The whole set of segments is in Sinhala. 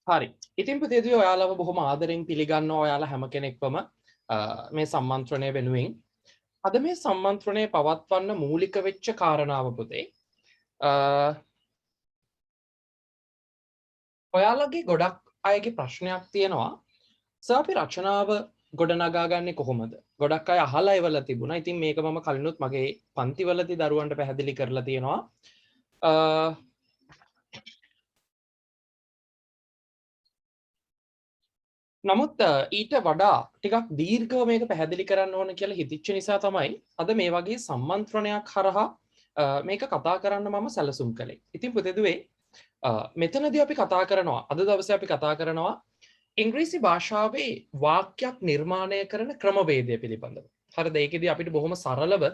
හරි. ඉතින් පුතේදුවේ ඔයාලව බොහොම ආදරෙන් පිළිගන්නවා ඔයාලා හැම කෙනෙක්වම මේ සම්මන්ත්‍රණය වෙනුවෙන්. අද මේ සම්මන්ත්‍රණය පවත්වන්න මූලික වෙච්ච කාරණාව පුතේ ඔයාලගේ ගොඩක් අයගේ ප්‍රශ්නයක් තියෙනවා. සර් අපි රචනාව ගොඩනගාගන්නේ කොහොමද? ගොඩක් අය අහලා ඉවලා තිබුණා. ඉතින් මේක මම කලිනුත් මගේ පන්තිවලදී දරුවන්ට පැහැදිලි කරලා තියෙනවා. නමුත් ඊට වඩා ටිකක් දීර්ඝව මේක පැහැදිලි කරන්න ඕන කියලා හිතිච්ච නිසා තමයි අද මේ වගේ සම්මන්ත්‍රණයක් හරහා මේක කතා කරන්න මම සැලසුම් කළේ. ඉතින් පුතේදුවේ මෙතනදී අපි කතා කරනවා අද දවසේ අපි කතා කරනවා ඉංග්‍රීසි භාෂාවේ වාක්‍යයක් නිර්මාණය කරන ක්‍රමවේදය පිළිබඳව. හරිද? ඒකෙදී අපිට බොහොම සරලව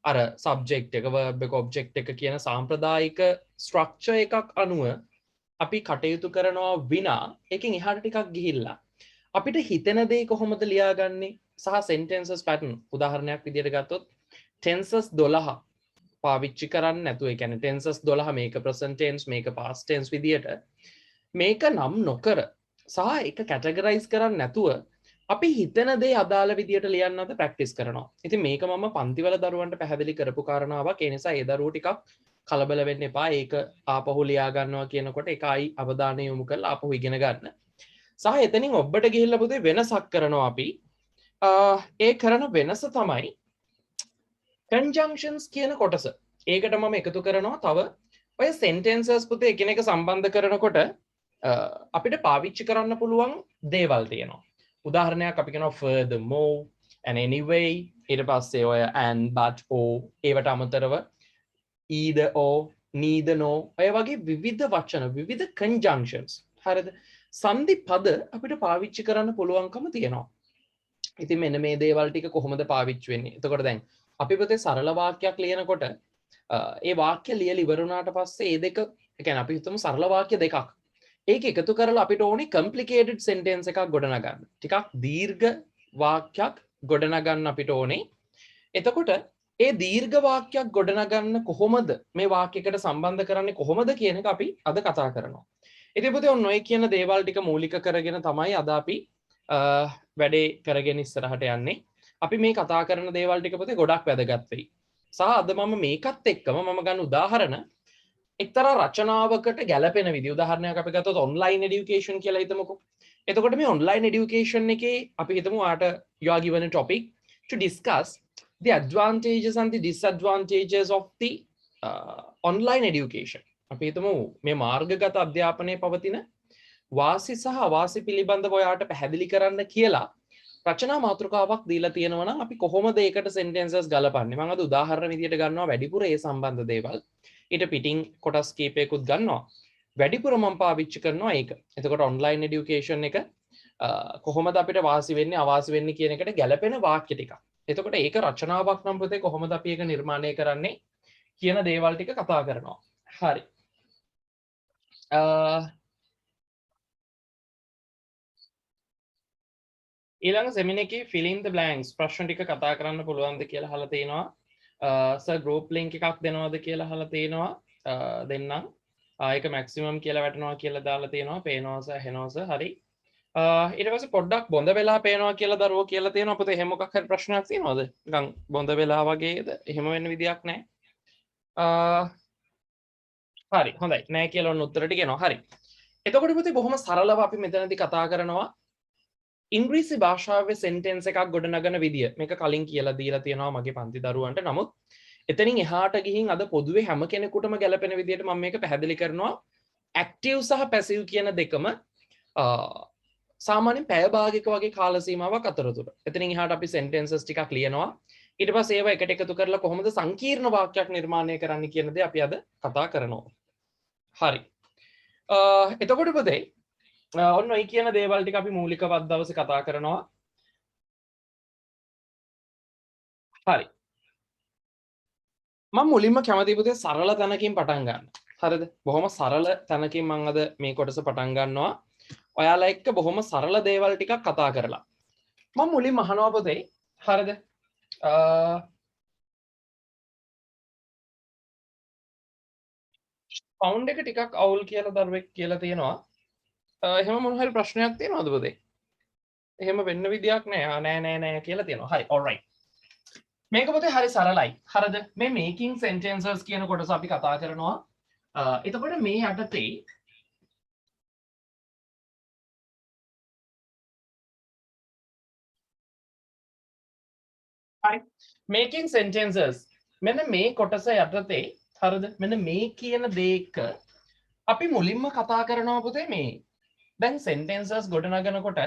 අර සබ්ජෙක්ට් එක verb එක object එක කියන සාම්ප්‍රදායික ස්ට්‍රක්චර් එකක් අනුව අපි කටයුතු කරනවා විනා එකකින් එහාට ටිකක් ගිහිල්ලා අපිට හිතෙන දේ කොහොමද ලියාගන්නේ සහ sentences pattern උදාහරණයක් විදිහට ගත්තොත් tenses 12 පාවිච්චි කරන්නේ නැතුව ඒ කියන්නේ tenses 12 මේක present tense මේක past tense විදිහට මේක නම් නොකර සහ ඒක කැටගරයිස් කරන්නේ නැතුව අපි හිතන දේ අදාළ විදිහට ලියන්නද ප්‍රැක්ටිස් කරනවා. ඉතින් මේක මම පන්තිවල දරුවන්ට පැහැදිලි කරපු කාරණාවක්. ඒ නිසා ඒ දරුවෝ ටිකක් කලබල වෙන්න එපා. ඒක ආපහු ලියා ගන්නවා කියනකොට ඒකයි අවධානය යොමු කරලා ආපහු ඉගෙන ගන්න. සහ එතනින් ඔබට ගිහිල්ලා පුතේ වෙනසක් කරනවා අපි. ඒ කරන වෙනස තමයි conjunctions කියන කොටස. ඒකට මම එකතු කරනවා තව ඔය sentences පුතේ එකිනෙක සම්බන්ධ කරනකොට අපිට පාවිච්චි කරන්න පුළුවන් දේවල් තියෙනවා. උදාහරණයක් අපි කියනවා furthermore and anyway ඊට පස්සේ ඔය and but or ඒවට අමතරව either or neither nor ඔය වගේ විවිධ වචන විවිධ conjunctions හරිද සන්ධි පද අපිට පාවිච්චි කරන්න පුළුවන්කම තියෙනවා. ඉතින් මෙන්න මේ දේවල් ටික කොහොමද පාවිච්චි වෙන්නේ? එතකොට දැන් අපි පුතේ සරල වාක්‍යයක් ලියනකොට ඒ වාක්‍ය ලියලා ඉවර වුණාට පස්සේ ඒ දෙක ඒ කියන්නේ අපි හිතමු සරල වාක්‍ය දෙකක්. ඒක එකතු කරලා අපිට ඕනේ complicated sentence එකක් ගොඩනගන්න. ටිකක් දීර්ඝ වාක්‍යයක් ගොඩනගන්න අපිට ඕනේ. එතකොට ඒ දීර්ඝ වාක්‍යයක් ගොඩනගන්න කොහොමද මේ වාක්‍යයකට සම්බන්ධ කරන්නේ කොහොමද කියන එක අපි අද කතා කරනවා. ඉතින් පුතේ ඔන්න ඔය කියන දේවල් ටික මූලික කරගෙන තමයි අද අපි වැඩේ කරගෙන ඉස්සරහට යන්නේ. අපි මේ කතා කරන දේවල් ටික පුතේ ගොඩක් වැදගත් වෙයි. සහ අද මම මේකත් එක්කම මම ගන්න උදාහරණ එක්තරා රචනාවකට ගැලපෙන විදිහ උදාහරණයක් අපි ගත්තොත් online education කියලා හිතමුකෝ. එතකොට මේ online education එකේ අපි හිතමු ආට you are given a topic to discuss the advantages and the disadvantages of the online education. අපි හිතමු මේ මාර්ගගත අධ්‍යාපනයේ පවතින වාසි සහ අවාසි පිළිබඳව ඔයාට පැහැදිලි කරන්න කියලා රචනා මාතෘකාවක් දීලා තියෙනවා නම් අපි කොහොමද ඒකට sentences ගලපන්නේ? මම අද උදාහරණ විදියට ගන්නවා වැඩිපුර ඒ සම්බන්ධ දේවල්. ඊට පිටින් කොටස් කීපයකුත් ගන්නවා. වැඩිපුර මම පාවිච්චි කරනවා ඒක. එතකොට online education එක කොහොමද අපිට වාසි වෙන්නේ අවාසි වෙන්නේ කියන එකට ගැලපෙන වාක්‍ය ටිකක්. එතකොට ඒක රචනාවක් නම් පුතේ කොහොමද අපි ඒක නිර්මාණය කරන්නේ කියන දේවල් ටික කතා කරනවා. හරි. ඊළඟ සෙමින එකේ fill in the blanks ප්‍රශ්න ටික කතා කරන්න පුළුවන්ද කියලා අහලා තිනවා. සර් group link එකක් දෙනවද කියලා අහලා තිනවා. දෙන්නම්. ඒක maximum කියලා වැටෙනවා කියලා දාලා තිනවා. පේනවා සර් හෙනවා සර් හරි. ඊට පස්සේ පොඩ්ඩක් බොඳ වෙලා පේනවා කියලා දරුවෝ කියලා තියෙනවා. අපිට එහෙම මොකක් හරි ප්‍රශ්නයක් තියෙනවද? නිකන් බොඳ වෙලා වගේද? එහෙම වෙන්න විදියක් නැහැ. හරි හොඳයි. නැහැ කියලා ඔන්න උත්තර ටික එනවා. හරි. එතකොට පුතේ බොහොම සරලව අපි මෙතනදී කතා කරනවා ඉංග්‍රීසි භාෂාවේ sentence එකක් ගොඩනගන විදිය. මේක කලින් කියලා දීලා තියෙනවා මගේ පන්ති දරුවන්ට. නමුත් එතනින් එහාට ගිහින් අද පොදුවේ හැම කෙනෙකුටම ගැලපෙන විදියට මම මේක පැහැදිලි කරනවා. active සහ passive කියන දෙකම සාමාන්‍යයෙන් පැය භාගයක වගේ කාල සීමාවක් අතරතුර. එතනින් එහාට අපි sentences ටිකක් ලියනවා. ඊට පස්සේ ඒවා එකට එකතු කරලා කොහොමද සංකීර්ණ වාක්‍යයක් නිර්මාණය කරන්න කියන දේ අපි අද කතා කරනවා. හරි. එතකොට පුතේ ඔන්න ඔය කියන දේවල් ටික අපි මූලිකව අද දවසේ කතා කරනවා. හරි. මම මුලින්ම කැමති පුතේ සරල තැනකින් පටන් ගන්න. හරිද? බොහොම සරල තැනකින් මම අද මේ කොටස පටන් ගන්නවා. ඔයාලා එක්ක බොහොම සරල දේවල් ටිකක් කතා කරලා. මම මුලින්ම අහනවා පුතේ. හරිද? ෆවුන්ඩ් එක ටිකක් අවුල් කියලා දරුවෙක් කියලා තියෙනවා. එහෙම මොන හරි ප්‍රශ්නයක් තියෙනවද පුතේ? එහෙම වෙන්න විදියක් නෑ. නෑ කියලා තියෙනවා. හරි alright. මේක පුතේ හරි සරලයි. හරිද? මේ making sentences කියන කොටස අපි කතා කරනවා. එතකොට මේ යටතේ හරි making sentences මෙන්න මේ කොටස යටතේ හරිද? මෙන්න මේ කියන දේක අපි මුලින්ම කතා කරනවා පුතේ මේ දැන් sentences ගොඩනගනකොට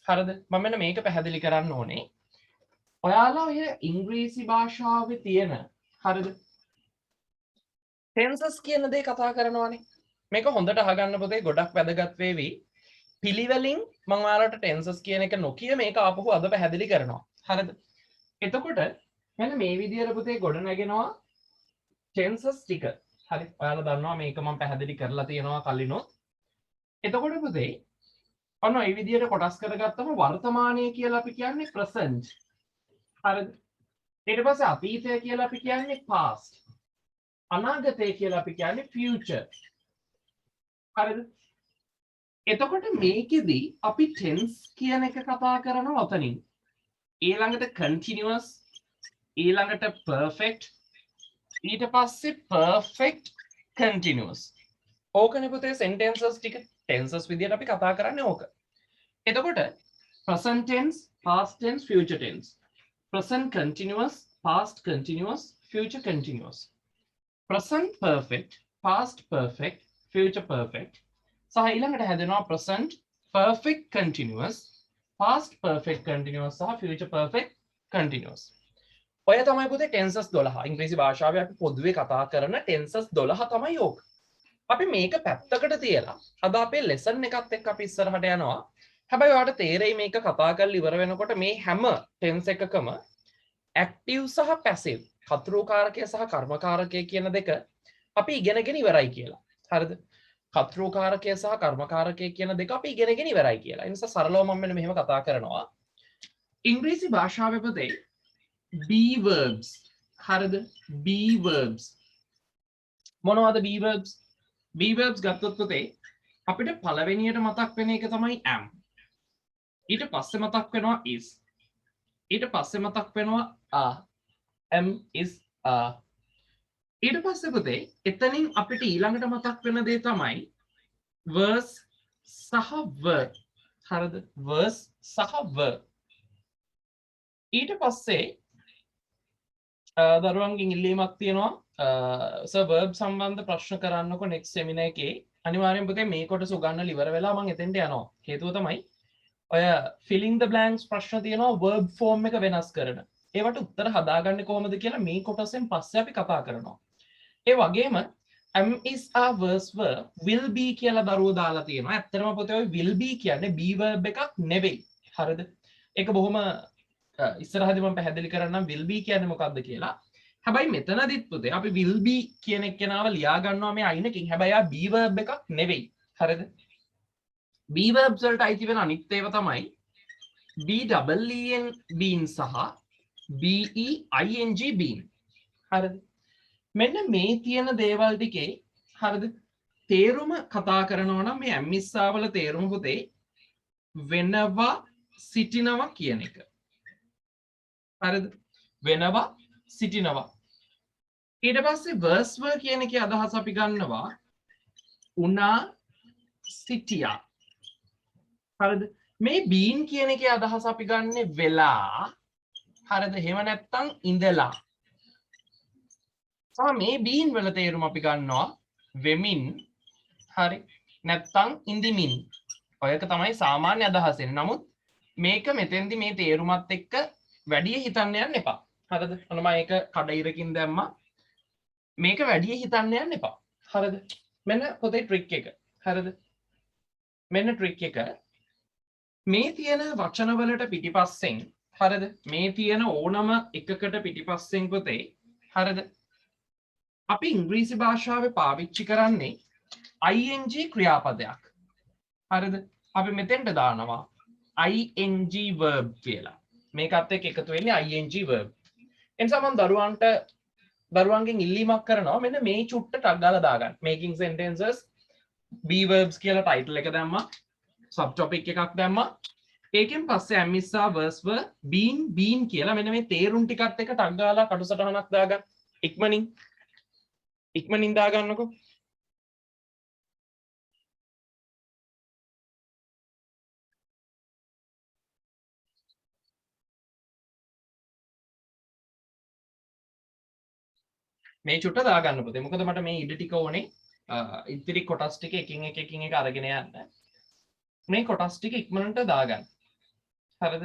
හරිද? මම මෙන්න මේක පැහැදිලි කරන්න ඕනේ. ඔයාලා ඔය ඉංග්‍රීසි භාෂාවේ තියෙන හරිද? tenses කියන දේ කතා කරනවානේ. මේක හොඳට අහගන්න පුතේ ගොඩක් වැදගත් වේවි. පිළිවෙලින් මම ඔයාලට tenses කියන එක නොකිය මේක ආපහු අද පැහැදිලි කරනවා. හරිද? එතකොට මෙන්න මේ විදියට පුතේ ගොඩ නැගෙනවා tenses ටික. හරි. ඔයාලා දන්නවා මේක මම පැහැදිලි කරලා තියෙනවා කලිනුත්. එතකොට පුතේ ඔන්න මේ විදියට කොටස් කරගත්තම වර්තමානයේ කියලා අපි කියන්නේ present. හරිද? ඊට පස්සේ අතීතය කියලා අපි කියන්නේ past. අනාගතය කියලා අපි කියන්නේ future. හරිද? එතකොට මේකෙදි අපි tense කියන එක කතා කරනවා ඔතනින්. ඊළඟට continuous, ඊළඟට perfect, ඊට පස්සේ perfect continuous. ඕකනේ පුතේ sentences ටික tenses විදියට අපි කතා කරන්නේ ඕක. එතකොට present tense, past tense, future tense. present continuous, past continuous, future continuous. present perfect, past perfect, future perfect. සහ ඊළඟට හැදෙනවා present perfect continuous, past perfect continuous සහ future perfect continuous. ඔය තමයි පුතේ tenses 12. ඉංග්‍රීසි භාෂාවේ අපි පොදුවේ කතා කරන tenses 12 තමයි ඕක. අපි මේක පැත්තකට තියලා අද අපේ lesson එකත් එක්ක අපි ඉස්සරහට යනවා. හැබැයි ඔයාලට තේරෙයි මේක කතා කරලා ඉවර වෙනකොට මේ හැම tense එකකම active සහ passive කර්තෘකාරකය සහ කර්මකාරකය කියන දෙක අපි ඉගෙනගෙන ඉවරයි කියලා. හරිද? කර්තෘකාරකය සහ කර්මකාරකය කියන දෙක අපි ඉගෙනගෙන ඉවරයි කියලා. ඒ නිසා සරලව මම මෙන්න මෙහෙම කතා කරනවා. ඉංග්‍රීසි භාෂාවේ පුතේ be verbs. හරිද? be verbs. මොනවද be verbs? be verbs ගත්තොත් පුතේ අපිට පළවෙනියට මතක් වෙන එක තමයි am. ඊට පස්සේ මතක් වෙනවා is. ඊට පස්සේ මතක් වෙනවා am is ඊට පස්සේ පුතේ එතනින් අපිට ඊළඟට මතක් වෙන දේ තමයි verse සහ verb. හරිද? verse සහ verb. ඊට පස්සේ දරුවන්ගෙන් ඉල්ලීමක් තියෙනවා සර් verb සම්බන්ධ ප්‍රශ්න කරන්නකො next seminar එකේ. අනිවාර්යෙන් පුතේ මේ කොටස උගන්වලා ඉවර වෙලා මම එතෙන්ට යනවා. හේතුව තමයි ඔය filling the blanks ප්‍රශ්න තියෙනවා verb form එක වෙනස් කරන. ඒවට උත්තර හදාගන්නේ කොහොමද කියලා මේ කොටසෙන් පස්සේ අපි කතා කරනවා. ඒ වගේම am is a verse verb will be කියලා දරුවෝ දාලා තියෙනවා. ඇත්තටම පුතේ ඔය will be කියන්නේ be verb එකක් නෙවෙයි. හරිද? ඒක බොහොම ඉස්සරහදී මම පැහැදිලි කරන්නම් will be කියන්නේ මොකක්ද කියලා. හැබැයි මෙතනදිත් පුතේ අපි will be කියන එක්කෙනාව ලියා ගන්නවා මේ අයිනකින්. හැබැයි ආ be verb එකක් නෙවෙයි. හරිද? be verbs වලට අයිති වෙන අනිත් ඒවා තමයි BEEN been සහ BEING been. හරිද? මෙන්න මේ තියෙන දේවල් ටිකේ හරිද? තේරුම කතා කරනවා නම් මේ ඇම්මිස්සා වල තේරුම පුතේ වෙනවා සිටිනවා කියන එක. හරිද? වෙනවා සිටිනවා. ඊට පස්සේ verse verb කියන එකේ අදහස අපි ගන්නවා උනා සිටියා. හරිද? මේ been කියන එකේ අදහස අපි ගන්නෙ වෙලා. හරිද? එහෙම නැත්නම් ඉඳලා. මේ බීන් වල තේරුම අපි ගන්නවා වෙමින් හරි නැත්නම් ඉඳිමින්. ඔයක තමයි සාමාන්‍ය අදහස එන්නේ. නමුත් මේක මෙතෙන්දි මේ තේරුමත් එක්ක වැඩි හිතන්න යන්න එපා. හරිද? ඔන්න මම ඒක කඩිරකින් දැම්මා. මේක වැඩි හිතන්න යන්න එපා. හරිද? මෙන්න පොතේ ට්‍රික් එක. හරිද? මෙන්න ට්‍රික් එක. මේ තියෙන වචන වලට පිටිපස්සෙන් හරිද? මේ තියෙන ඕනම එකකට පිටිපස්සෙන් පොතේ හරිද? අපි ඉංග්‍රීසි භාෂාවේ පාවිච්චි කරන්නේ ing ක්‍රියාපදයක්. හරිද? අපි මෙතෙන්ට දානවා ing verb කියලා. මේකත් එක්ක එකතු වෙන්නේ ing verb. එනිසා මම දරුවන්ට දරුවන්ගෙන් ඉල්ලීමක් කරනවා මෙන්න මේ චුට්ට ටක් ගාලා දාගන්න. making sentences be verbs කියලා ටයිටල් එක දැම්මා. සබ් ටොපික් එකක් දැම්මා. ඒකෙන් පස්සේ am is are verse were been කියලා මෙන්න මේ තේරුම් ටිකත් එක ටක් ගාලා කටුසටහනක් දාගන්න. ඉක්මනින් දාගන්නකො. මේ චුට්ට දාගන්න පුතේ. මොකද මට මේ ඉඩ ටික ඕනේ ඉතිරි කොටස් ටික එකින් එක අරගෙන යන්න. මේ කොටස් ටික ඉක්මනට දාගන්න. හරිද?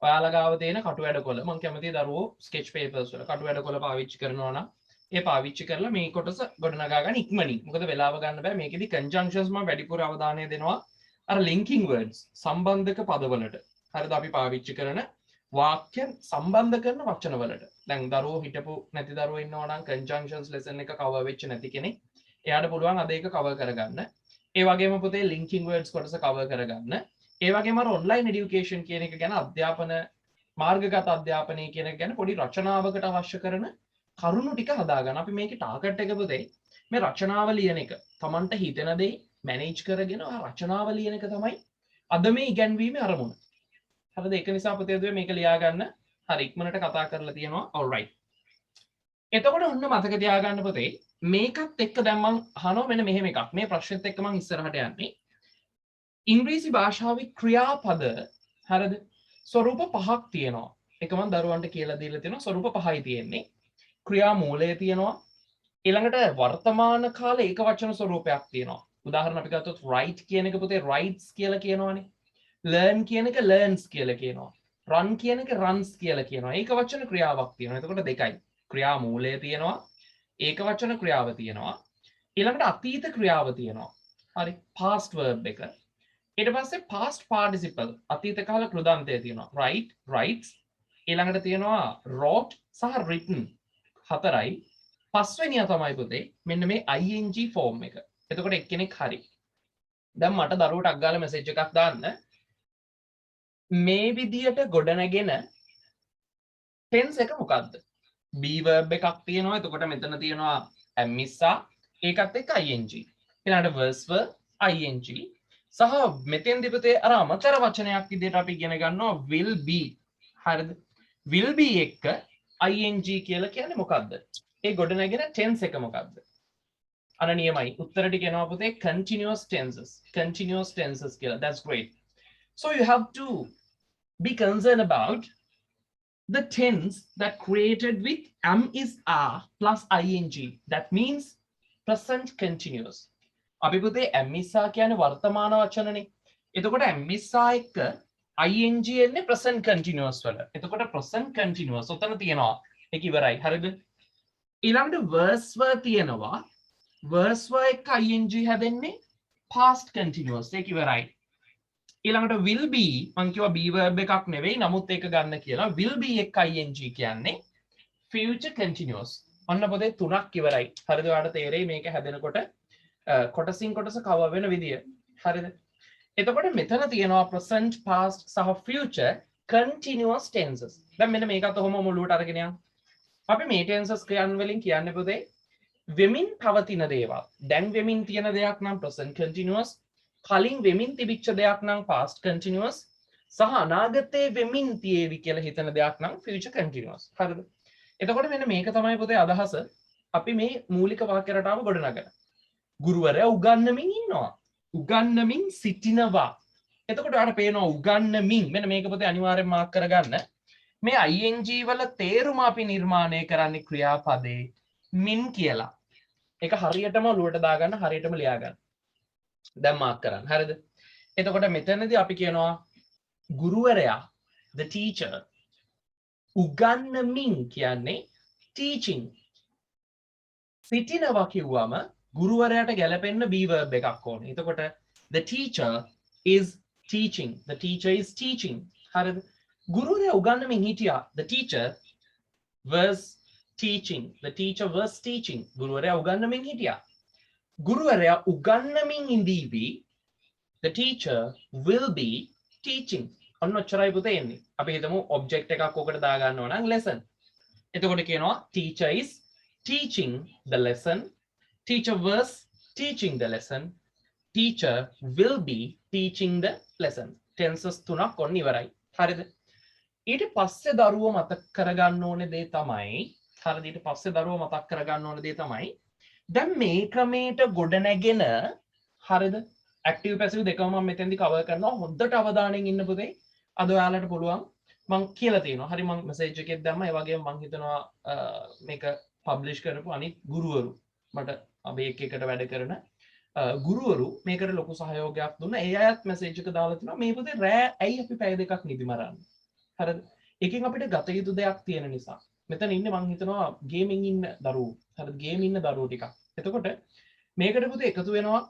ඔයාලා ගාව තියෙන කටු වැඩකොළ මම කැමතියි දරුවෝ ස්කෙච් පේපර්ස් වල කටු වැඩකොළ පාවිච්චි කරනවා නම් ඒ පාවිච්චි කරලා මේ කොටස ගොඩනගා ගන්න ඉක්මනින්. මොකද වෙලාව ගන්න බෑ. මේකෙදි conjunctions මම වැඩිපුර අවධානය දෙනවා අර linking words සම්බන්ධක පදවලට. හරිද? අපි පාවිච්චි කරන වාක්‍ය සම්බන්ධ කරන වචන වලට. දැන් දරුවෝ හිටපු නැති දරුවෝ ඉන්නවා නම් conjunctions lesson එක cover වෙච්ච නැති කෙනෙක් එයාට පුළුවන් අද ඒක cover කරගන්න. ඒ වගේම පුතේ linking words කොටස cover කරගන්න. ඒ වගේම අර online education කියන එක ගැන අධ්‍යාපන මාර්ගගත අධ්‍යාපනය කියන එක ගැන පොඩි රචනාවකට අවශ්‍ය කරන කරුණු ටික හදාගන්න. අපි මේකේ ටාගට් එක පුතේ මේ රචනාව ලියන එක. Tamanට හිතෙන දේ මැනේජ් කරගෙන ආ රචනාව ලියන එක තමයි අද මේ ඉගැන්වීමේ අරමුණ. හරිද? ඒක නිසා පුතේ දුවේ මේක ලියා ගන්න. හරි ඉක්මනට කතා කරලා තියෙනවා. all right. එතකොට ඔන්න මතක තියාගන්න පුතේ මේකත් එක්ක දැන් මම අහනවා මෙන්න මෙහෙම එකක්. මේ ප්‍රශ්නෙත් එක්ක මම ඉස්සරහට යන්නේ. ඉංග්‍රීසි භාෂාවේ ක්‍රියාපද හරිද? ස්වරූප පහක් තියෙනවා. ඒක මම දරුවන්ට කියලා දීලා තියෙනවා. ස්වරූප පහයි තියෙන්නේ. ක්‍රියා මූලය තියෙනවා. ඊළඟට වර්තමාන කාලේ ඒක වචන ස්වරූපයක් තියෙනවා. උදාහරණ අපි ගත්තොත් write කියන එක පුතේ writes කියලා කියනවනේ. learn කියන එක learns කියලා කියනවා. run කියන එක runs කියලා කියනවා. ඒක වචන ක්‍රියාවක් තියෙනවා. එතකොට දෙකයි. ක්‍රියා මූලය තියෙනවා. ඒක වචන ක්‍රියාව තියෙනවා. ඊළඟට අතීත ක්‍රියාව තියෙනවා. හරි past verb එක. ඊට පස්සේ past participle අතීත කාල කෘදාන්තය තියෙනවා. write writes ඊළඟට තියෙනවා wrote සහ written හතරයි. පස්වෙනියා තමයි පුතේ මෙන්න මේ ing form එක. එතකොට එක්කෙනෙක් හරි. දැන් මට දරුවට අග්ගාලා මැසේජ් එකක් දාන්න. මේ විදියට ගොඩනගෙන tense එක මොකද්ද? be verb එකක් තියෙනවා. එතකොට මෙතන තියෙනවා am is are ඒකත් එක්ක ing. ඊළඟට verse were ing සහ මෙතෙන්දි පුතේ අර අමතර වචනයක් විදිහට අපි ඉගෙන ගන්නවා will be. හරිද? will be එක්ක ing කියලා කියන්නේ මොකද්ද? ඒ ගොඩනගෙන tense එක මොකද්ද? අර නියමයි. උත්තර ටික එනවා පුතේ continuous tenses. continuous tenses කියලා. That's great. So you have to be concerned about the tense that created with am is are plus ing. That means present continuous. අපි පුතේ am is are කියන්නේ වර්තමාන වචනනේ. එතකොට am is are එක්ක ing එන්නේ present continuous වල. එතකොට present continuous උතන තියෙනවා. ඒක ඉවරයි. හරිද? ඊළඟට verse were තියෙනවා. verse were එක්ක ing හැදෙන්නේ past continuous. ඒක ඉවරයි. ඊළඟට will be මං කිව්වා be verb එකක් නෙවෙයි නමුත් ඒක ගන්න කියලා. will be එක්ක ing කියන්නේ future continuous. ඔන්න පොතේ තුනක් ඉවරයි. හරිද? ඔයාලට තේරෙයි මේක හැදෙනකොට කොටසින් කොටස cover වෙන විදිය. හරිද? එතකොට මෙතන තියෙනවා present past සහ future continuous tenses. දැන් මෙන්න මේකත් ඔහොම මුලුවට අරගෙන යන්න. අපි මේ tenses ක්‍රියාන් වලින් කියන්නේ පොතේ වෙමින් පවතින දේවල්. දැන් වෙමින් තියෙන දෙයක් නම් present continuous, කලින් වෙමින් තිබිච්ච දෙයක් නම් past continuous සහ අනාගතයේ වෙමින් තියේවි කියලා හිතන දෙයක් නම් future continuous. හරිද? එතකොට මෙන්න මේක තමයි පොතේ අදහස. අපි මේ මූලික වාක්‍ය රටාව ගොඩනගන. ගුරුවරයා උගන්වමින් ඉන්නවා. උගන්වමින් සිටිනවා. එතකොට ඔයාලට පේනවා උගන්වමින්. මෙන්න මේක පොතේ අනිවාර්යෙන් මාක් කරගන්න. මේ ing වල තේරුම අපි නිර්මාණය කරන්නේ ක්‍රියාපදේ මින් කියලා. ඒක හරියටම ඔලුවට දාගන්න හරියටම ලියා ගන්න. දැන් මාක් කරන්න. හරිද? එතකොට මෙතනදී අපි කියනවා ගුරුවරයා the teacher උගන්වමින් කියන්නේ teaching. සිටිනවා කිව්වම ගුරුවරයාට ගැලපෙන්න be verb එකක් ඕනේ. එතකොට the teacher is teaching. The teacher is teaching. හරිද? ගුරුවරයා උගන්වමින් හිටියා. The teacher was teaching. The teacher was teaching. ගුරුවරයා උගන්වමින් හිටියා. ගුරුවරයා උගන්වමින් ඉඳීවි. The teacher will be teaching. ඔන්න ඔච්චරයි පුතේ එන්නේ. අපි හිතමු object එකක් ඔකට දා ගන්නවා නම් lesson. එතකොට කියනවා teacher is teaching the lesson, teacher was teaching the lesson, teacher will be teaching the lesson. tenses තුනක් ඔන්න ඉවරයි. හරිද? ඊට පස්සේ දරුවෝ මතක් කරගන්න ඕනේ දේ තමයි, හරිද? ඊට පස්සේ දරුවෝ මතක් කරගන්න ඕනේ දේ තමයි දැන් මේ ක්‍රමයට ගොඩ නැගෙන, හරිද? ඇක්ටිව් පැසිව් දෙකම මම මෙතෙන්දි කවර් කරනවා. හොඳට අවධානයෙන් ඉන්න පුතේ. අද ඔයාලට පුළුවන් මං කියලා තියෙනවා. හරි මං මෙසේජ් එකෙත් දැම්මා. ඒ වගේම මං හිතනවා මේක පබ්ලිෂ් කරපු අනිත් ගුරුවරු මට අපි එක එකට වැඩ කරන ගුරුවරු මේකට ලොකු සහයෝගයක් දුන්නා. ඒ අයත් මෙසේජ් එක දාලා තිනවා මේ පුතේ රෑ ඇයි අපි පැය දෙකක් නිදි මරන්නේ. හරිද? එකෙන් අපිට ගත යුතු දෙයක් තියෙන නිසා. මෙතන ඉන්නේ මං හිතනවා ගේමින් ඉන්න දරුවෝ. හරිද? ගේම් ඉන්න දරුවෝ ටිකක්. එතකොට මේකට පුතේ එකතු වෙනවා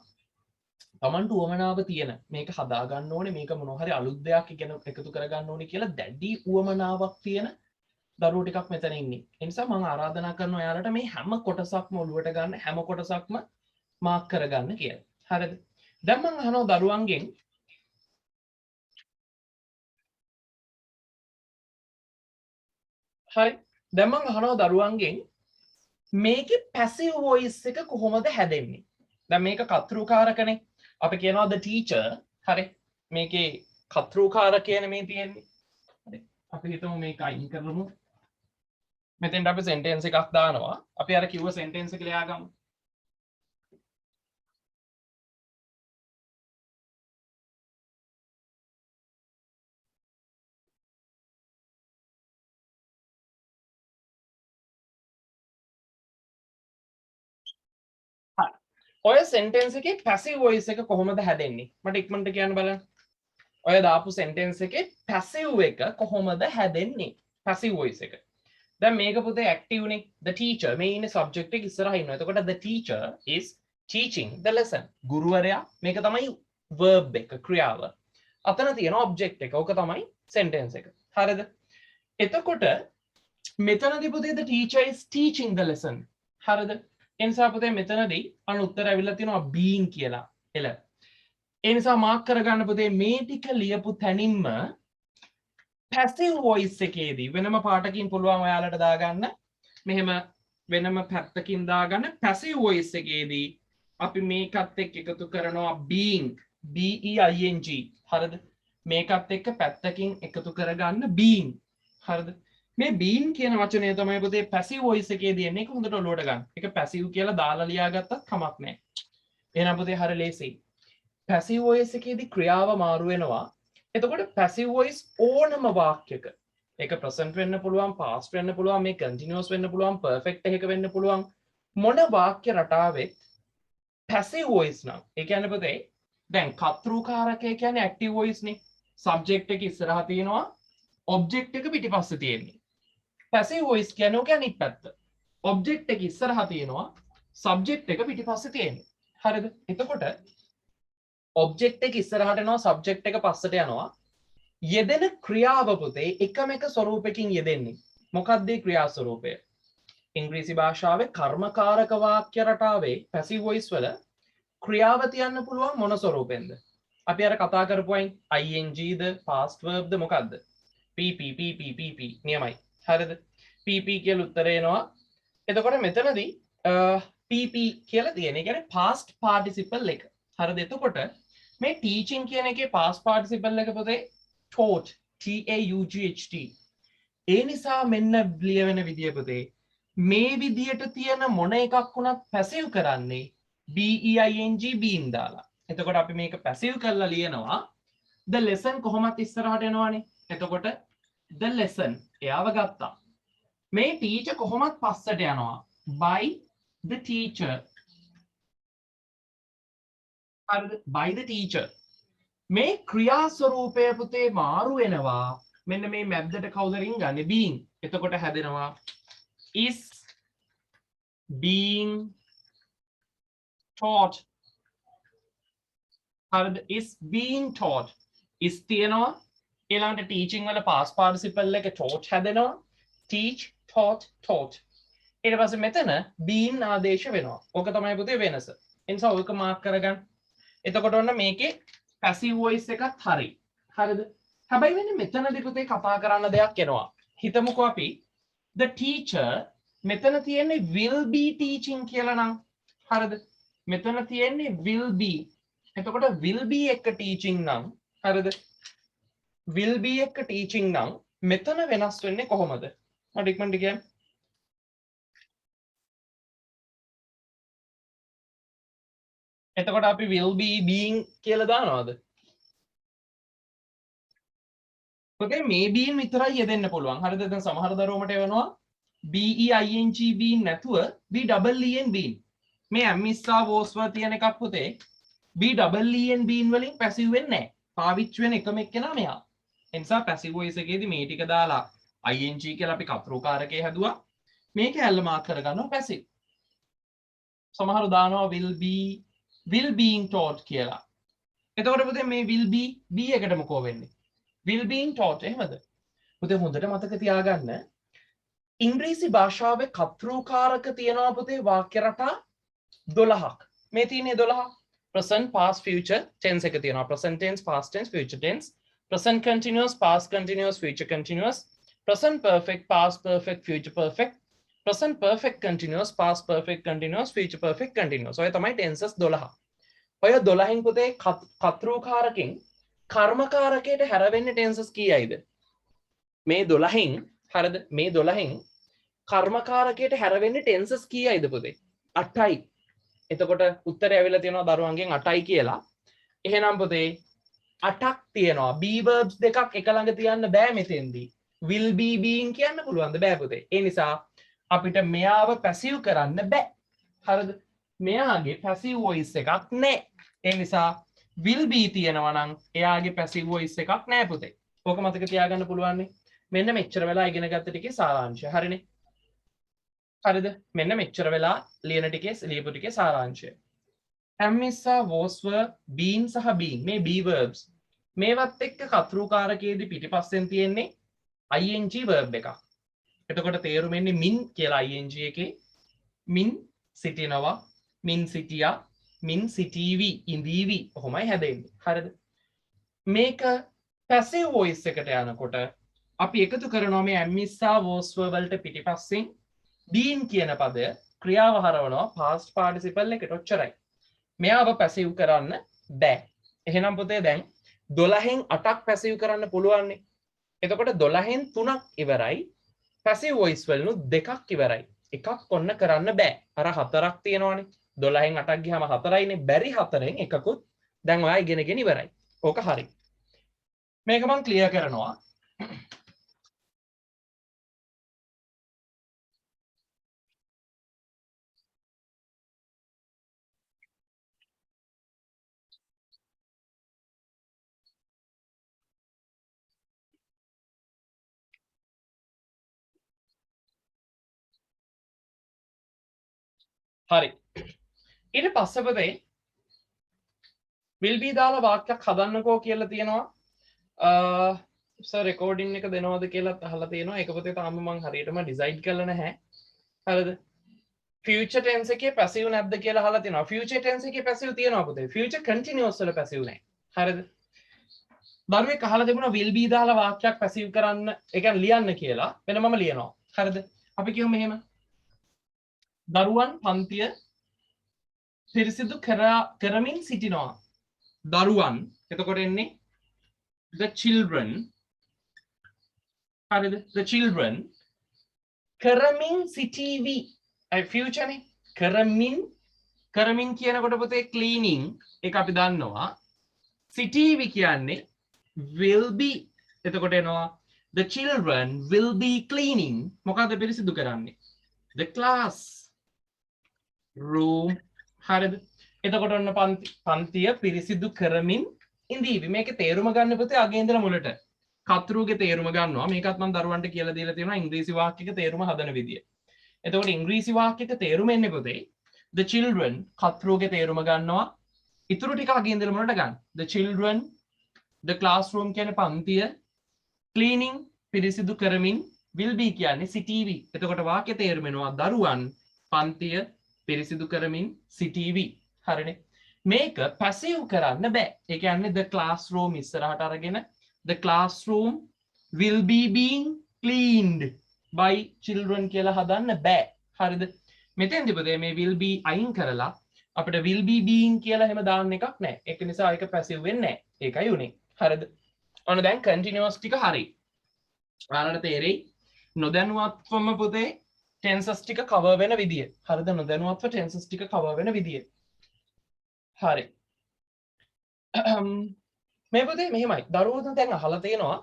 තමන්ට උවමනාව තියෙන මේක හදා ගන්න ඕනේ, මේක මොනවා හරි අලුත් දෙයක් ඉගෙන එකතු කර ගන්න ඕනේ කියලා දැඩි උවමනාවක් තියෙන දරුවෝ ටිකක් මෙතන ඉන්නේ. ඒ නිසා මම ආරාධනා කරනවා ඔයාලට මේ හැම කොටසක්ම ඔලුවට ගන්න, හැම කොටසක්ම මාක් කරගන්න කියලා. හරිද? දැන් මම අහනවා දරුවන්ගෙන් හරි. දැන් මම අහනවා දරුවන්ගෙන් මේකේ පැසිව් වොයිස් එක කොහොමද හැදෙන්නේ? දැන් මේක කතෘකාරකනේ. අපි කියනවා the teacher. හරි. මේකේ කතෘකාරකයනේ මේ තියෙන්නේ. හරි. අපි හිතමු මේක අයින් කරමු. මෙතෙන්ට අපි sentence එකක් දානවා. අපි අර කිව්ව sentence එක ලියා ගමු. ඔය sentence එකේ passive voice එක කොහොමද හැදෙන්නේ? මට ඉක්මනට කියන්න බලන්න. ඔය දාපු sentence එකේ passive එක කොහොමද හැදෙන්නේ? passive voice එක. දැන් මේක පුතේ active නේ. The teacher මේ ඉන්නේ subject එක ඉස්සරහා ඉන්නවා. එතකොට the teacher is teaching the lesson. ගුරුවරයා මේක තමයි verb එක, ක්‍රියාව. අතන තියෙන object එක. ඕක තමයි sentence එක. හරිද? එතකොට මෙතනදී පුතේ the teacher is teaching the lesson. හරිද? එනිසා පුතේ මෙතනදී අන්න උත්තර ඇවිල්ලා තියෙනවා being කියලා. එල. ඒ නිසා මාක් කරගන්න පුතේ මේ ටික ලියපු තැනින්ම passive voice එකේදී වෙනම පාටකින් පුළුවන් ඔයාලට දාගන්න. මෙහෙම වෙනම පැත්තකින් දාගන්න passive voice එකේදී අපි මේකත් එක්ක එකතු කරනවා being, B E I N G. හරිද? මේකත් එක්ක පැත්තකින් එකතු කරගන්න being. හරිද? මේ being කියන වචනය තමයි පුතේ passive voice එකේදී එන්නේ. ඒක හොඳට ඔලුවට ගන්න. ඒක passive කියලා දාලා ලියාගත්තත් කමක් නැහැ. එහෙනම් පුතේ හරිය ලේසියි. passive voice එකේදී ක්‍රියාව මාරු වෙනවා. එතකොට passive voice ඕනම වාක්‍යයක ඒක present වෙන්න පුළුවන්, past වෙන්න පුළුවන්, මේ continuous වෙන්න පුළුවන්, perfect එකක වෙන්න පුළුවන්, මොන වාක්‍ය රටාවෙත් passive voice නම් ඒ කියන්නේ පුතේ දැන් කතෘකාරකය කියන්නේ active voice නේ. subject එක ඉස්සරහා තියෙනවා, object එක පිටිපස්සේ තියෙන්නේ. passive voice කියන්නේ ඔක අනිත් පැත්ත. object එක ඉස්සරහා තියෙනවා, subject එක පිටිපස්සේ තියෙන්නේ. හරිද? එතකොට object එක ඉස්සරහට යනවා, subject එක පස්සට යනවා. යෙදෙන ක්‍රියාව පුතේ එකම එක ස්වරූපකින් යෙදෙන්නේ. මොකක්ද මේ ක්‍රියා ස්වරූපය? ඉංග්‍රීසි භාෂාවේ කර්මකාරක වාක්‍ය රටාවේ passive voice වල ක්‍රියාව තියන්න පුළුවන් මොන ස්වරූපෙන්ද? අපි අර කතා කරපුවයින් ing ද past verb ද මොකක්ද? pp නියමයි. හරිද? pp කියලා උත්තරේ එනවා. එතකොට මෙතනදී pp කියලා තියෙන. ඒ කියන්නේ past participle එක. හරිද? එතකොට මේ teaching කියන එකේ past participle එක පුතේ taught, T A U G H T. ඒ නිසා මෙන්න ලියවෙන විදිය පුතේ මේ විදියට තියෙන මොන එකක් වුණත් passive කරන්නේ BEING being දාලා. එතකොට අපි මේක passive කරලා ලියනවා the lesson කොහොමත් ඉස්සරහට එනවනේ. එතකොට the lesson එයාව ගත්තා. මේ teacher කොහොමත් පස්සට යනවා by the teacher. by the teacher. මේ ක්‍රියා ස්වරූපය පුතේ මාරු වෙනවා. මෙන්න මේ මැද්දට කවුද රින්ගන්නේ? being. එතකොට හැදෙනවා is being taught. හරිද? is being taught. is තියනවා. ඊළඟට teaching වල past participle එක taught හැදෙනවා. teach, taught, taught. ඊට පස්සේ මෙතන being ආදේශ වෙනවා. ඕක තමයි පුතේ වෙනස. එනිසා ඔයක මාක් කරගන්න. එතකොට ඔන්න මේකේ passive voice එකත් හරි. හරිද? හැබැයි මෙන්න මෙතනදී පුතේ කතා කරන්න දෙයක් එනවා. හිතමුකෝ අපි the teacher මෙතන තියෙන්නේ will be teaching කියලා නම් හරිද මෙතන තියෙන්නේ will be එතකොට will be එක teaching නම් හරිද will be එක teaching නම් මෙතන වෙනස් වෙන්නේ කොහොමද මට ඉක්මනට කියන්න එතකොට අපි will be being කියලා දානවද ඔකේ මේ being විතරයි යෙදෙන්න පුළුවන් හරිද දැන් සමහර දරුවෝ මට එවනවා be ing being නැතුව be double en being මේ amissa was තියෙන එකක් පුතේ be double en being වලින් passive වෙන්නේ නැහැ පාවිච්චි වෙන එකම එක්කෙනා මෙයා ඒ නිසා passive voice එකේදී මේ ටික දාලා ing කියලා අපි කතරුකාරකේ හැදුවා මේක ඇල්ල මාක් කරගන්නවා passive සමහර දානවා will being taught කියලා එතකොට පුතේ මේ will be එකට මොකෝ වෙන්නේ will being taught එහෙමද පුතේ හොඳට මතක තියාගන්න ඉංග්‍රීසි භාෂාවේ කතරුකාරක තියෙනවා පුතේ වාක්‍ය රටා 12ක් මේ තියෙන්නේ 12 present past future tense එක තියෙනවා present tense past tense future tense present continuous past continuous future continuous present perfect past perfect future perfect present perfect continuous past perfect continuous future perfect continuous ඔය තමයි tenses 12 ඔය 12න් පුතේ කතරුකාරකෙන් කර්මකාරකයට හැරවෙන්නේ tenses කීයයිද මේ 12න් හරිද මේ 12න් කර්මකාරකයට හැරවෙන්නේ tenses කීයයිද පුතේ 8යි එතකොට උත්තරය ඇවිල්ලා තියෙනවා දරුවන්ගෙන් 8යි කියලා එහෙනම් පුතේ 8ක් තියෙනවා be verbs දෙකක් එක ළඟ තියන්න බෑ මෙතෙන්දී will be being කියන්න පුළුවන්ද බෑ පුතේ ඒ නිසා අපිට මෙයාව passive කරන්න බෑ හරිද මෙයාගේ passive voice එකක් නෑ ඒ නිසා will be තියෙනවා නම් එයාගේ passive voice එකක් නෑ පුතේ ඕක මතක තියාගන්න පුළුවන් නේ මෙන්න මෙච්චර වෙලා ඉගෙන ගත්ත ටිකේ සාරාංශය හරිනේ හරිද මෙන්න මෙච්චර වෙලා ලියන ටිකේ ලියපු ටිකේ සාරාංශය amissa was were been සහ being මේ be verbs මේවත් එක්ක කතරුකාරකයේදී පිටිපස්සෙන් තියෙන්නේ ing verb එකක් එතකොට තේරුම එන්නේ min කියලා ing එකේ min සිටිනවා min සිටියා min සිටීවි ඉඳීවි කොහොමයි හැදෙන්නේ හරිද මේක passive voice එකට යනකොට අපි එකතු කරනවා මේ amissa was were වලට පිටිපස්සෙන් been කියන පදය ක්‍රියාව හරවනවා past participle එකට ඔච්චරයි මෙයාව passive කරන්න බෑ එහෙනම් පුතේ දැන් 12න් 8ක් passive කරන්න පුළුවන් නේ එතකොට 12න් 3ක් ඉවරයි passive voice වලුත් දෙකක් ඉවරයි එකක් ඔන්න කරන්න බෑ අර 4ක් තියෙනවානේ 12න් 8ක් ගියාම 4යිනේ බැරි 4න් එකකුත් දැන් ඔයා ඉගෙනගෙන ඉවරයි ඕක හරි මේක මම ක්ලියර් කරනවා හරි ඊට පස්සේ පුතේ will be දාලා වාක්‍යයක් හදන්නකෝ කියලා තියෙනවා සර් රෙකෝඩින් එක දෙනවද කියලා අහලා තියෙනවා ඒක පුතේ තාම මම හරියටම ඩිසයිඩ් කරලා නැහැ හරිද future tense එකේ passive නැද්ද කියලා අහලා තියෙනවා future tense එකේ passive තියෙනවා පුතේ future continuous වල passive නැහැ හරිද දරුවෙක් අහලා තිබුණා will be දාලා වාක්‍යයක් passive කරන්න ඒ කියන්නේ ලියන්න කියලා වෙන මම ලියනවා හරිද අපි කියමු මෙහෙම දරුවන් පන්තිය පිරිසිදු කරමින් සිටිනවා දරුවන් එතකොට එන්නේ the children හරිද the children කරමින් සිටීවි future නේ කරමින් කියනකොට පුතේ cleaning ඒක අපි දන්නවා සිටීවි කියන්නේ will be එතකොට එනවා the children will be cleaning මොකද්ද පිරිසිදු කරන්නේ the class room හරිද එතකොට ඔන්න පන්තිය පිරිසිදු කරමින් ඉඳීවි මේකේ තේරුම ගන්න පුතේ අගේ ඉඳලා මුලට කතරුගේ තේරුම ගන්නවා මේකත් මම දරුවන්ට කියලා දීලා තියෙනවා ඉංග්‍රීසි වාක්‍යයක තේරුම හදන විදිය එතකොට ඉංග්‍රීසි වාක්‍යයක තේරුම එන්නේ පුතේ the children කතරුගේ තේරුම ගන්නවා ඉතුරු ටික අගේ ඉඳලා මුලට ගන්න the children the classroom කියන්නේ පන්තිය cleaning පිරිසිදු කරමින් will be කියන්නේ සිටීවි එතකොට වාක්‍ය තේරුම එනවා දරුවන් පන්තිය පිරිසිදු කරමින් සිටීවි හරිනේ මේක passive කරන්න බෑ ඒ කියන්නේ the classroom ඉස්සරහට අරගෙන the classroom will be being cleaned by children කියලා හදන්න බෑ. හරිද? මෙතෙන්දි පුතේ මේ will be අයින් කරලා අපිට will be being කියලා හැම දාන්න එකක් නැහැ. ඒක නිසා ඒක පැසිව් වෙන්නේ නැහැ. ඒකයි උනේ. හරිද? ඔන්න දැන් continuous ටික හරි. ඔයාලට තේරෙයි නොදැනුවත්වම පුතේ tenses ටික cover වෙන විදිය. හරිද? නොදැනුවත්ව tenses ටික cover වෙන විදිය. හරි. මේ පුතේ මෙහෙමයි. දරුවෝ දැන් අහලා තියෙනවා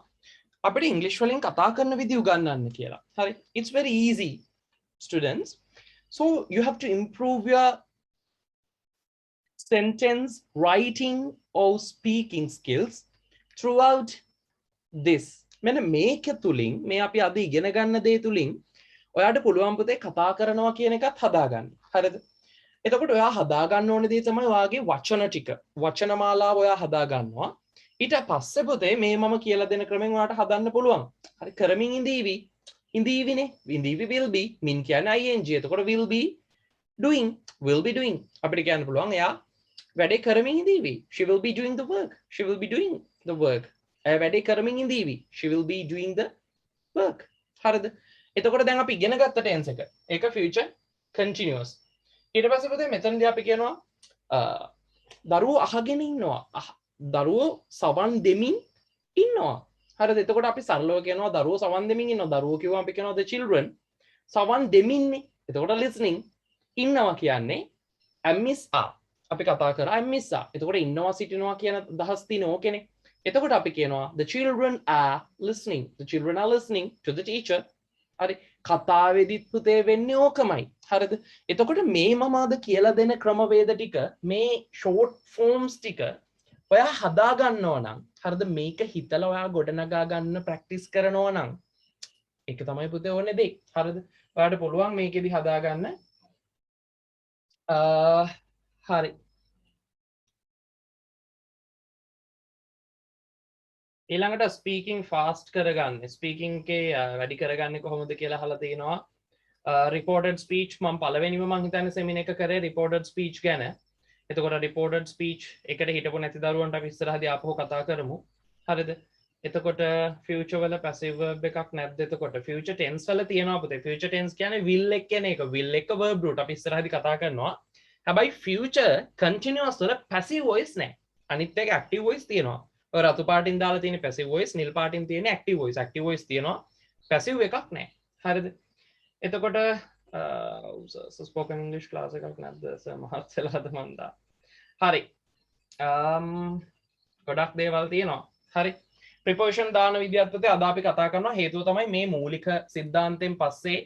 අපිට ඉංග්‍රීසි වලින් කතා කරන විදිය උගන්වන්න කියලා. හරි. It's very easy students. So you have to improve your sentence writing or speaking skills throughout this. මෙන්න මේක තුලින් මේ අපි අද ඉගෙන ගන්න දේ තුලින් ඔයාට පුළුවන් පුතේ කතා කරනවා කියන එකත් හදාගන්න. හරිද? එතකොට ඔයා හදා ගන්න ඕනේ දේ තමයි ඔයාගේ වචන ටික. වචන මාලාව ඔයා හදා ගන්නවා. ඊට පස්සේ පුතේ මේ මම කියලා දෙන ක්‍රමෙන් ඔයාට හදන්න පුළුවන්. හරි කරමින් ඉඳීවි. ඉඳීවිනේ. ඉඳීවි will be. මින් කියන්නේ ing. එතකොට will be doing. Will be doing. අපිට කියන්න පුළුවන් එයා වැඩේ කරමින් ඉඳීවි. She will be doing the work. She will be doing the work. එයා වැඩේ කරමින් ඉඳීවි. She will be doing the work. හරිද? එතකොට දැන් අපි ඉගෙන ගත්ත tense එක. ඒක future continuous. ඊට පස්සේ පුතේ මෙතනදී අපි කියනවා දරුවෝ අහගෙන ඉන්නවා. දරුවෝ සවන් දෙමින් ඉන්නවා. හරිද? එතකොට අපි සරලව කියනවා දරුවෝ සවන් දෙමින් ඉන්නවා. දරුවෝ කිව්වම අපි කියනවා the children සවන් දෙමින්නේ. එතකොට listening ඉන්නවා කියන්නේ miss are. අපි කතා කරා miss are. එතකොට ඉන්නවා සිටිනවා කියන දහස් තියෙන ඕකනේ. එතකොට අපි කියනවා the children are listening. The children are listening to the teacher. හරි කතාවේදීත් පුතේ වෙන්නේ ඕකමයි. හරිද? එතකොට මේ මම අද කියලා දෙන ක්‍රමවේද ටික මේ short forms ටික ඔයා හදා ගන්නවා නම් හරිද මේක හිතලා ඔයා ගොඩනගා ගන්න ප්‍රැක්ටිස් කරනවා නම් ඒක තමයි පුතේ ඕනේ දෙයක්. හරිද? ඔයාට පුළුවන් මේකෙදි හදා ගන්න. හරි. ඊළඟට ස්පීකින් ෆාස්ට් කරගන්න. ස්පීකින් එකේ වැඩි කරගන්නේ කොහොමද කියලා අහලා තිනවා. රිපෝටඩ් ස්පීච් මම පළවෙනිම මම හිතන්නේ සෙමිනාර් එක කරේ රිපෝටඩ් ස්පීච් ගැන. එතකොට රිපෝටඩ් ස්පීච් එකට හිටපු නැති දරුවන්ට අපි ඉස්සරහදී ආපහු කතා කරමු. හරිද? එතකොට ෆියුචර් වල පැසිව් verb එකක් නැද්ද? එතකොට ෆියුචර් ටෙන්ස් වල තියෙනවා පුතේ. ෆියුචර් ටෙන්ස් කියන්නේ will එක කියන එක. will එක verb root අපි ඉස්සරහදී කතා කරනවා. හැබැයි ෆියුචර් කන්ටිනියස් වල පැසිව් වොයිස් නැහැ. අනිත් එක ඇක්ටිව් වොයිස් තියෙනවා. ඔය රතු පාටින් දාලා තියෙන පැසිව් වොයිස්, නිල් පාටින් තියෙන ඇක්ටිව් වොයිස්. ඇක්ටිව් වොයිස් තියෙනවා. පැසිව් එකක් නැහැ. හරිද? එතකොට ස්පෝකන් ඉංග්‍රීසි ක්ලාස් එකක් නැද්ද? සර් මහත්සලාද මන්දා. හරි. ගොඩක් දේවල් තියෙනවා. හරි. ප්‍රිපොසිෂන් දාන විදිහත් පුතේ අද අපි කතා කරනවා. හේතුව තමයි මේ මූලික સિદ્ધාන්තයෙන් පස්සේ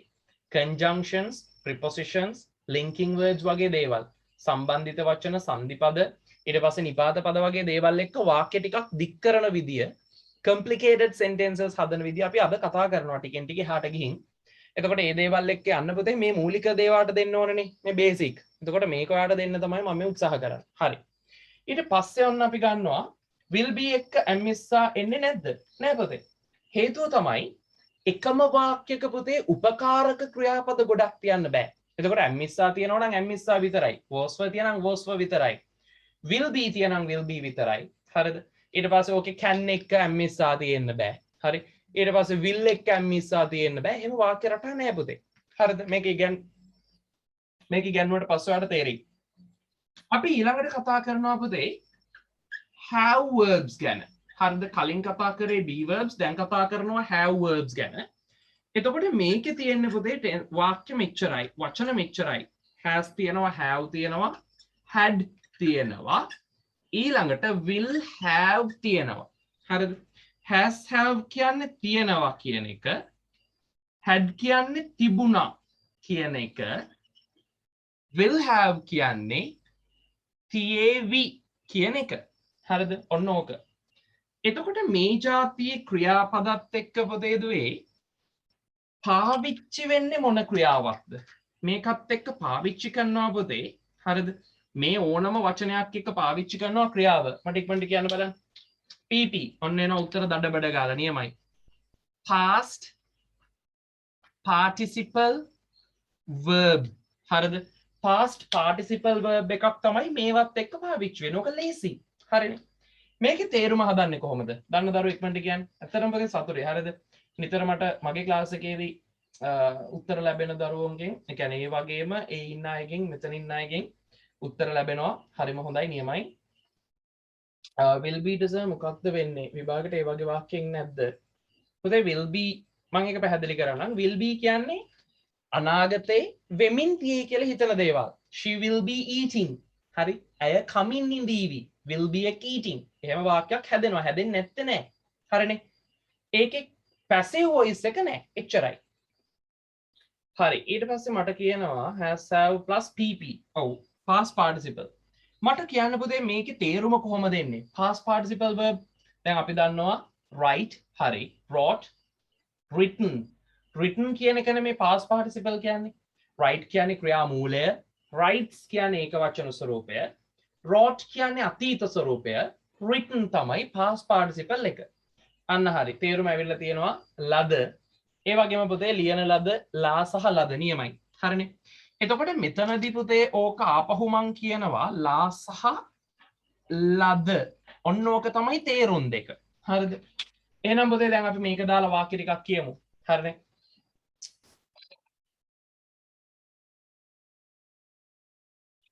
conjunctions, prepositions, linking words වගේ දේවල්. සම්බන්ධිත වචන, සංධිපද, ඊට පස්සේ නිපාත පද වගේ දේවල් එක්ක වාක්‍ය ටිකක් දික් කරන විදිය, complicated sentences හදන විදිය අපි අද කතා කරනවා ටිකෙන් ටික එහාට ගිහින්. එතකොට මේ දේවල් එක්ක යන්න පුතේ මේ මූලික දේවල්ට දෙන්න ඕනනේ. මේ බේසික්. එතකොට මේක ඔයාලට දෙන්න තමයි මම මේ උත්සාහ කරන්නේ. හරි. ඊට පස්සේ ඔන්න අපි ගන්නවා will be එක්ක ඇම්මිස්සා එන්නේ නැද්ද? නෑ පුතේ. හේතුව තමයි එකම වාක්‍යයක පුතේ උපකාරක ක්‍රියාපද ගොඩක් තියන්න බෑ. එතකොට ඇම්මිස්සා තියෙනවා නම් ඇම්මිස්සා විතරයි. was were තියෙනවා නම් was were විතරයි. will be තියෙනවා නම් will be විතරයි. හරිද? ඊට පස්සේ ඕකේ can එක්ක ඇම්මිස්සා තියෙන්න බෑ. හරි. ඊට පස්සේ will එක්ක ඇම්මිස්සා තියෙන්න බෑ. එහෙම වාක්‍ය රටා නෑ පුතේ. හරිද? මේක ඉගෙනුවට පස්සේ ඔයාලට තේරෙයි. අපි ඊළඟට කතා කරනවා පුතේ have verbs ගැන. හරිද? කලින් කතා කරේ be verbs, දැන් කතා කරනවා have verbs ගැන. එතකොට මේකේ තියෙන්නේ පුතේ වාක්‍ය මෙච්චරයි, වචන මෙච්චරයි. has තියෙනවා, have තියෙනවා, had තියෙනවා. ඊළඟට will have තියෙනවා. හරිද? has have කියන්නේ තියෙනවා කියන එක. had කියන්නේ තිබුණා කියන එක. will have කියන්නේ තියේවි කියන එක. හරිද? ඔන්න ඕක. එතකොට මේ જાතියේ ක්‍රියාපදත් එක්ක පොතේ දුවේ පාවිච්චි වෙන්නේ මොන ක්‍රියාවක්ද? මේකත් එක්ක පාවිච්චි කරනවා පොතේ. හරිද? මේ ඕනම වචනයක් එක්ක පාවිච්චි කරනවා ක්‍රියාව. මට ඉක්මනට කියන්න බලන්න. pp ඔන්න එන උත්තර දඩ බඩ ගාලා නියමයි. past participle verb. හරිද? past participle verb එකක් තමයි මේවත් එක්ක පාවිච්චි වෙන්නේ. ඕක ලේසි. හරිනේ. මේකේ තේරුම හදන්නේ කොහොමද? දන්න දරුවෝ ඉක්මනට කියන්නේ. ඇත්තටම ඔබගේ සතුටුයි. හරිද? නිතර මට මගේ ක්ලාස් එකේදී උත්තර ලැබෙන දරුවන්ගෙන් ඒ කියන්නේ ඒ වගේම ඒ ඉන්න අයගෙන් මෙතන ඉන්න අයගෙන් උත්තර ලැබෙනවා හරිම හොඳයි නියමයි will be deserve මොකක්ද වෙන්නේ විභාගයට ඒ වගේ වාක්‍යයක් නැද්ද පුතේ will be මම එක පැහැදිලි කරන්නම් will be කියන්නේ අනාගතේ වෙමින් තියෙයි කියලා හිතන දේවල් she will be eating හරි ඇය කමින් ඉඳීවි will be එක eating එහෙම වාක්‍යයක් හැදෙනවා හැදෙන්නේ නැත්තේ නෑ හරිනේ ඒකේ passive voice එක නෑ එච්චරයි හරි ඊට පස්සේ මට කියනවා has have plus pp ඔව් past participle මට කියන්න පුතේ මේකේ තේරුම කොහොමද එන්නේ past participle verb දැන් අපි දන්නවා write හරි wrote written written කියන එකනේ මේ past participle කියන්නේ write කියන්නේ ක්‍රියාමූලය writes කියන්නේ ඒක වචන ස්වරූපය wrote කියන්නේ අතීත ස්වරූපය written තමයි past participle එක අන්න හරි තේරුම ඇවිල්ලා තියෙනවා ලද ඒ වගේම පුතේ ලියන ලද ලා සහ ලද නියමයි හරිනේ එතකොට මෙතනදී පුතේ ඕක ආපහු මං කියනවා ලා සහ ලද ඔන්න ඕක තමයි තේරුම් දෙක හරිද එහෙනම් පුතේ දැන් අපි මේක දාලා වාක්‍ය ටිකක් කියමු හරිනේ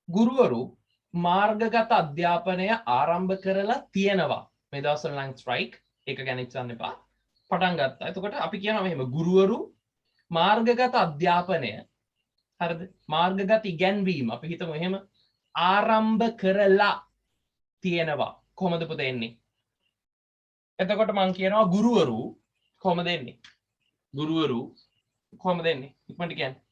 ගුරුවරු මාර්ගගත අධ්‍යාපනය ආරම්භ කරලා තියෙනවා මේ දවස්වල නම් ස්ට්‍රයික් ඒක ගැන හිතන්න එපා පටන් ගත්තා එතකොට අපි කියනවා මෙහෙම ගුරුවරු මාර්ගගත අධ්‍යාපනය හරිද මාර්ගගත ඉගැන්වීම අපි හිතමු එහෙම ආරම්භ කරලා තියෙනවා කොහොමද පුතේ එන්නේ එතකොට මම කියනවා ගුරුවරු කොහොමද එන්නේ ගුරුවරු කොහොමද එන්නේ ඉක්මනට කියන්නේ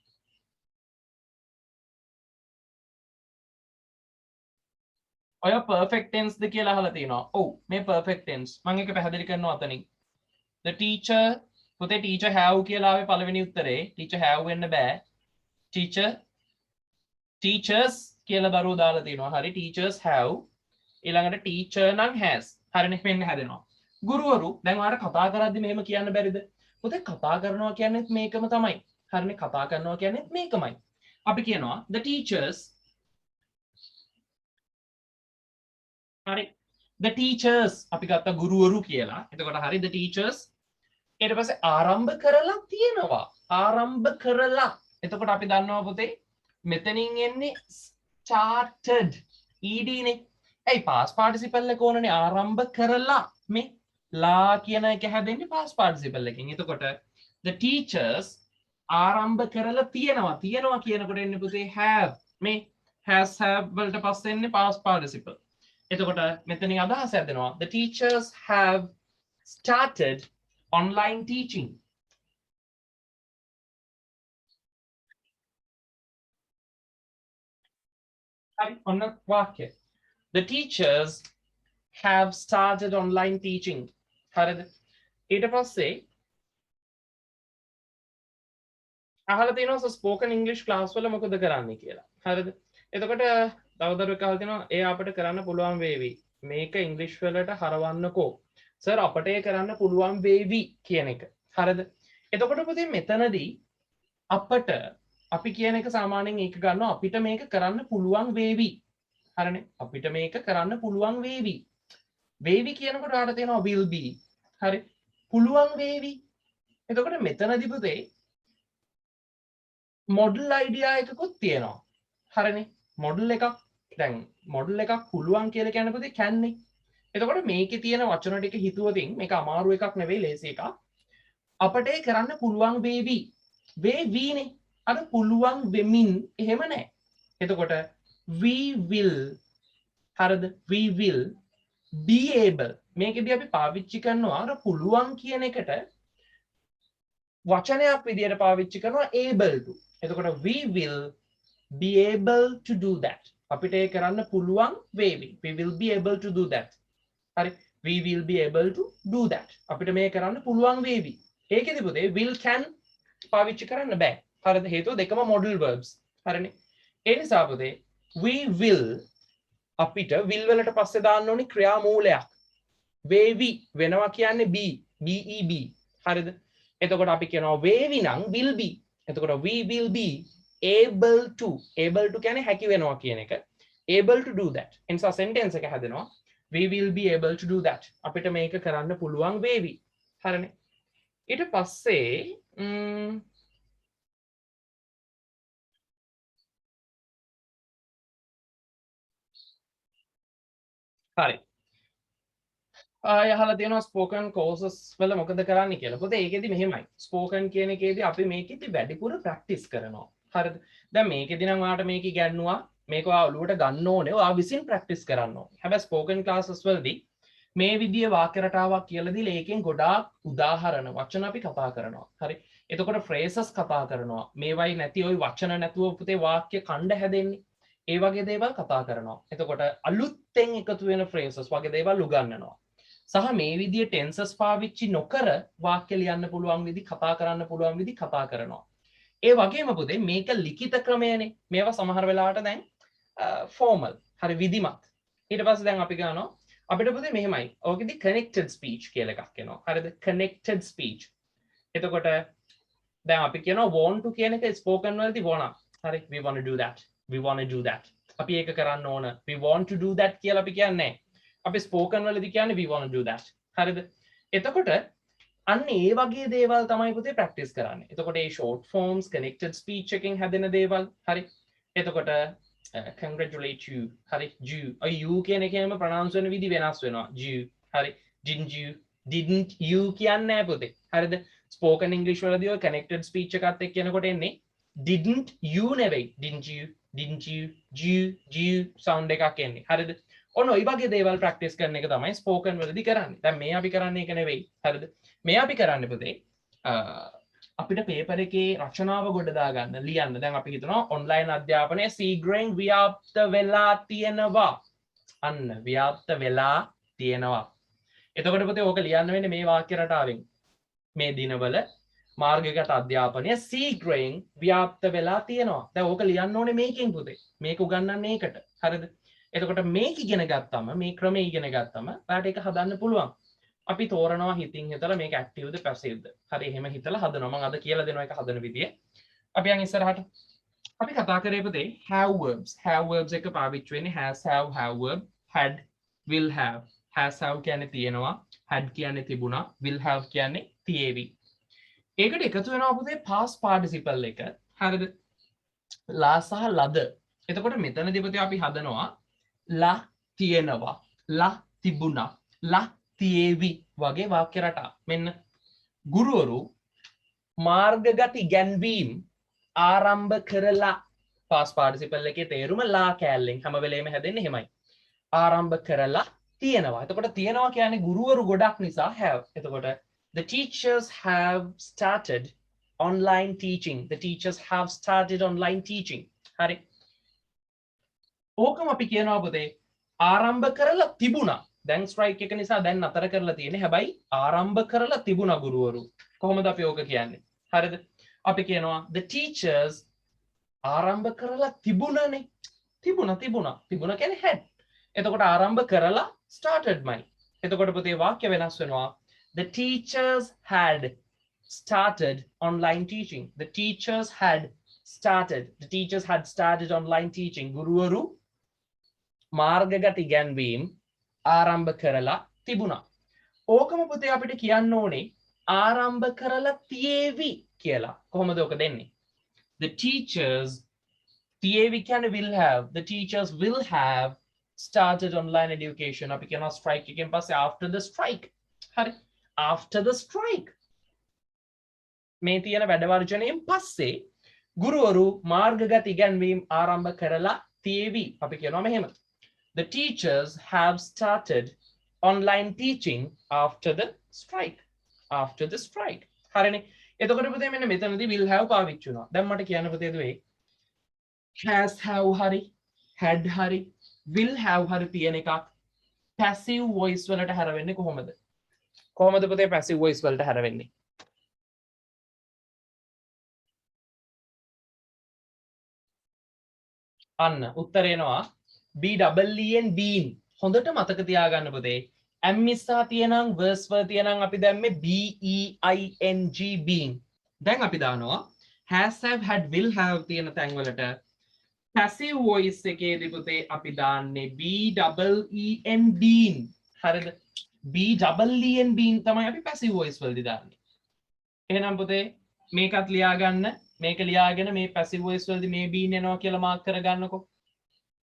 ඔය perfect tense ද කියලා අහලා තිනවා ඔව් මේ perfect tense මම එක පැහැදිලි කරනවා අතනින් the teacher පුතේ teacher have කියලා ආවේ පළවෙනි උත්තරේ teacher have වෙන්න බෑ teachers කියලා දරුවෝ දාලා තිනවා හරි teachers have ඊළඟට teacher නම් has හරිනේ මෙන්න හැදෙනවා ගුරුවරු දැන් ඔයාලට කතා කරද්දි මෙහෙම කියන්න බැරිද පුතේ කතා කරනවා කියන්නේත් මේකම තමයි හරිනේ කතා කරනවා කියන්නේත් මේකමයි අපි කියනවා the teachers හරි the teachers අපි ගත්ත ගුරුවරු කියලා එතකොට හරි the teachers ඊට පස්සේ ආරම්භ කරලා තියෙනවා ආරම්භ කරලා එතකොට අපි දන්නවා පුතේ මෙතනින් එන්නේ started ed නේ ඇයි past participle එක ඕනනේ ආරම්භ කරලා මේ ලා කියන එක හැදෙන්නේ past participle එකෙන් එතකොට the teachers ආරම්භ කරලා තියෙනවා කියනකොට එන්නේ පුතේ have මේ has have වලට පස්සේ එන්නේ past participle එතකොට මෙතනින් අදහස හැදෙනවා the teachers have started online teaching හරි ඔන්න වාක්‍ය the teachers have started online teaching හරිද ඊට පස්සේ අහලා තියෙනවා ස්පෝකන් ඉංග්‍රීසි ක්ලාස් වල මොකද කරන්නේ කියලා හරිද එතකොට තවදරුවෙක් අහලා තියෙනවා ඒ අපිට කරන්න පුළුවන් වේවි මේක ඉංග්‍රීසි වලට හරවන්නකෝ සර් අපට ඒ කරන්න පුළුවන් වේවි කියන එක හරිද එතකොට පුතේ මෙතනදී අපට අපි කියන එක සාමාන්‍යයෙන් ඒක ගන්නවා අපිට මේක කරන්න පුළුවන් වේවි හරිනේ අපිට මේක කරන්න පුළුවන් වේවි වේවි කියනකොට ඔයාලට තියෙනවා will be හරි පුළුවන් වේවි එතකොට මෙතනදී පුතේ මොඩල් අයිඩියා එකකුත් තියෙනවා හරිනේ මොඩල් එකක් දැන් මොඩල් එකක් පුළුවන් කියලා කියන පුතේ can නේ එතකොට මේකේ තියෙන වචන ටික හිතුවතින් මේක අමාරු එකක් නෙවෙයි ලේසි එකක් අපට ඒ කරන්න පුළුවන් වේවි වේවිනේ අර පුළුවන් වෙමින් එහෙම නැහැ එතකොට we will හරිද we will be able මේකදී අපි පාවිච්චි කරනවා අර පුළුවන් කියන එකට වචනයක් විදියට පාවිච්චි කරනවා able to එතකොට we will be able to do that අපිට ඒ කරන්න පුළුවන් වේවි we will be able to do that හරි we will be able to do that අපිට මේ කරන්න පුළුවන් වේවි ඒකෙදි පුතේ will can පාවිච්චි කරන්න බෑ හරිද හේතුව දෙකම modal verbs හරිනේ ඒ නිසා පුතේ we will අපිට will වලට පස්සේ දාන්න ඕනි ක්‍රියාමූලයක් වේවි වෙනවා කියන්නේ be be හරිද එතකොට අපි කියනවා වේවි නම් will be එතකොට we will be able to කියන්නේ හැකි වෙනවා කියන එක able to do that එනිසා sentence එක හැදෙනවා we will be able to do that අපිට මේක කරන්න පුළුවන් වේවි හරිනේ ඊට පස්සේ හරි. යහලා තියෙනවා ස්පෝකන් කෝසස් වල මොකද කරන්න කියලා. පොතේ ඒකෙදි මෙහෙමයි. ස්පෝකන් කියන එකේදී අපි මේකෙදි වැඩිපුර ප්‍රැක්ටිස් කරනවා. හරිද? දැන් මේකෙදි නම් ඔයාලට මේක ඉගෙනුවා මේක ඔයා ඔලුවට ගන්න ඕනේ. ඔයා විසින් ප්‍රැක්ටිස් කරන්න ඕනේ. හැබැයි ස්පෝකන් ක්ලාසස් වලදී මේ විදිහේ වාක්‍ය රටාවක් කියලා දීලා ඒකෙන් ගොඩාක් උදාහරණ වචන අපි කතා කරනවා. හරි. එතකොට ෆ්‍රේසස් කතා කරනවා. මේවයි නැති ওই වචන නැතුව පුතේ වාක්‍ය ඛණ්ඩ හැදෙන්නේ. ඒ වගේ දේවල් කතා කරනවා. එතකොට අලුත්ෙන් එකතු වෙන ෆ්‍රේසස් වගේ දේවල් උගන්වනවා. සහ මේ විදිහේ ටෙන්සස් පාවිච්චි නොකර වාක්‍ය ලියන්න පුළුවන් විදි කතා කරන්න පුළුවන් විදි කතා කරනවා. ඒ වගේම පුතේ මේක ලිඛිත ක්‍රමයනේ. මේවා සමහර වෙලාවට දැන් ෆෝමල්. හරි විධිමත්. ඊට පස්සේ දැන් අපි ගන්නවා අපිට පුතේ මෙහෙමයි. ඕකෙදි connected speech කියලා එකක් එනවා. හරිද? connected speech. එතකොට දැන් අපි කියනවා want to කියන එක spoken වලදී wanna. හරි we want to do that. We want to do that. අපි ඒක කරන්න ඕන. We want to do that කියලා අපි කියන්නේ නැහැ. අපි ස්පෝකන් වලදී කියන්නේ we want to do that. හරිද? එතකොට අන්න ඒ වගේ දේවල් තමයි පුතේ ප්‍රැක්ටිස් කරන්නේ. එතකොට ඒ short forms connected speech එකෙන් හැදෙන දේවල්. හරි. එතකොට congratulate you. හරි. you කියන එකේම pronounce වෙන විදි වෙනස් වෙනවා. you. හරි. didn't you කියන්නේ නැහැ පුතේ. හරිද? spoken english වලදී ඔය connected speech එකත් එක්ක කියනකොට එන්නේ didn't you නෙවෙයි. didn't you sound එකක් එන්නේ. හරිද? ඔන්න ඔය වගේ දේවල් ප්‍රැක්ටිස් කරන එක තමයි ස්පෝකන් වලදී කරන්නේ. දැන් මේ අපි කරන්නේ ඒක නෙවෙයි. හරිද? මේ අපි කරන්නේ පුතේ අපිට පේපර් එකේ රචනාව ගොඩ දාගන්න ලියන්න. දැන් අපි හිතනවා ඔන්ලයින් අධ්‍යාපනයේ සීග්‍රෙන් ව්‍යාප්ත වෙලා තියෙනවා. අන්න ව්‍යාප්ත වෙලා තියෙනවා. එතකොට පුතේ ඕක ලියන්න වෙන්නේ මේ වාක්‍ය රටාවෙන්. මේ දිනවල මාර්ගගත අධ්‍යාපනය සීග්‍රෙන් ව්‍යාප්ත වෙලා තියෙනවා. දැන් ඕක ලියන්න ඕනේ මේකෙන් පුතේ. මේක උගන්වන්නේ ඒකට. හරිද? එතකොට මේක ඉගෙන ගත්තම මේ ක්‍රමය ඉගෙන ගත්තම ඔයාලට ඒක හදන්න පුළුවන්. අපි තෝරනවා හිතින් හිතලා මේක ඇක්ටිව්ද පැසිව්ද. හරි එහෙම හිතලා හදනවා. මම අද කියලා දෙනවා ඒක හදන විදිය. අපි යන් ඉස්සරහට. අපි කතා කරේ පුතේ have verbs. have verbs එක පාවිච්චි වෙන්නේ has have verb had will have. has have කියන්නේ තියෙනවා. had කියන්නේ තිබුණා. will have කියන්නේ තියේවි. ඒකට එකතු වෙනවා පුතේ past participle එක. හරිද? ලා සහ ලද. එතකොට මෙතනදී පුතේ අපි හදනවා ලා තියෙනවා ලා තිබුණා ලා තියේවි වගේ වාක්‍ය රටා. මෙන්න ගුරුවරු මාර්ගගත ඉගැන්වීම් ආරම්භ කරලා past participle එකේ තේරුම ලා කෑල්ලෙන් හැම වෙලේම හැදෙන්නේ එහෙමයි. ආරම්භ කරලා තියෙනවා. එතකොට තියෙනවා කියන්නේ ගුරුවරු ගොඩක් නිසා have. එතකොට the teachers have started online teaching. The teachers have started online teaching. හරි. ඕකම අපි කියනවා පුතේ ආරම්භ කරලා තිබුණා. දැන් ස්ට්‍රයික් එක නිසා දැන් නතර කරලා තියෙන්නේ. හැබැයි ආරම්භ කරලා තිබුණා ගුරුවරු. කොහොමද අපි ඕක කියන්නේ? හරිද? අපි කියනවා the teachers ආරම්භ කරලා තිබුණනේ. තිබුණා කියන්නේ had. එතකොට ආරම්භ කරලා started මයි. එතකොට පුතේ වාක්‍ය වෙනස් වෙනවා. The teachers had started online teaching. The teachers had started online teaching. ගුරුවරු මාර්ගගත ඉගැන්වීම් ආරම්භ කරලා තිබුණා. ඕකම පුතේ අපිට කියන්න ඕනේ ආරම්භ කරලා තියේවි කියලා. කොහොමද ඕක දෙන්නේ? The teachers තියේවි කියන්නේ will have. The teachers will have started online education. අපි කියනවා strike එකෙන් පස්සේ after the strike. හරි. after the strike. මේ තියෙන වැඩ වර්ජණයෙන් පස්සේ ගුරුවරු මාර්ගගත ඉගැන්වීම් ආරම්භ කරලා තියේවි. අපි කියනවා මෙහෙම. The teachers have started online teaching after the strike. After the strike. හරිනේ. එතකොට පුතේ මෙන්න මෙතනදී will have පාවිච්චි වෙනවා. දැන් මට කියන්න පුතේ දුවේ has have හරි had හරි will have හරි තියෙන එකක් passive voice වලට හැරවෙන්නේ කොහොමද? කොහොමද පුතේ passive voice වලට හැරවෙන්නේ? අන්න උත්තරේ එනවා BEEN been. හොඳට මතක තියාගන්න පුතේ. am ඉස්සා තියෙනම් verse වල තියෙනම් අපි දැම්මේ BEING been. දැන් අපි දානවා has have had will have තියෙන තැන් වලට passive voice එකේදී පුතේ අපි දාන්නේ BEEN been. හරිද? BEEN been තමයි අපි passive voice වලදී දාන්නේ. එහෙනම් පුතේ මේකත් ලියා ගන්න. මේක ලියාගෙන මේ passive voice වලදී මේ been එනවා කියලා මාක් කරගන්නකො.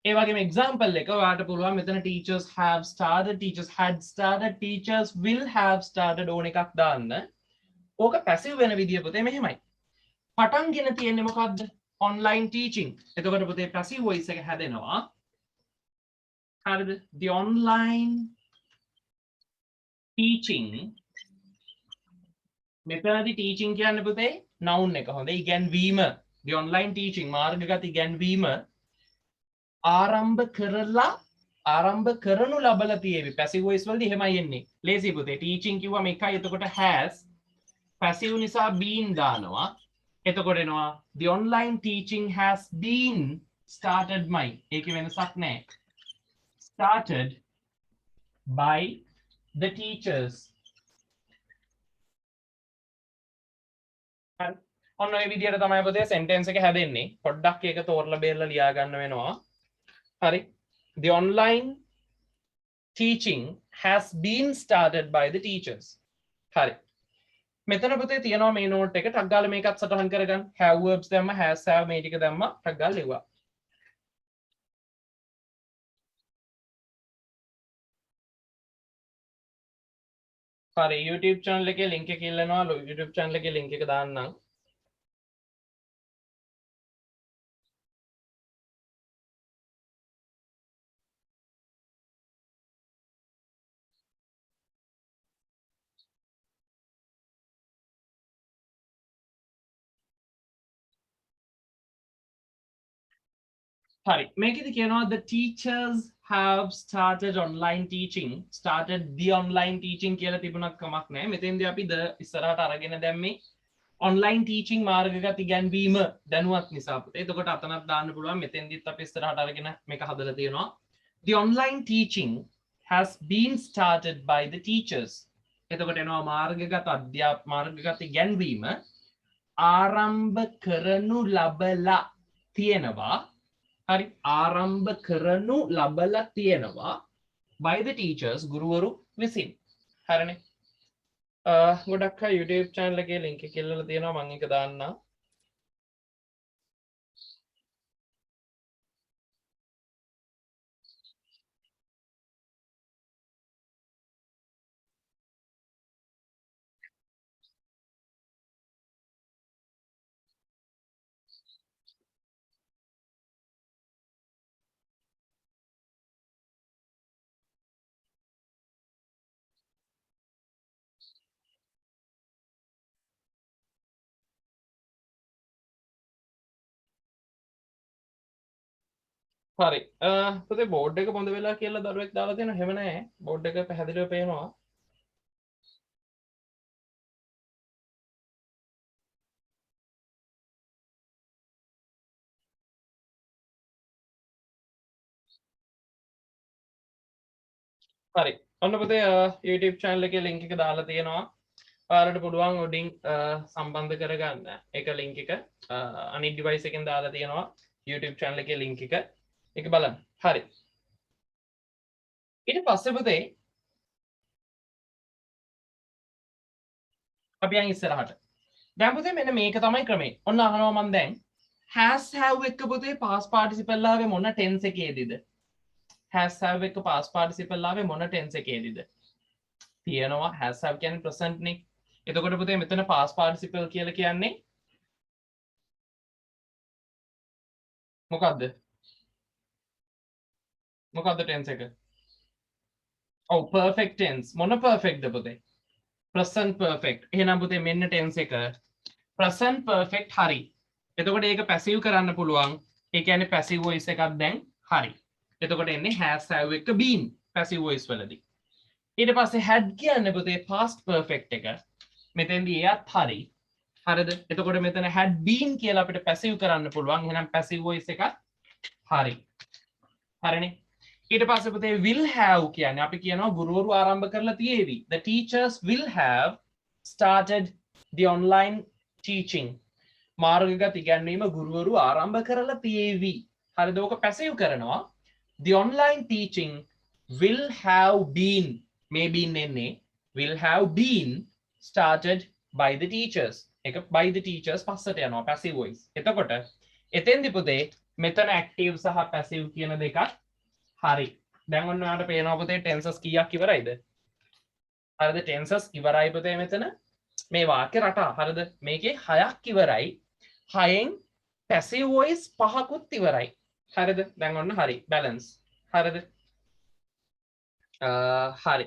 ඒ වගේම example එක ඔයාලට පුළුවන් මෙතන teachers have started, teachers had started, teachers will have started ඕන එකක් දාන්න. ඕක passive වෙන විදිය පුතේ මෙහෙමයි. පටන්ගෙන තියෙන්නේ මොකද්ද? online teaching. එතකොට පුතේ passive voice එක හැදෙනවා. හරිද? The online teaching. මෙතනදී teaching කියන්නේ පුතේ noun එක. හොඳයි ඉගැන්වීම. The online teaching මාර්ගගත ඉගැන්වීම ආරම්භ කරනු ලබලා තියෙවි. passive voice වලදී එහෙමයි එන්නේ. lazy පුතේ teaching කිව්වම එකයි. එතකොට has passive නිසා been දානවා. එතකොට එනවා the online teaching has been started by. ඒකේ වෙනසක් නැහැ. started by the teachers. ඔන්න ඔය විදිහට තමයි පුතේ sentence එක හැදෙන්නේ. පොඩ්ඩක් ඒක තෝරලා බේරලා ලියා ගන්න වෙනවා. හරි. The online teaching has been started by the teachers. හරි. මෙතන පුතේ තියෙනවා මේ නෝට් එක. ටක් ගාලා මේකත් සටහන් කරගන්න. have verbs දැම්ම, has have මේ ටික දැම්ම. ටක් ගාලා ලිව්වා. හරි. YouTube channel එකේ link එක ඉල්ලනවා. YouTube channel එකේ link එක දාන්නම්. හරි. මේකෙදි කියනවා the teachers have started online teaching. started the online teaching කියලා තිබුණත් කමක් නැහැ. මෙතෙන්දී අපි the ඉස්සරහට අරගෙන දැම්මේ online teaching මාර්ගගත ඉගැන්වීම දැනුවත් නිසා පුතේ. එතකොට අතනක් දාන්න පුළුවන්. මෙතෙන්දිත් අපි ඉස්සරහට අරගෙන මේක හදලා තියෙනවා. The online teaching has been started by the teachers. එතකොට එනවා මාර්ගගත ඉගැන්වීම ආරම්භ කරනු ලබලා තියෙනවා. හරි. ආරම්භ කරනු ලබලා තියෙනවා by the teachers ගුරුවරු විසින්. හරිනේ. ගොඩක් අය YouTube channel එකේ link එක ඉල්ලලා තියෙනවා. මම ඒක දාන්නම්. හරි. පුතේ බෝඩ් එක බොඳ වෙලා කියලා දරුවෙක් දාලා තියෙනවා. එහෙම නැහැ. බෝඩ් එක පැහැදිලිව පේනවා. හරි. ඔන්න පුතේ YouTube channel එකේ link එක දාලා තියෙනවා. ඔයාලට පුළුවන් උඩින් සම්බන්ධ කරගන්න. ඒක link එක අනිත් device එකෙන් දාලා තියෙනවා. YouTube channel එකේ link එක. ඒක බලන්න. හරි. ඊට පස්සේ පුතේ අපි යන් ඉස්සරහට. දැන් පුතේ මෙන්න මේක තමයි ක්‍රමය. ඔන්න අහනවා මම දැන් has have එක පුතේ past participle ආවේ මොන tense එකේදීද? has have එක past participle ආවේ මොන tense එකේදීද? තියෙනවා has have කියන්නේ present නේ. එතකොට පුතේ මෙතන past participle කියලා කියන්නේ මොකද්ද? මොකද්ද tense එක? ඔව් perfect tense. මොන perfect ද පුතේ? present perfect. එහෙනම් පුතේ මෙන්න tense එක present perfect හරි. එතකොට ඒක passive කරන්න පුළුවන්. ඒ කියන්නේ passive voice එකක් දැන් හරි. එතකොට එන්නේ has have එක been passive voice වලදී. ඊට පස්සේ had කියන්නේ පුතේ past perfect එක. මෙතෙන්දී එයත් හරි. හරිද? එතකොට මෙතන had been කියලා අපිට passive කරන්න පුළුවන්. එහෙනම් passive voice එකක් හරි. හරිනේ. ඊට පස්සේ පුතේ will have කියන්නේ අපි කියනවා ගුරුවරු ආරම්භ කරලා තියෙවි. The teachers will have started the online teaching. මාර්ගගත ඉගැන්වීම ගුරුවරු ආරම්භ කරලා තියෙවි. හරිද? ඕක passive කරනවා. The online teaching will have been may been එන්නේ will have been started by the teachers. එක by the teachers පස්සට යනවා passive voice. එතකොට එතෙන්දි පුතේ මෙතන ඇක්ටිව් සහ පැසිව් කියන දෙකක් හරි. දැන් ඔන්න ඔයාලට පේනවා පුතේ ටෙන්සස් කීයක් ඉවරයිද? හරිද? ටෙන්සස් ඉවරයි පුතේ මෙතන. මේ වාක්‍ය රටා හරිද? මේකේ 6ක් ඉවරයි. 6න් පැසිව් වොයිස් 5කුත් ඉවරයි. හරිද? දැන් ඔන්න හරි. බැලන්ස්. හරිද? හරි.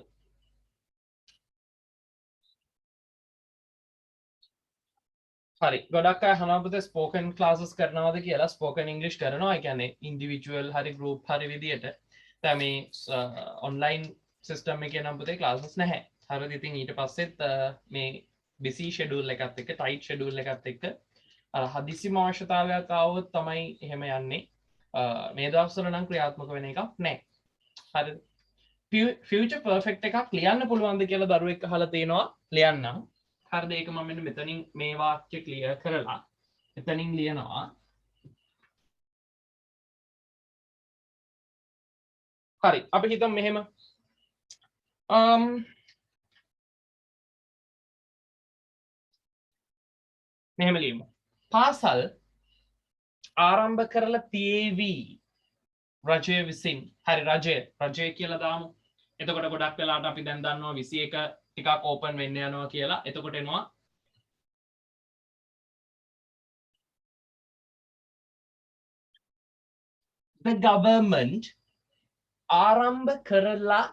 හරි. ගොඩක් අය අහනවා පුතේ ස්පෝකන් ක්ලාසස් කරනවද කියලා. ස්පෝකන් ඉංග්‍රීසි කරනවා. ඒ කියන්නේ ඉන්ඩිවිජුවල් හරි ගෲප් හරි විදියට. දැන් මේ ඔන්ලයින් සිස්ටම් එකේ නම් පුතේ ක්ලාසස් නැහැ. හරිද? ඉතින් ඊට පස්සෙත් මේ බිසි ෂෙඩියුල් එකත් එක්ක ටයිට් ෂෙඩියුල් එකත් එක්ක හදිසිම අවශ්‍යතාවයක් ආවොත් තමයි එහෙම යන්නේ. මේ දවස්වල නම් ක්‍රියාත්මක වෙන එකක් නැහැ. හරිද? ෆියුචර් පර්ෆෙක්ට් එකක් ලියන්න පුළුවන්ද කියලා දරුවෙක් අහලා තියෙනවා. ලියන්නම්. හරිද? ඒක මම මෙන්න මෙතනින් මේ වාක්‍ය ක්ලියර් කරලා මෙතනින් ලියනවා. හරි. අපි හිතමු මෙහෙම. මෙහෙම ලියමු. පාසල් ආරම්භ කරලා තියේවි රජය විසින්. හරි රජය කියලා දාමු. එතකොට ගොඩක් වෙලාවට අපි දැන් දන්නවා 21 ටිකක් ඕපන් වෙන්න යනවා කියලා. එතකොට එනවා the government ආරම්භ කරලා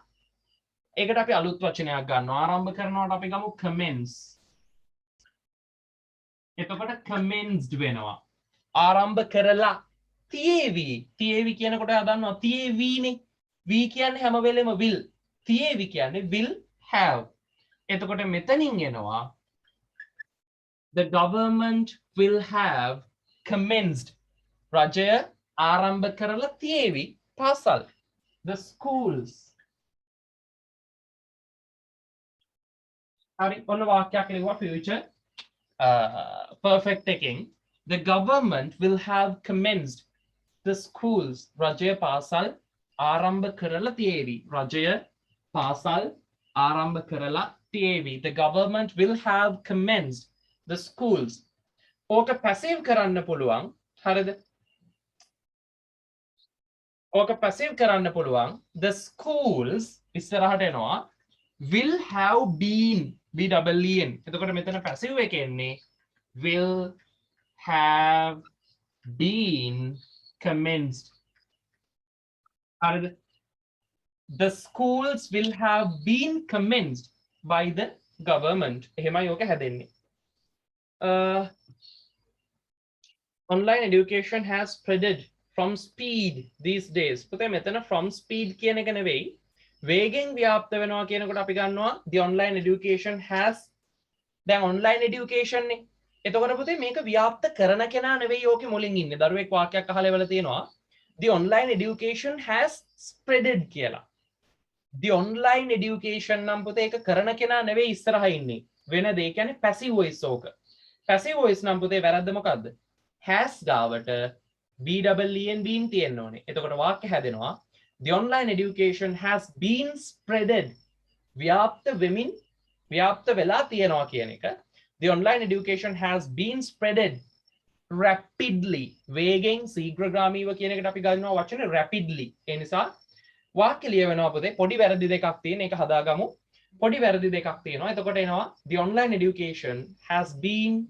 ඒකට අපි අලුත් වචනයක් ගන්නවා. ආරම්භ කරනවට අපි ගමු commence. එතකොට commenced වෙනවා. ආරම්භ කරලා තියේවි කියනකොට එයා දන්නවා තියේවිනේ. v කියන්නේ හැම වෙලෙම will. තියේවි කියන්නේ will have. එතකොට මෙතනින් එනවා the government will have commenced. රජය ආරම්භ කරලා තියේවි පාසල්. the schools. හරි ඔන්න වාක්‍යයක් ලියුවා future perfect එකෙන් the government will have commenced the schools. රජය පාසල් ආරම්භ කරලා තියේවි. රජය පාසල් ආරම්භ කරලා තියේවි. the government will have commenced the schools. ඕක පැසිව් කරන්න පුළුවන්. හරිද? ඕක පැසිව් කරන්න පුළුවන්. the schools ඉස්සරහට එනවා will have been BEEN. එතකොට මෙතන පැසිව් එක එන්නේ will have been commenced. හරිද? the schools will have been commenced by the government. එහෙමයි ඕක හැදෙන්නේ. online education has spreaded from speed these days. පුතේ මෙතන from speed කියන එක නෙවෙයි. වේගෙන් ව්‍යාප්ත වෙනවා කියනකොට අපි ගන්නවා the online education has. දැන් online education නේ. එතකොට පුතේ මේක ව්‍යාප්ත කරන කෙනා නෙවෙයි ඕකේ මුලින් ඉන්නේ. දරුවෙක් වාක්‍යයක් අහලා ඉවල තියෙනවා the online education has spreaded කියලා. the online education නම් පුතේ ඒක කරන කෙනා නෙවෙයි ඉස්සරහා ඉන්නේ. වෙන දේ කියන්නේ passive voice ඕක. passive voice නම් පුතේ වැරද්ද මොකද්ද? has ගාවට been තියෙන්න ඕනේ. එතකොට වාක්‍ය හැදෙනවා the online education has been spreaded. ව්‍යාප්ත වෙමින් ව්‍යාප්ත වෙලා තියෙනවා කියන එක. the online education has been spreaded rapidly. වේගෙන් ශීඝ්‍රගාමීව කියන එකට අපි ගන්නවා වචනේ rapidly. ඒ නිසා වාක්‍ය ලියවෙනවා පුතේ පොඩි වැරදි දෙකක් තියෙන. ඒක හදාගමු. පොඩි වැරදි දෙකක් තියෙනවා. එතකොට එනවා the online education has been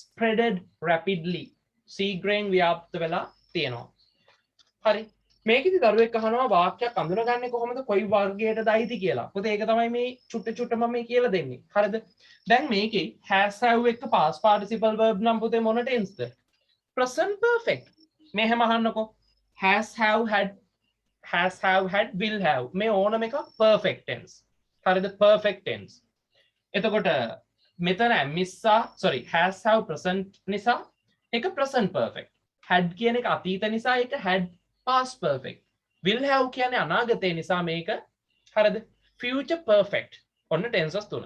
spreaded rapidly. ශීඝ්‍රයෙන් ව්‍යාප්ත වෙලා තියෙනවා. හරි. මේකෙදි දරුවෙක් අහනවා වාක්‍යයක් අඳුනගන්නේ කොහොමද කොයි වර්ගයටද අයිති කියලා. පුතේ ඒක තමයි මේ චුට්ට මම මේ කියලා දෙන්නේ. හරිද? දැන් මේකේ has have එක්ක past participle verb නම් පුතේ මොන tense ද? present perfect. මෙහෙම අහන්නකෝ. has have had will have. මේ ඕනම එක perfect tense. හරිද? perfect tense. එතකොට මෙතන has have present නිසා ඒක present perfect. had කියන එක අතීත නිසා ඒක had past perfect. will have කියන්නේ අනාගතේ නිසා මේක හරිද? future perfect. ඔන්න tenses තුන.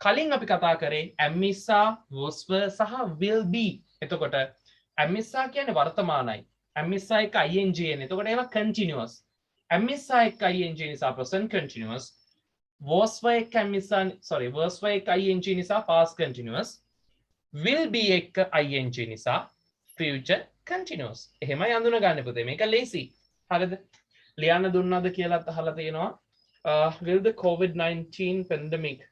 කලින් අපි කතා කරේ am නිසා was were සහ will be. එතකොට am නිසා කියන්නේ වර්තමානයි. am නිසා එක ing එන්නේ. එතකොට ඒවා continuous. am නිසා එක ing නිසා present continuous. was were එක ing නිසා past continuous. will be එක ing නිසා future continuous එහෙමයි අඳුන ගන්න පුතේ මේක lazy හරිද ලියන්න දුන්නාද කියලාත් අහලා තියෙනවා will the COVID-19 pandemic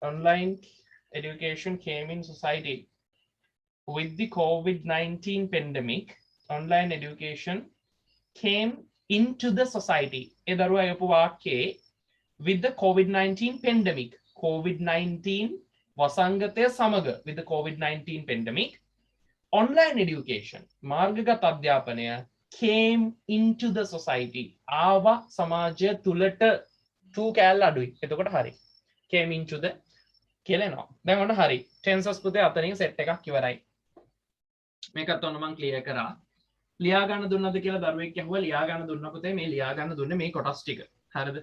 online education came in society with the COVID-19 pandemic online education came into the society ඒ දරුවා යපු වාක්‍යයේ with the COVID-19 pandemic COVID-19 වසංගතය සමග with the COVID-19 pandemic online education මාර්ගගත අධ්‍යාපනය came into the society ආව සමාජය තුලට two කෑල්ල අඩුයි එතකොට හරි came into the කියලනවා දැන් ඔන්න හරි tenses පුතේ අතනින් set එකක් ඉවරයි මේකත් ඔන්න මම ක්ලියර් කරා ලියා ගන්න දුන්නද කියලා දරුවෙක් අහුවා ලියා ගන්න දුන්න පුතේ මේ ලියා ගන්න දුන්නේ මේ කොටස් ටික හරිද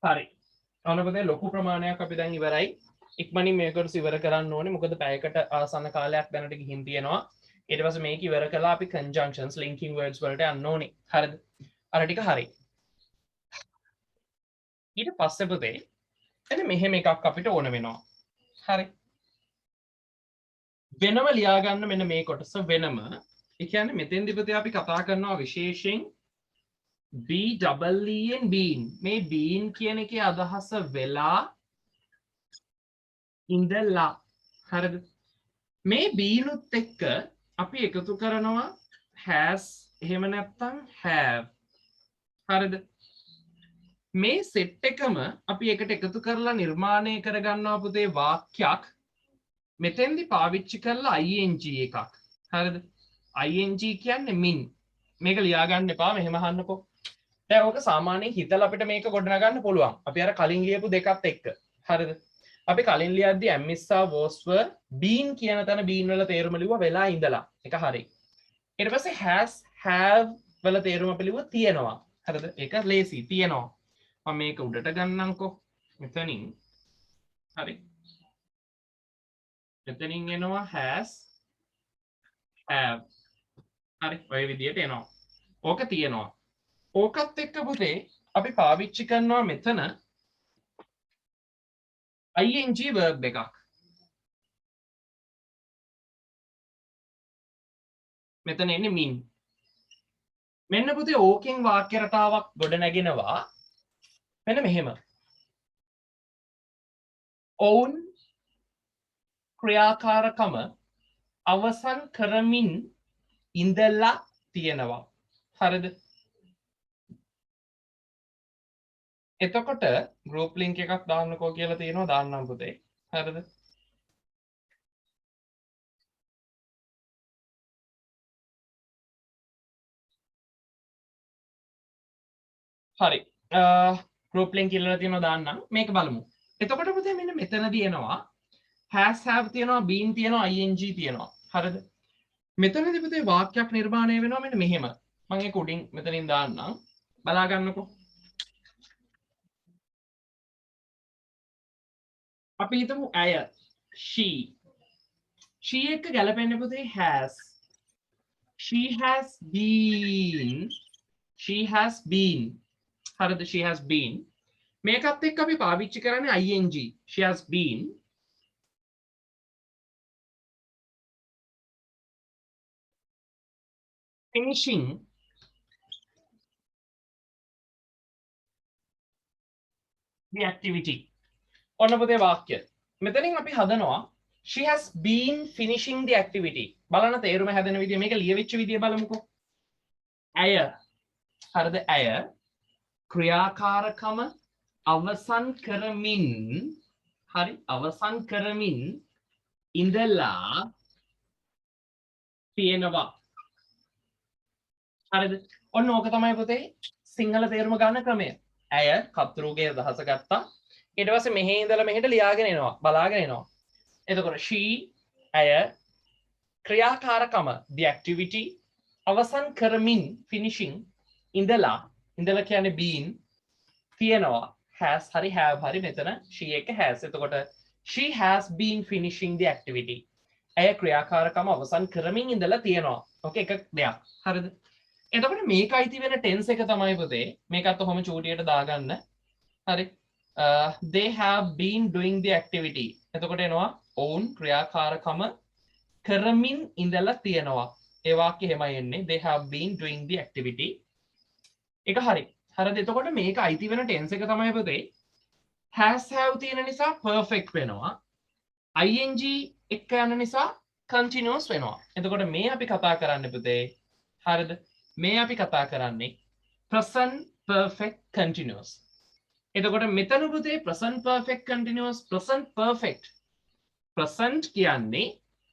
හරි ඔන්න පුතේ ලොකු ප්‍රමාණයක් අපි දැන් ඉවරයි ඉක්මනින් මේකට ඉවර කරන්න ඕනේ මොකද පැයකට ආසන්න කාලයක් දැනට ගිහින් තියෙනවා ඊට පස්සේ මේක ඉවර කළා අපි conjunctions linking words වලට යන්න ඕනේ හරිද අර ටික හරි ඊට පස්සේ පුතේ එතන මෙහෙම එකක් අපිට ඕන වෙනවා හරි වෙනම ලියා ගන්න මෙන්න මේ කොටස වෙනම ඒ කියන්නේ මෙතෙන්දි පුතේ අපි කතා කරනවා විශේෂයෙන් BEEN bean මේ bean කියන එකේ අදහස වෙලා ඉඳලා හරිද මේ bean උත් එක්ක අපි එකතු කරනවා has එහෙම නැත්නම් have හරිද මේ සෙට් එකම අපි එකට එකතු කරලා නිර්මාණය කරගන්නවා පුතේ වාක්‍යයක් මෙතෙන්දි පාවිච්චි කරලා ing එකක් හරිද ing කියන්නේ mean මේක ලියා ගන්න එපා මෙහෙම අහන්නකෝ දැන් ඕක සාමාන්‍යයෙන් හිතලා අපිට මේක ගොඩනගන්න පුළුවන් අපි අර කලින් ලියපු දෙකත් එක්ක හරිද අපි කලින් ලියද්දී am is was were been කියන තැන been වල තේරුම ලිව්වා වෙලා ඉඳලා ඒක හරි ඊට පස්සේ has have වල තේරුම අපි ලිව්වා තියෙනවා හරිද ඒක lazy තියෙනවා මම මේක උඩට ගන්නම්කෝ මෙතනින් හරි මෙතනින් එනවා has have හරි ඔය විදියට එනවා ඕක තියෙනවා ඕකත් එක්ක පුතේ අපි පාවිච්චි කරනවා මෙතන ing verb එකක් මෙතන එන්නේ mean මෙන්න පුතේ ඕකෙන් වාක්‍ය රටාවක් ගොඩ නැගෙනවා මෙන්න මෙහෙම ඔවුන් ක්‍රියාකාරකම අවසන් කරමින් ඉඳලා තියෙනවා හරිද එතකොට group link එකක් දාන්නකෝ කියලා තියෙනවා දාන්නම් පුතේ හරිද හරි group link කියලා තියෙනවා දාන්නම් මේක බලමු එතකොට පුතේ මෙන්න මෙතනදී එනවා has have තියෙනවා been තියෙනවා ing තියෙනවා හරිද මෙතනදී පුතේ වාක්‍යයක් නිර්මාණය වෙනවා මෙන්න මෙහෙම මම ඒක උඩින් මෙතනින් දාන්නම් බලා ගන්නකෝ අපි හිතමු ඇය she එක ගැලපෙන්නේ පුතේ has she has been හරිද she has been මේකත් එක්ක අපි පාවිච්චි කරන්නේ ing she has been finishing the activity ඔන්න පුතේ වාක්‍ය මෙතනින් අපි හදනවා she has been finishing the activity බලන්න තේරුම හැදෙන විදිය මේක ලියවිච්ච විදිය බලමුකෝ ඇය හරිද ඇය ක්‍රියාකාරකම අවසන් කරමින් හරි අවසන් කරමින් ඉඳලා තියෙනවා හරිද ඔන්න ඕක තමයි පුතේ සිංහල තේරුම ගන්න ක්‍රමය ඇය කතුරුගේ අදහස ගත්තා ඊට පස්සේ මෙහි ඉඳලා මෙහෙට ලියාගෙන එනවා බලාගෙන එනවා එතකොට she ඇය ක්‍රියාකාරකම the activity අවසන් කරමින් finishing ඉඳලා කියන්නේ been තියෙනවා has හරි have හරි මෙතන she එක has එතකොට she has been finishing the activity ඇය ක්‍රියාකාරකම අවසන් කරමින් ඉඳලා තියෙනවා ඕකේ එක දෙයක් හරිද එතකොට මේක අයිති වෙන tense එක තමයි පුතේ මේකත් ඔහොම චූටියට දාගන්න හරි they have been doing the activity. එතකොට එනවා ඔවුන් ක්‍රියාකාරකම කරමින් ඉඳලා තියෙනවා. ඒ වාක්‍ය එහෙමයි එන්නේ. They have been doing the activity. ඒක හරි. හරිද? එතකොට මේක අයිති වෙන tense එක තමයි පුතේ has have තියෙන නිසා perfect වෙනවා. ing එක යන නිසා continuous වෙනවා. එතකොට මේ අපි කතා කරන්නේ පුතේ හරිද? මේ අපි කතා කරන්නේ present perfect continuous. එතකොට මෙතන පුතේ present perfect continuous present perfect present කියන්නේ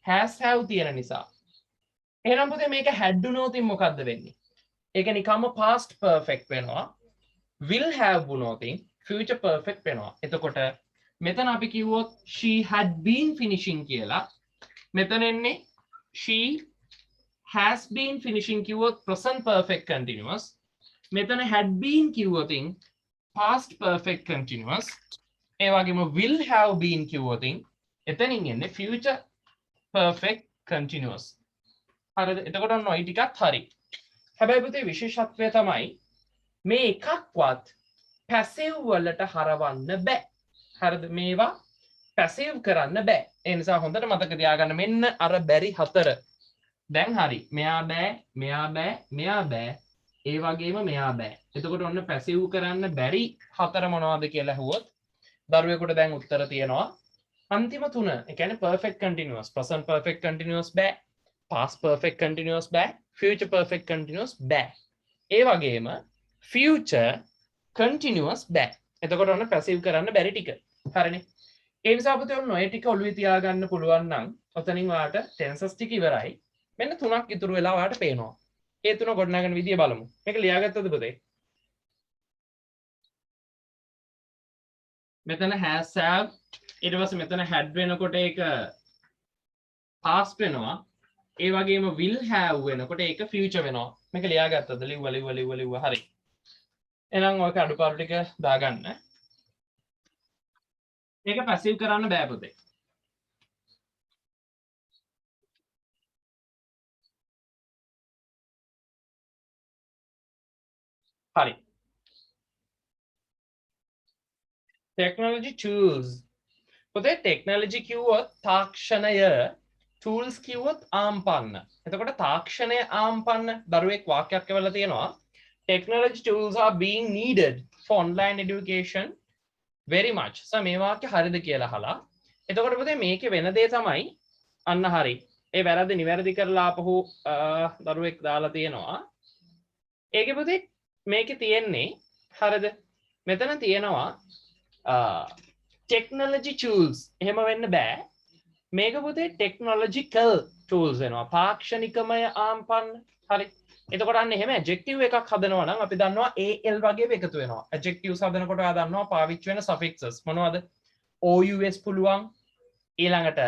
has have තියෙන නිසා. එහෙනම් පුතේ මේක had වුණොත් මොකද්ද වෙන්නේ? ඒක නිකම්ම past perfect වෙනවා. will have වුණොත් future perfect වෙනවා. එතකොට මෙතන අපි කිව්වොත් she had been finishing කියලා. මෙතන එන්නේ she has been finishing කිව්වොත් present perfect continuous. මෙතන had been කිව්වොත් past perfect continuous. ඒ වගේම will have been කිව්වොත් එතනින් එන්නේ future perfect continuous. හරිද? එතකොට ඔන්න ඔය ටිකත් හරි. හැබැයි පුතේ විශේෂත්වය තමයි මේ එකක්වත් passive වලට හරවන්න බෑ. හරිද? මේවා passive කරන්න බෑ. ඒ නිසා හොඳට මතක තියාගන්න මෙන්න අර බැරි හතර. දැන් හරි. මෙයා බෑ, මෙයා බෑ, මෙයා බෑ. ඒ වගේම මෙයා බෑ. එතකොට ඔන්න passive කරන්න බැරි හතර මොනවද කියලා අහුවොත් දරුවෙකුට දැන් උත්තර තියෙනවා. අන්තිම තුන. ඒ කියන්නේ perfect continuous, present perfect continuous බෑ. past perfect continuous බෑ. future perfect continuous බෑ. ඒ වගේම future continuous බෑ. එතකොට ඔන්න passive කරන්න බැරි ටික. හරිනේ. ඒ නිසා පුතේ ඔන්න ඔය ටික ඔළුවේ තියාගන්න පුළුවන් නම් ඔතනින් ඔයාලට tenses ටික ඉවරයි. මෙන්න තුනක් ඉතුරු වෙලා ඔයාලට පේනවා. ඒ තුන ගොඩනගන විදිය බලමු. මේක ලියාගත්තද පුතේ? මෙතන has have ඊට පස්සේ මෙතන had වෙනකොට ඒක past වෙනවා. ඒ වගේම will have වෙනකොට ඒක future වෙනවා. මේක ලියාගත්තද? ලිව්වා. හරි. එහෙනම් ඔයක අඩුපාඩු ටික දාගන්න. ඒක passive කරන්න බෑ පුතේ. හරි. technology tools. පුතේ technology කිව්වොත් තාක්ෂණය, tools කිව්වොත් ආම්පන්න. එතකොට තාක්ෂණය ආම්පන්න දරුවෙක් වාක්‍යයක් කියවලා තියෙනවා. technology tools are being needed for online education very much. මේ වාක්‍ය හරිද කියලා අහලා. එතකොට පුතේ මේකේ වෙන දේ තමයි අන්න හරි. ඒ වැරද්ද නිවැරදි කරලා ආපහු දරුවෙක් දාලා තියෙනවා. ඒකේ පුතේ මේකේ තියෙන්නේ හරිද? මෙතන තියෙනවා technology tools. එහෙම වෙන්න බෑ. මේක පුතේ technological tools වෙනවා. තාක්ෂණිකමය ආම්පන්න. හරි. එතකොට අන්න එහෙම adjective එකක් හදනවා නම් අපි දන්නවා al වගේ එකතු වෙනවා. adjectives හදනකොට ඔයා දන්නවා පාවිච්චි වෙන suffixes මොනවද? ous පුළුවන්. ඊළඟට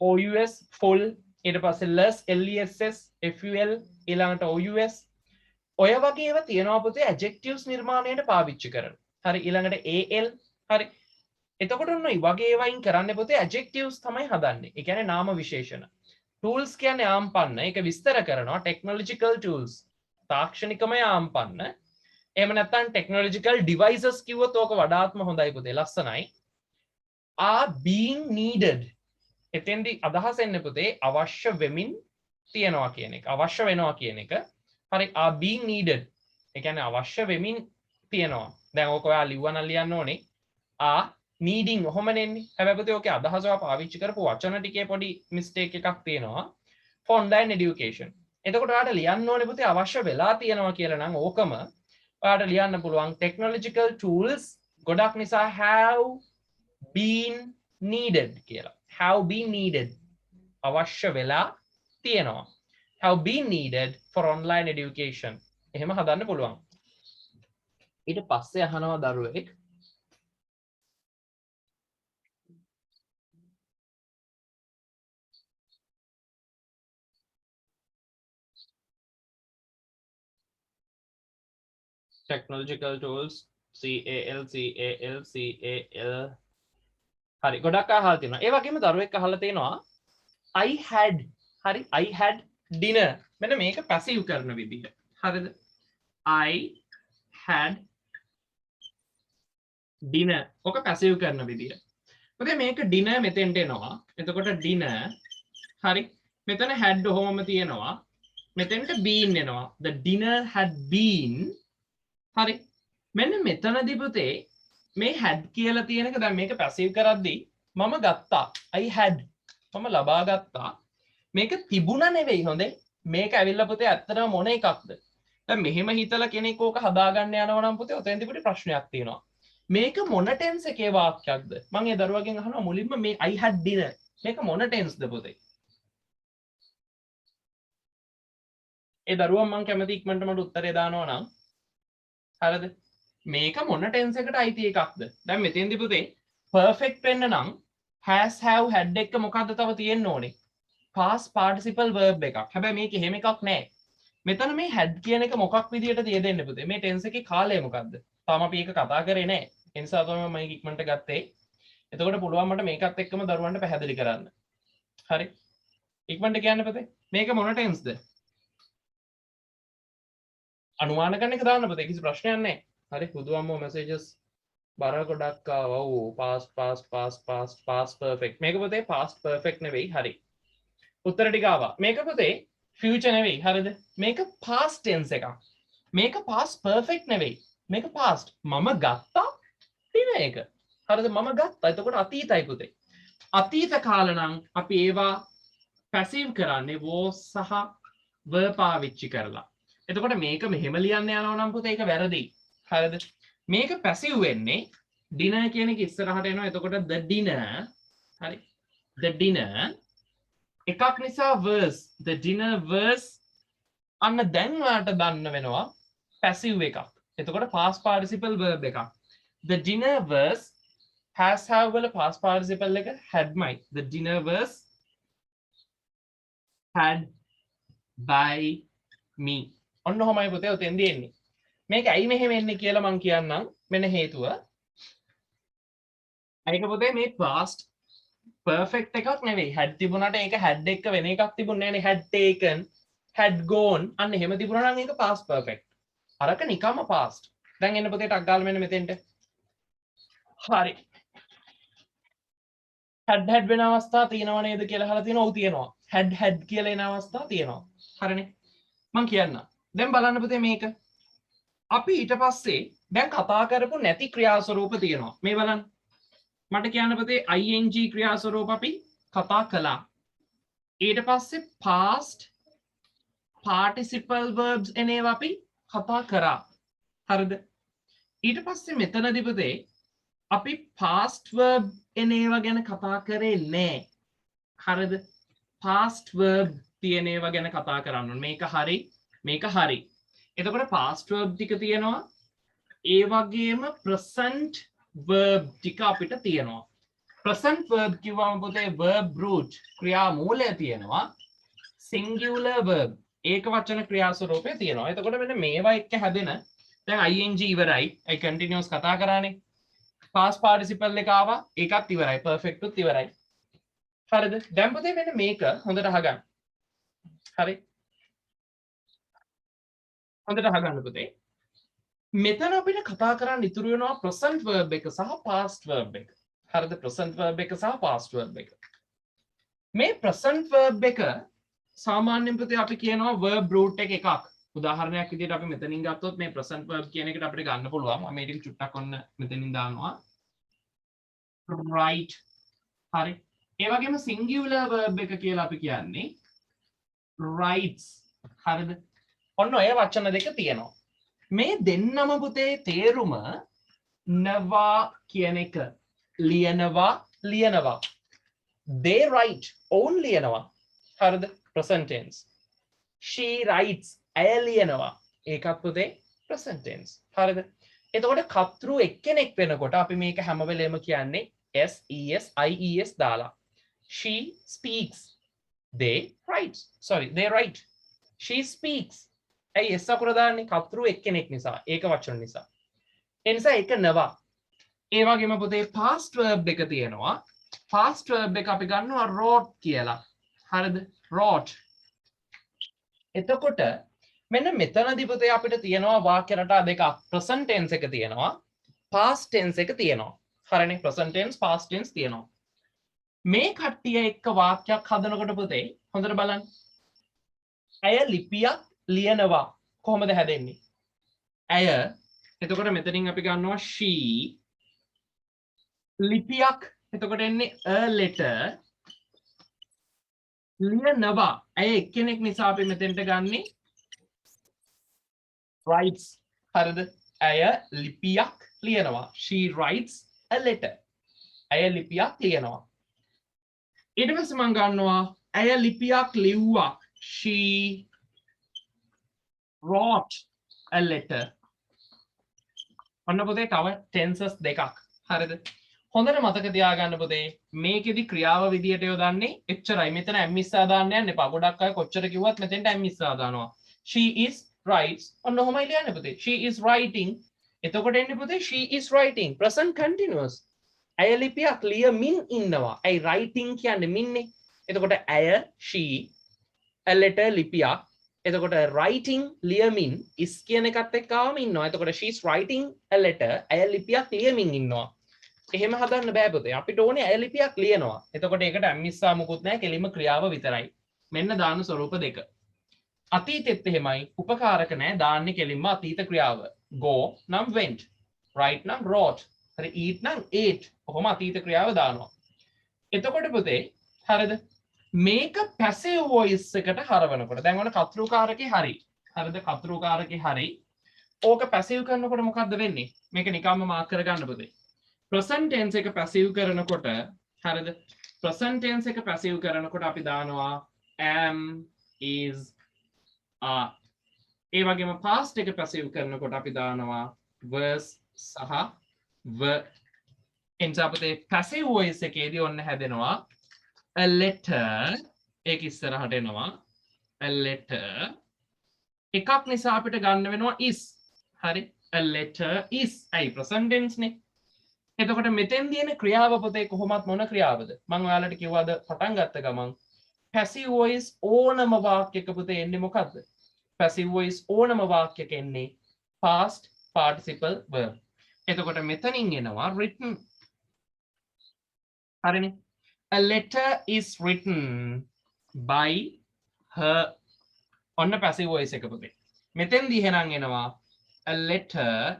ous full ඊට පස්සේ less less ful ඊළඟට ous ඔය වගේ ඒවා තියෙනවා පුතේ adjectives නිර්මාණයට පාවිච්චි කරන. හරි ඊළඟට al හරි. එතකොට ඔන්න මේ වගේ ඒවායින් කරන්නේ පුතේ adjectives තමයි හදන්නේ. ඒ කියන්නේ නාම විශේෂණ. tools කියන්නේ ආම්පන්න. ඒක විස්තර කරනවා technological tools. තාක්ෂණිකමය ආම්පන්න. එහෙම නැත්නම් technological devices කිව්වොත් ඕක වඩාත්ම හොඳයි පුතේ. ලස්සනයි. are being needed. එතෙන්දි අදහස් එන්නේ පුතේ අවශ්‍ය වෙමින් තියනවා කියන එක. අවශ්‍ය වෙනවා කියන එක. හරි are being needed. ඒ කියන්නේ අවශ්‍ය වෙමින් තියනවා. දැන් ඕක ඔයා ලිව්වනම් ලියන්න ඕනේ are needing ඔහොමනේ එන්නේ. හැබැයි පුතේ ඕකේ අදහස ඔයා පාවිච්චි කරපු වචන ටිකේ පොඩි mistake එකක් තියෙනවා. for online education. එතකොට ඔයාට ලියන්න ඕනේ පුතේ අවශ්‍ය වෙලා තියනවා කියලා නම් ඕකම ඔයාට ලියන්න පුළුවන් technological tools ගොඩක් නිසා have been needed කියලා. have been needed අවශ්‍ය වෙලා තියෙනවා. have been needed for online education. එහෙම හදන්න පුළුවන්. ඊට පස්සේ අහනවා දරුවෙක් technological tools CAL හරි ගොඩක් අහලා තියෙනවා. ඒ වගේම දරුවෙක් අහලා තියෙනවා I had හරි I had dinner. මෙන්න මේක passive කරන විදිහ. හරිද? I had dinner ඔක පැසිව් කරන විදිය. මොකද මේක dinner මෙතෙන්ට එනවා. එතකොට dinner හරි. මෙතන had ඔහොමම තියෙනවා. මෙතෙන්ට been එනවා. The dinner had been හරි. මෙන්න මෙතනදී පුතේ මේ had කියලා තියෙන එක දැන් මේක පැසිව් කරද්දී මම ගත්තා. I had මම ලබා ගත්තා. මේක තිබුණා නෙවෙයි හොඳේ. මේක ඇවිල්ලා පුතේ ඇත්තටම මොන එකක්ද? දැන් මෙහෙම හිතලා කෙනෙක් ඕක හදාගන්න යනවා නම් පුතේ ඔතෙන්දී පුතේ ප්‍රශ්නයක් තියෙනවා. මේක මොන ටෙන්ස් එකේ වාක්‍යයක්ද? මම ඒ දරුවගෙන් අහනවා මුලින්ම මේ I had dinner මේක මොන ටෙන්ස්ද පුතේ? ඒ දරුවා මම කැමති ඉක්මනට මට උත්තරේ දානවා නම් හරිද? මේක මොන ටෙන්ස් එකට අයිති එකක්ද? දැන් මෙතෙන්දී පුතේ perfect වෙන්න නම් has have had එක මොකද්ද තව තියෙන්න ඕනේ? past participle verb එකක්. හැබැයි මේක එහෙම එකක් නෑ. මෙතන මේ had කියන එක මොකක් විදියට තියෙදෙන්න පුතේ? මේ ටෙන්ස් එකේ කාලය මොකද්ද? තාම අපි ඒක කතා කරේ නෑ. ඒ නිසා තමයි මම ඉක්මනට ගත්තේ. එතකොට පුළුවන් මට මේකත් එක්කම දරුවන්ට පැහැදිලි කරන්න. හරි. ඉක්මනට කියන්න පුතේ. මේක මොන ටෙන්ස්ද? අනුමාන කරන එක දාන්න පුතේ. කිසි ප්‍රශ්නයක් නෑ. හරි. බුදුම්මෝ මැසේජස් බර ගොඩක් ආවා. ඔව් past perfect. මේක පුතේ past perfect නෙවෙයි. හරි. උත්තර ටික ආවා. මේක පුතේ future නෙවෙයි. හරිද? මේක past tense එකක්. මේක past perfect නෙවෙයි. මේක past. මම ගත්තා දින එක. හරිද? මම ගත්තා. එතකොට අතීතයි පුතේ. අතීත කාල නම් අපි ඒවා පැසිව් කරන්නේ was සහ were පාවිච්චි කරලා. එතකොට මේක මෙහෙම ලියන්න යනවා නම් පුතේ ඒක වැරදි. හරිද? මේක පැසිව් වෙන්නේ dinner කියන එක ඉස්සරහට එනවා. එතකොට the dinner හරි. the dinner එකක් නිසා was the dinner was අන්න දැන් ඔයාලට දන්න වෙනවා පැසිව් එකක්. එතකොට past participle verb එකක්. the dinner was has have වල past participle එක had my. the dinner was had by me. ඔන්න ඔහොමයි පුතේ උතෙන්දී එන්නේ. මේක ඇයි මෙහෙම එන්නේ කියලා මම කියන්නම්. මෙන්න හේතුව. ඒක පුතේ මේ past perfect එකක් නෙවෙයි. had තිබුණාට ඒක had එක වෙන එකක් තිබුණේ නෑනේ. had taken, had gone අන්න එහෙම තිබුණා නම් ඒක past perfect. අරක නිකම්ම past. දැන් එන්න පුතේ ටක් ගාලා මෙන්න මෙතෙන්ට. හරි. had වෙන අවස්ථා තියෙනව නේද කියලා අහලා තියෙනවා. ඔව් තියෙනවා. had කියලා එන අවස්ථා තියෙනවා. හරිනේ. මම කියන්න. දැන් බලන්න පුතේ මේක. අපි ඊට පස්සේ දැන් කතා කරපු නැති ක්‍රියා ස්වරූප තියෙනවා. මේ බලන්න. මට කියන්න පුතේ ing ක්‍රියා ස්වරූප අපි කතා කළා. ඊට පස්සේ past participle verbs එනේවා අපි කතා කරා. හරිද? ඊට පස්සේ මෙතනදී පුතේ අපි past verb එනේවා ගැන කතා කරේ නෑ. හරිද? past verb තියෙන ඒවා ගැන කතා කරන්න ඕනේ. මේක හරි, මේක හරි. එතකොට past verb ටික තියෙනවා. ඒ වගේම present verb ටික අපිට තියෙනවා. present verb කිව්වම පුතේ verb root ක්‍රියා මූලය තියෙනවා. singular verb ඒක වචන ක්‍රියා ස්වරූපය තියෙනවා. එතකොට මෙන්න මේවා එක්ක හැදෙන දැන් ing ඉවරයි. ඒ continuous කතා කරානේ. past participle එක ආවා. ඒකත් ඉවරයි. perfect උත් ඉවරයි. හරිද? දැන් පුතේ මෙන්න මේක හොඳට අහගන්න. හරි. හොඳට අහගන්න පුතේ. මෙතන අපිට කතා කරන්න ඉතුරු වෙනවා present verb එක සහ past verb එක. හරිද? present verb එක සහ past verb එක. මේ present verb එක සාමාන්‍යයෙන් පුතේ අපි කියනවා verb root එකක්. උදාහරණයක් විදිහට අපි මෙතනින් ගත්තොත් මේ present verb කියන එකට අපිට ගන්න පුළුවන්. මම මේක චුට්ටක් ඔන්න මෙතනින් දානවා. right. හරි. ඒ වගේම singular verb එක කියලා අපි කියන්නේ writes. හරිද? ඔන්න ඔය වචන දෙක තියෙනවා. මේ දෙන්නම පුතේ තේරුම නවා කියන එක. ලියනවා. they write ඔවුන් ලියනවා. හරිද? present tense. she writes ඇය ලියනවා. ඒකත් පුතේ present tense. හරිද? එතකොට කර්තෘ එක්කෙනෙක් වෙනකොට අපි මේක හැම වෙලේම කියන්නේ s es ies දාලා. she speaks. they write. she speaks. ඇයි s අකුර දාන්නේ? කර්තෘ එක්කෙනෙක් නිසා. ඒක වචන නිසා. ඒ නිසා ඒක නවා. ඒ වගේම පුතේ past verb එක තියෙනවා. past verb එක අපි ගන්නවා wrote කියලා. හරිද? wrote. එතකොට මෙන්න මෙතනදී පුතේ අපිට තියෙනවා වාක්‍ය රටා දෙකක්. present tense එක තියෙනවා. past tense එක තියෙනවා. හරිනේ present tense past tense තියෙනවා. මේ කට්ටිය එක්ක වාක්‍යයක් හදනකොට පුතේ හොඳට බලන්න. ඇය ලිපියක් ලියනවා කොහොමද හැදෙන්නේ? ඇය එතකොට මෙතනින් අපි ගන්නවා she ලිපියක් එතකොට එන්නේ a letter ලියනවා ඇය එක්කෙනෙක් නිසා අපි මෙතෙන්ට ගන්නේ writes හරිද? ඇය ලිපියක් ලියනවා she writes a letter ඇය ලිපියක් ලියනවා. ඊට පස්සේ මම ගන්නවා ඇය ලිපියක් ලිව්වා she wrote a letter. ඔන්න පුතේ තව tenses දෙකක්. හරිද? හොඳට මතක තියාගන්න පුතේ මේකෙදි ක්‍රියාව විදියට යොදන්නේ එච්චරයි. මෙතන am is දාන්න යන්න එපා. ගොඩක් අය කොච්චර කිව්වත් මෙතෙන්ට am is දානවා. she is writes ඔන්න ඔහොමයි ලියන්නේ පුතේ. she is writing එතකොට එන්නේ පුතේ she is writing present continuous. ඇය ලිපියක් ලියමින් ඉන්නවා. ඇයි writing කියන්නේ මින්නේ. එතකොට ඇය she a letter ලිපියක්. එතකොට writing ලියමින් is කියන එකත් එක්කම ඉන්නවා. එතකොට she is writing a letter ඇය ලිපියක් ලියමින් ඉන්නවා. එහෙම හදන්න බෑ පුතේ. අපිට ඕනේ ඇය ලිපියක් ලියනවා. එතකොට ඒකට ඇම්මිස්සා මුකුත් නැහැ. කෙලින්ම ක්‍රියාව විතරයි. මෙන්න දාන ස්වරූප දෙක. අතීතෙත් එහෙමයි. උපකාරක නැහැ. දාන්නේ කෙලින්ම අතීත ක්‍රියාව. go නම් went. write නම් wrote. හරි eat නම් ate. කොහොම අතීත ක්‍රියාව දානවා. එතකොට පුතේ හරිද? මේක passive voice එකට හරවනකොට දැන් ඔන්න කතෘකාරකේ හරි. හරිද? කතෘකාරකේ හරි. ඕක passive කරනකොට මොකද්ද වෙන්නේ? මේක නිකම්ම මාක් කරගන්න පුතේ. present tense එක passive කරනකොට හරිද? present tense එක passive කරනකොට අපි දානවා am is are. ඒ වගේම past එක passive කරනකොට අපි දානවා was සහ were. එනිසා පුතේ passive voice එකේදී ඔන්න හැදෙනවා a letter ඒක ඉස්සරහට එනවා a letter එකක් නිසා අපිට ගන්න වෙනවා is. හරි? a letter is I present tense නේ. එතකොට මෙතෙන් තියෙන ක්‍රියාව පුතේ කොහොමත් මොන ක්‍රියාවද? මම ඔයාලට කිව්වද පටන් ගත්ත ගමන් passive voice ඕනම වාක්‍යයක පුතේ එන්නේ මොකද්ද? passive voice ඕනම වාක්‍යයක එන්නේ past participle verb. එතකොට මෙතනින් එනවා written. හරිනේ? a letter is written by her. ඔන්න passive voice එක පුතේ. මෙතෙන්දී එහෙනම් එනවා a letter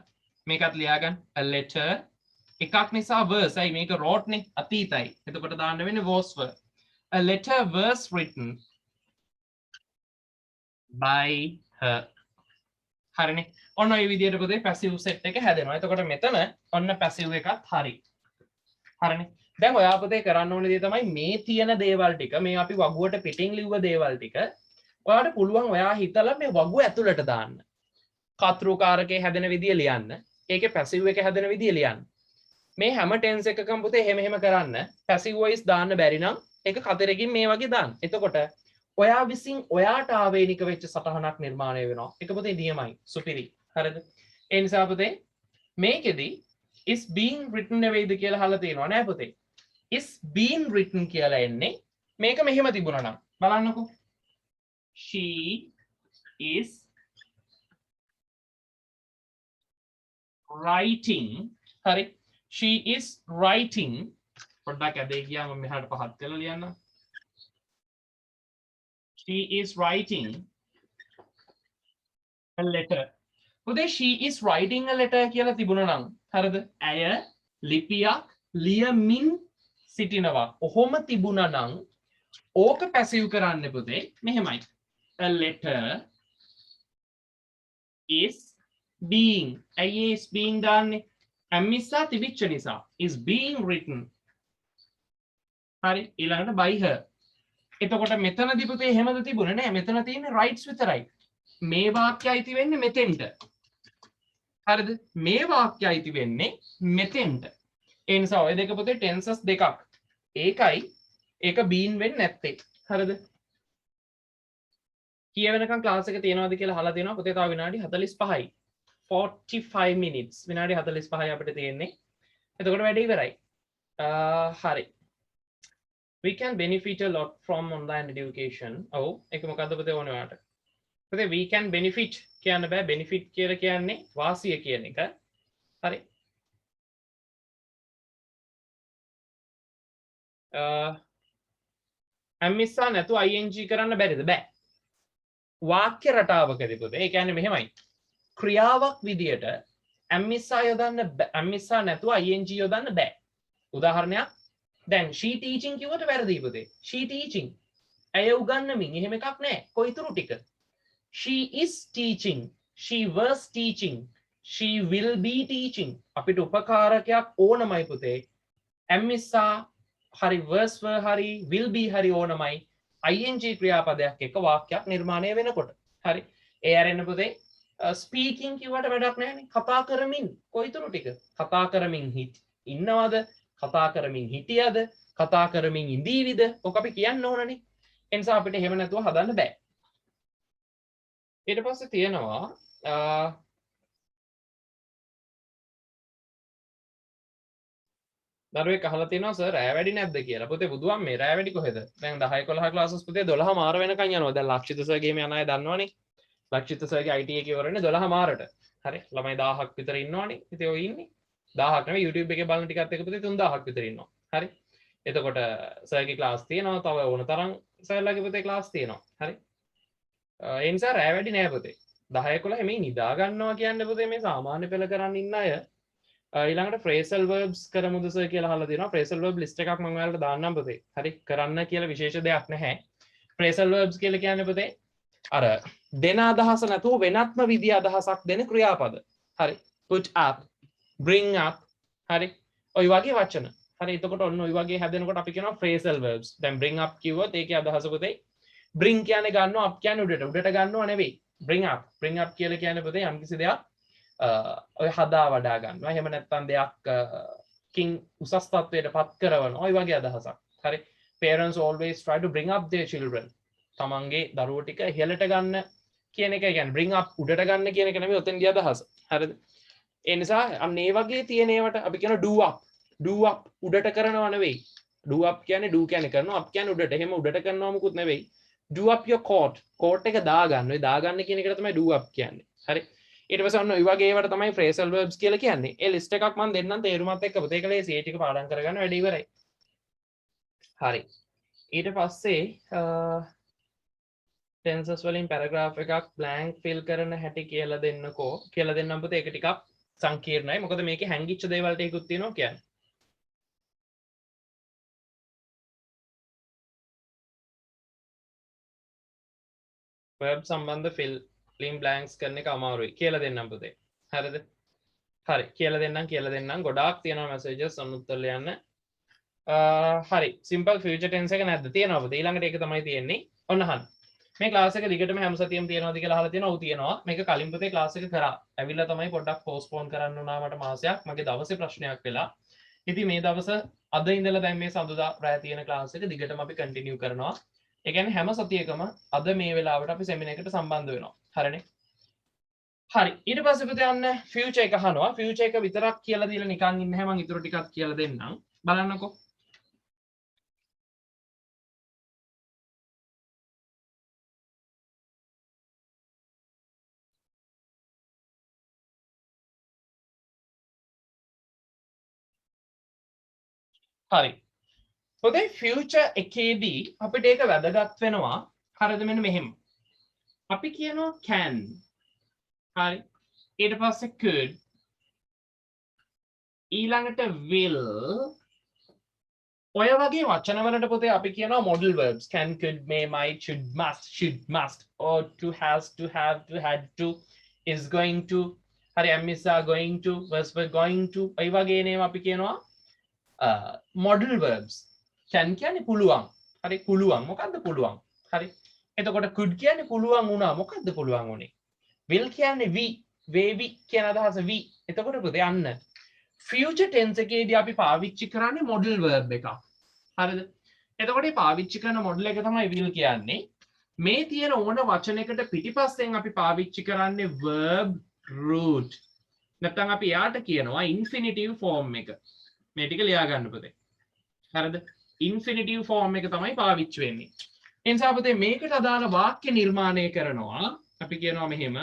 මේකත් ලියාගන්න a letter එකක් නිසා verse අයි මේක wrote නේ අතීතයි. එතකොට දාන්න වෙන්නේ was were. a letter was written by her. හරිනේ? ඔන්න ඔය විදිහට පුතේ passive set එක හැදෙනවා. එතකොට මෙතන ඔන්න passive එකත් හරි. හරිනේ? දැන් ඔයා පුතේ කරන්න ඕනේ දේ තමයි මේ තියෙන දේවල් ටික මේ අපි වගුවට පිටින් ලිව්ව දේවල් ටික ඔයාලට පුළුවන් ඔයා හිතලා මේ වගුව ඇතුළට දාන්න. කතෘකාරකේ හැදෙන විදිය ලියන්න. ඒකේ passive එක හැදෙන විදිය ලියන්න. මේ හැම ටෙන්ස් එකකම පුතේ එහෙම කරන්න passive voice දාන්න බැරි නම් ඒක කතරකින් මේ වගේ දාන්න. එතකොට ඔයා විසින් ඔයාට ආවේනික වෙච්ච සටහනක් නිර්මාණය වෙනවා. ඒක පුතේ නියමයි. සුපිරි. හරිද? ඒ නිසා පුතේ මේකෙදි is being written නෙවෙයිද කියලා අහලා තියෙනවා නෑ පුතේ. is being written කියලා එන්නේ මේක මෙහෙම තිබුණා නම් බලන්නකෝ. she is writing. හරි? she is writing පොඩ්ඩක් ඇදේ ගියාම මෙහාට පහත් කරලා ලියන්න. she is writing a letter. පුතේ she is writing a letter කියලා තිබුණා නම් හරිද? ඇය ලිපියක් ලියමින් සිටිනවා. ඔහොම තිබුණා නම් ඕක passive කරන්න පුතේ මෙහෙමයි. a letter is being. ඇයි is being දාන්නේ? ඇම්මිස්සා තිබිච්ච නිසා is being written. හරි? ඊළඟට by her. එතකොට මෙතනදී පුතේ එහෙමද තිබුණේ නෑ. මෙතන තියෙන්නේ rights විතරයි. මේ වාක්‍යය අයිති වෙන්නේ මෙතෙන්ට. හරිද? මේ වාක්‍යය අයිති වෙන්නේ මෙතෙන්ට. ඒ නිසා ඔය දෙක පුතේ tenses දෙකක්. ඒකයි ඒක been වෙන්නේ නැත්තේ. හරිද? කියවෙනකන් ක්ලාස් එක තියනවාද කියලා අහලා තියෙනවා. පුතේ තව විනාඩි 45යි. 45 minutes. විනාඩි 45යි අපිට තියෙන්නේ. එතකොට වැඩේ ඉවරයි. හරි. We can benefit a lot from online education. ඔව් ඒක මොකද්ද පුතේ ඕනේ ඔයාලට? පුතේ we can benefit කියන්න බෑ. benefit කියලා කියන්නේ වාසිය කියන එක. හරි. ඇම්මිස්සා නැතු ing කරන්න බැරිද? බෑ. වාක්‍ය රටාවකදී පුතේ ඒ කියන්නේ මෙහෙමයි. ක්‍රියාවක් විදියට ඇම්මිස්සා නැතුව ing යොදන්න බෑ. උදාහරණයක් දැන් she teaching කිව්වට වැරදි පුතේ. she teaching. ඇය උගන්වමින් එහෙම එකක් නෑ. කොයිතුරු ටික. she is teaching. she was teaching. she will be teaching. අපිට උපකාරකයක් ඕනමයි පුතේ. ඇම්මිස්සා හරි was were හරි will be හරි ඕනමයි. ing ක්‍රියාපදයක් එක්ක වාක්‍යයක් නිර්මාණය වෙනකොට. හරි. ඒ අරෙන්න පුතේ ස්පීකින් කිව්වට වැඩක් නැහැනේ. කතා කරමින් කොයිතුරු ටික. කතා කරමින් ඉන්නවද? කතා කරමින් හිටියද? කතා කරමින් ඉඳීවිද? ඔක අපි කියන්න ඕනනේ. ඒ නිසා අපිට එහෙම නැතුව හදන්න බෑ. ඊට පස්සේ තියෙනවා දරුවෙක් අහලා තියෙනවා සර් රෑ වැඩි නැද්ද කියලා. පුතේ බුදුන් මේ රෑ වැඩි කොහෙද? දැන් 10 11 ක්ලාසස් පුතේ 12 මාර වෙනකන් යනවා. දැන් ලක්ෂිත සර්ගේ මේ යන අය දන්නවනේ. ලක්ෂිත සර්ගේ IT එකේ ඉවරනේ 12 මාරට. හරි. ළමයි 1000ක් විතර ඉන්නවනේ. ඉතින් ඔය ඉන්නේ 1000ක් නෙවෙයි YouTube එකේ බලන ටිකත් එක පුතේ 3000ක් විතර ඉන්නවා. හරි. එතකොට සර්ගේ ක්ලාස් තියෙනවා. තව ඕන තරම් සර්ලාගේ පුතේ ක්ලාස් තියෙනවා. හරි. ඒ නිසා රෑ වැඩි නෑ පුතේ. 10 11 මේ නිදා ගන්නවා කියන්නේ පුතේ මේ සාමාන්‍ය පෙළ කරන් ඉන්න අය ඊළඟට phrasal verbs කරමුද සර් කියලා අහලා තියෙනවා. phrasal verb list එකක් මම ඔයාලට දාන්නම් පුතේ. හරි. කරන්න කියලා විශේෂ දෙයක් නැහැ. phrasal verbs කියලා කියන්නේ පුතේ අර දෙන අදහස නැතුව වෙනත්ම විදිය අදහසක් දෙන ක්‍රියාපද. හරි. put up, bring up. හරි. ඔය වගේ වචන. හරි. එතකොට ඔන්න ඔය වගේ හැදෙනකොට අපි කියනවා phrasal verbs. දැන් bring up කිව්වොත් ඒකේ අදහස පුතේ bring කියන්නේ ගන්නවා up කියන්නේ උඩට ගන්නව නෙවෙයි. bring up කියලා කියන්නේ පුතේ යම්කිසි දෙයක් ඔය හදා වඩා ගන්නවා. එහෙම නැත්නම් දෙයක් කින් උසස් තත්වයට පත් කරනවා. ඔය වගේ අදහසක්. හරි. parents always try to bring up their children. තමන්ගේ දරුවෝ ටික ඉහළට ගන්න කියන එක කියන්නේ bring up උඩට ගන්න කියන එක නෙමෙයි ඔතෙන්දී අදහස. හරිද? ඒ නිසා අන්න ඒ වගේ තියෙන ඒවට අපි කියන do up. do up උඩට කරනව නෙවෙයි. do up කියන්නේ do කියන්නේ කරනවා. up කියන්නේ උඩට. එහෙම උඩට කරනවා මොකුත් නෙවෙයි. do up your coat. coat එක දාගන්න. ඔය දාගන්න කියන එකට තමයි do up කියන්නේ. හරි. ඊට පස්සේ ඔන්න ඔය වගේ ඒවට තමයි phrasal verbs කියලා කියන්නේ. ඒ list එකක් මම දෙන්නම් තේරුමත් එක්ක පුතේ කලේ ඒ ටික පාඩම් කරගන්න වැඩි ඉවරයි. හරි. ඊට පස්සේ tenses වලින් paragraph එකක් blank fill කරන හැටි කියලා දෙන්නකෝ. කියලා දෙන්නම් පුතේ ඒක ටිකක් සංකීර්ණයි. මොකද මේකේ හැංගිච්ච දේවල් ටිකකුත් තියෙනවා කියන්නේ. verb සම්බන්ධ filling blanks කරන එක අමාරුයි කියලා දෙන්නම් පුතේ. හරිද? හරි. කියලා දෙන්නම් ගොඩාක් තියෙනවා messages අනුත්තර ලියන්න. හරි. simple future tense එක නැද්ද? තියෙනවා පුතේ. ඊළඟට ඒක තමයි තියෙන්නේ. ඔන්න අහන්න. මේ ක්ලාස් එක දිගටම හැම සතියෙම තියෙනවද කියලා අහලා තියෙනවා. ඔව් තියෙනවා. මේක කලින් පුතේ ක්ලාස් එක කරා. ඇවිල්ලා තමයි පොඩ්ඩක් postpone කරන්න උනා මට මාසයක්. මගේ දවසේ ප්‍රශ්නයක් වෙලා. ඉතින් මේ දවස අද ඉඳලා දැන් මේ සඳුදා රැය තියෙන ක්ලාස් එක දිගටම අපි continue කරනවා. ඒ කියන්නේ හැම සතියකම අද මේ වෙලාවට අපි seminar එකට සම්බන්ධ වෙනවා. හරිනේ? හරි. ඊට පස්සේ පුතේ යන්න future එක අහනවා. future එක විතරක් කියලා දීලා නිකන් ඉන්න හැම මම ඊටු ටිකක් කියලා දෙන්නම්. බලන්නකෝ. හරි. පොතේ ෆියුචර් එකේදී අපිට ඒක වැදගත් වෙනවා. හරිද? මෙන්න මෙහෙම. අපි කියනවා can. හරි. ඊට පස්සේ could. ඊළඟට will. ඔය වගේ වචන වලට පොතේ අපි කියනවා modal verbs. can, could, may, might, should, must, ought to, has to, have to, had to, is going to. හරි. am, is, are going to, was, were going to. ඔය වගේ නේම අපි කියනවා modal verbs. can කියන්නේ පුළුවන්. හරි. පුළුවන්. මොකද්ද පුළුවන්? හරි. එතකොට could කියන්නේ පුළුවන් වුණා. මොකද්ද පුළුවන් උනේ? will කියන්නේ වේවි කියන අදහස වී. එතකොට පුතේ යන්න future tense එකේදී අපි පාවිච්චි කරන්නේ modal verb එකක්. හරිද? එතකොට මේ පාවිච්චි කරන modal එක තමයි will කියන්නේ. මේ තියෙන ඕන වචනයකට පිටිපස්සෙන් අපි පාවිච්චි කරන්නේ verb root. නැත්නම් අපි යාට කියනවා infinitive form එක. මේ ටික ලියා ගන්න පුතේ. හරිද? infinitive form එක තමයි පාවිච්චි වෙන්නේ. ඒ නිසා පුතේ මේකට අදාළ වාක්‍ය නිර්මාණය කරනවා. අපි කියනවා මෙහෙම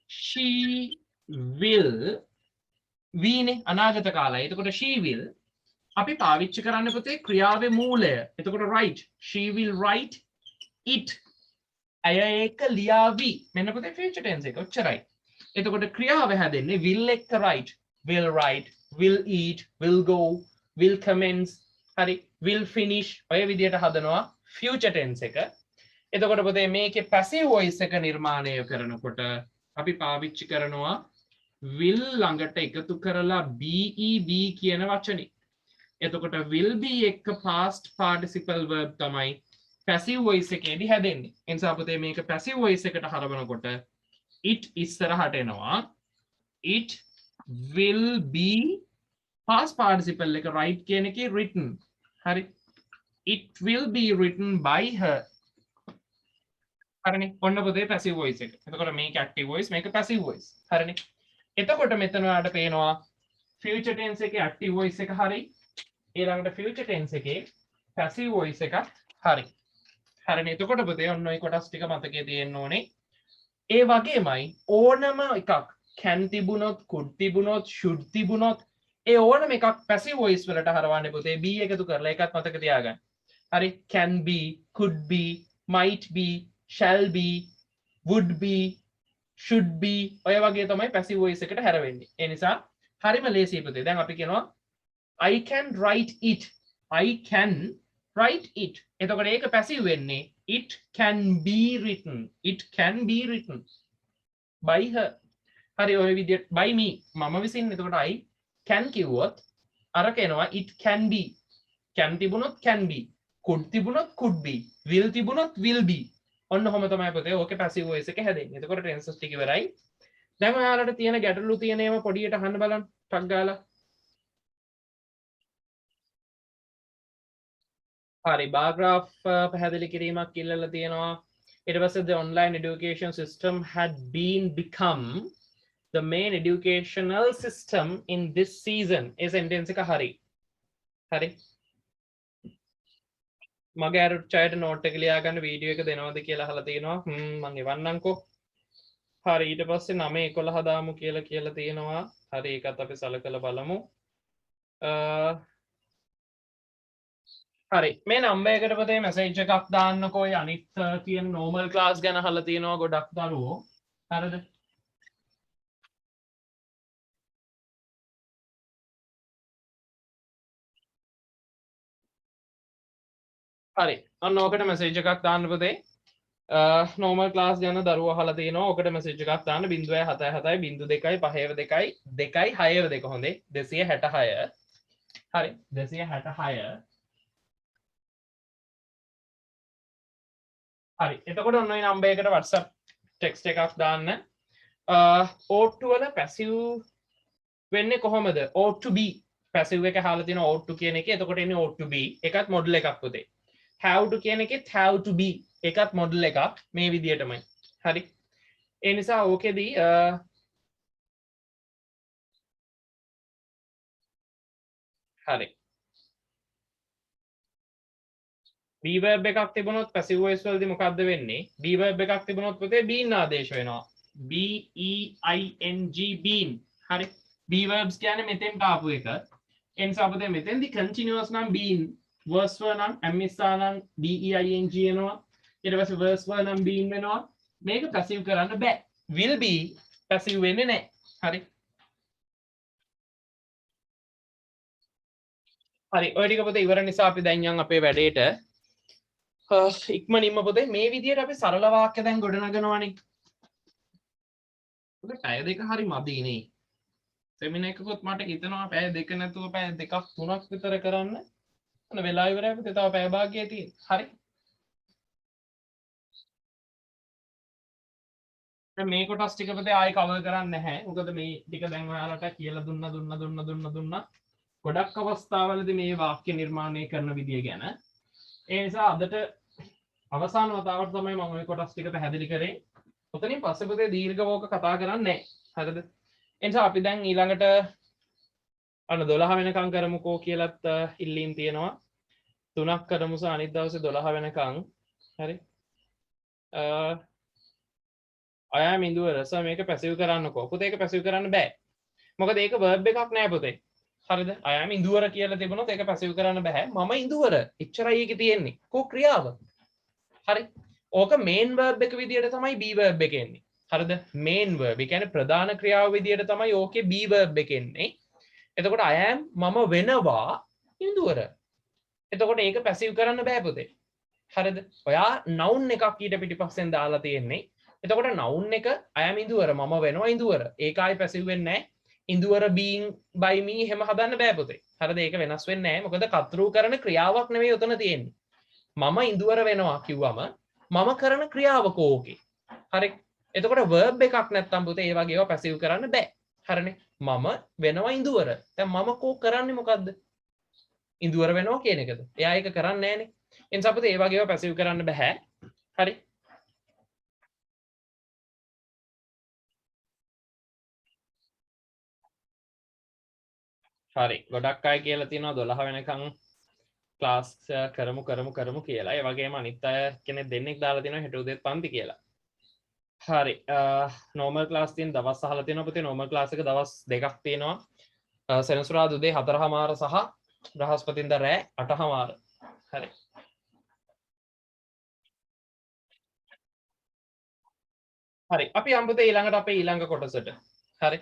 she will වීනේ අනාගත කාලය. එතකොට she will අපි පාවිච්චි කරන්න පුතේ ක්‍රියාවේ මූලය. එතකොට write. She will write it. ඇය ඒක ලියාවි. මෙන්න පුතේ future tense එක. ඔච්චරයි. එතකොට ක්‍රියාව හැදෙන්නේ will එක්ක write. Will write, will eat, will go, will commence. හරි. will finish. ඔය විදිහට හදනවා future tense එක. එතකොට පුතේ මේකේ passive voice එක නිර්මාණය කරනකොට අපි පාවිච්චි කරනවා will ළඟට එකතු කරලා be කියන වචනේ. එතකොට will be එක්ක past participle verb තමයි passive voice එකේදී හැදෙන්නේ. ඒ නිසා පුතේ මේක passive voice එකට හරවනකොට it ඉස්සරහට එනවා. it will be past participle එක right කියන එකේ written. හරි. it will be written by her. හරිනේ. ඔන්න පුතේ passive voice එක. එතකොට මේක active voice මේක passive voice. හරිනේ. එතකොට මෙතන ඔයාලට පේනවා future tense එකේ active voice එක හරි. ඊළඟට future tense එකේ passive voice එකක් හරි. හරිනේ. එතකොට පුතේ ඔන්න ඔය කොටස් ටික මතකයේ තියෙන්න ඕනේ. ඒ වගේමයි ඕනම එකක් can තිබුණොත් could තිබුණොත් should තිබුණොත් ඒ ඕනම එකක් passive voice වලට හරවන්නේ පුතේ be එකතු කරලා ඒකත් මතක තියාගන්න. හරි. can be, could be, might be, shall be, would be, should be ඔය වගේ තමයි passive voice එකට හැරවෙන්නේ. ඒ නිසා හරිම ලේසියි පුතේ. දැන් අපි කියනවා I can write it. I can write it. එතකොට ඒක passive වෙන්නේ it can be written. It can be written by her. හරි ඔය විදිහට by me මම විසින්. එතකොට I can කිව්වොත් අර කියනවා it can be. can තිබුණොත් can be. could තිබුණොත් could be. will තිබුණොත් will be. ඔන්න ඔහොම තමයි පුතේ ඕකේ passive voice එක හැදෙන්නේ. එතකොට tenses ටික ඉවරයි. දැන් ඔයාලට තියෙන ගැටලු තියෙන ඒවා පොඩියට අහන්න බලන්න. ටක් ගාලා. හරි. bar graph පැහැදිලි කිරීමක් ඉල්ලලා තියෙනවා. ඊට පස්සේ the online education system had been become the main educational system in this season. A sentence එක හරි. හරි. මගේ අර චයට නෝට් එක ලියා ගන්න වීඩියෝ එක දෙනවද කියලා අහලා තියෙනවා. මම එවන්නම්කෝ. හරි. ඊට පස්සේ 9:11 දාමු කියලා තියෙනවා. හරි. ඒකත් අපි සලකලා බලමු. හරි. මේ නම්බර් එකට පුතේ මැසේජ් එකක් දාන්නකෝ. අනිත් කියන normal class ගැන අහලා තියෙනවා ගොඩක් දරුවෝ. හරිද? හරි. අන්න ඕකට මැසේජ් එකක් දාන්න පුතේ. normal class ගැන දරුවෝ අහලා තියෙනවා. ඕකට මැසේජ් එකක් දාන්න 077 02 52 2 6 හොඳේ 266. හරි. 266. හරි. එතකොට ඔන්න ඔය නම්බර් එකට WhatsApp text එකක් දාන්න. ought to වල passive වෙන්නේ කොහොමද? ought to be passive එක අහලා තියෙනවා ought to කියන එකේ. එතකොට එන්නේ ought to be. ඒකත් මොඩල් එකක් පුතේ. have to කියන එකෙත් have to be. ඒකත් මොඩල් එකක්. මේ විදිහටමයි. හරි. ඒ නිසා ඕකෙදී හරි. be verb එකක් තිබුණොත් passive voice වලදී මොකද්ද වෙන්නේ? be verb එකක් තිබුණොත් පුතේ been ආදේශ වෙනවා. B E I N G been. හරි. be verbs කියන්නේ මෙතෙන්ට ආපු එක. ඒ නිසා පුතේ මෙතෙන්දි continuous නම් been, verse වල නම් am is නම් B E I N G එනවා. ඊට පස්සේ verse වල නම් been වෙනවා. මේක passive කරන්න බෑ. will be passive වෙන්නේ නැහැ. හරි. හරි. ඔය ටික පුතේ ඉවර නිසා අපි දැන් යන් අපේ වැඩේට. ඉක්මනින්ම පුතේ මේ විදිහට අපි සරල වාක්‍ය දැන් ගොඩනගනවානේ. පුතේ පැය දෙක හරි මදි නේ. සෙමිනාර් එකකොත් මට හිතෙනවා පැය දෙක නැතුව පැය දෙකක් තුනක් විතර කරන්න. අන්න වෙලා ඉවරයි පුතේ. තව පැය භාගයක් තියෙන. හරි. දැන් මේ කොටස් ටික පුතේ ආයෙ කවර් කරන්නේ නැහැ. මොකද මේ ටික දැන් ඔයාලට කියලා දුන්නා. ගොඩක් අවස්ථාවලදී මේ වාක්‍ය නිර්මාණය කරන විදිය ගැන. ඒ නිසා අදට අවසාන වතාවට තමයි මම මේ කොටස් ටික පැහැදිලි කරේ. ඔතනින් පස්සේ පුතේ දීර්ඝවෝක කතා කරන්නේ නැහැ. හරිද? ඒ නිසා අපි දැන් ඊළඟට අන්න 12 වෙනකම් කරමුකෝ කියලාත් ඉල්ලීම් තියෙනවා. 3ක් කරමු අනිත් දවසේ 12 වෙනකම්. හරි. අයා මින්දුව රස මේක පැසිව් කරන්නකෝ. පුතේ ඒක පැසිව් කරන්න බෑ. මොකද ඒක verb එකක් නෑ පුතේ. හරිද? I am ඉඳුවර කියලා තිබුණොත් ඒක පැසිව් කරන්න බෑ. මම ඉඳුවර. එච්චරයි ඒකේ තියෙන්නේ. කෝ ක්‍රියාව. හරි. ඕක main verb එක විදියට තමයි be verb එක එන්නේ. හරිද? main verb. ඒ කියන්නේ ප්‍රධාන ක්‍රියාව විදියට තමයි ඕකේ be verb එක එන්නේ. එතකොට I am මම වෙනවා ඉඳුවර. එතකොට ඒක පැසිව් කරන්න බෑ පුතේ. හරිද? ඔයා noun එකක් ඊට පිටිපස්සෙන් දාලා තියෙන්නේ. එතකොට noun එක I am ඉඳුවර මම වෙනවා ඉඳුවර. ඒක ආයි පැසිව් වෙන්නේ නැහැ. ඉඳුවර being by me එහෙම හදන්න බෑ පුතේ. හරිද? ඒක වෙනස් වෙන්නේ නැහැ. මොකද කර්තෘ කරන ක්‍රියාවක් නෙවෙයි උතන තියෙන්නේ. මම ඉඳුවර වෙනවා කිව්වම මම කරන ක්‍රියාවක ඕකේ. හරි. එතකොට verb එකක් නැත්තම් පුතේ ඒ වගේ ඒවා පැසිව් කරන්න බෑ. හරිනේ. මම වෙනවා ඉඳුවර. දැන් මම කෝ කරන්නේ මොකද්ද? ඉඳුවර වෙනවා කියන එකද? එයා ඒක කරන්නේ නැහනේ. ඒ නිසා පුතේ ඒ වගේ ඒවා පැසිව් කරන්න බෑ. හරි. හරි. ගොඩක් අය කියලා තියෙනවා 12 වෙනකන් ක්ලාස් කරමු කියලා. ඒ වගේම අනිත් අය කෙනෙක් දෙන්නෙක් දාලා තියෙනවා හෙට උදේත් පන්ති කියලා. හරි. නෝමල් ක්ලාස් තියෙන දවස් අහලා තියෙනවා පුතේ. නෝමල් ක්ලාස් එක දවස් දෙකක් තියෙනවා. සෙනසුරාදා උදේ 4:00 සහ බ්‍රහස්පතින්දා රෑ 8:00. හරි. හරි. අපි යමු පුතේ ඊළඟට අපේ ඊළඟ කොටසට. හරි.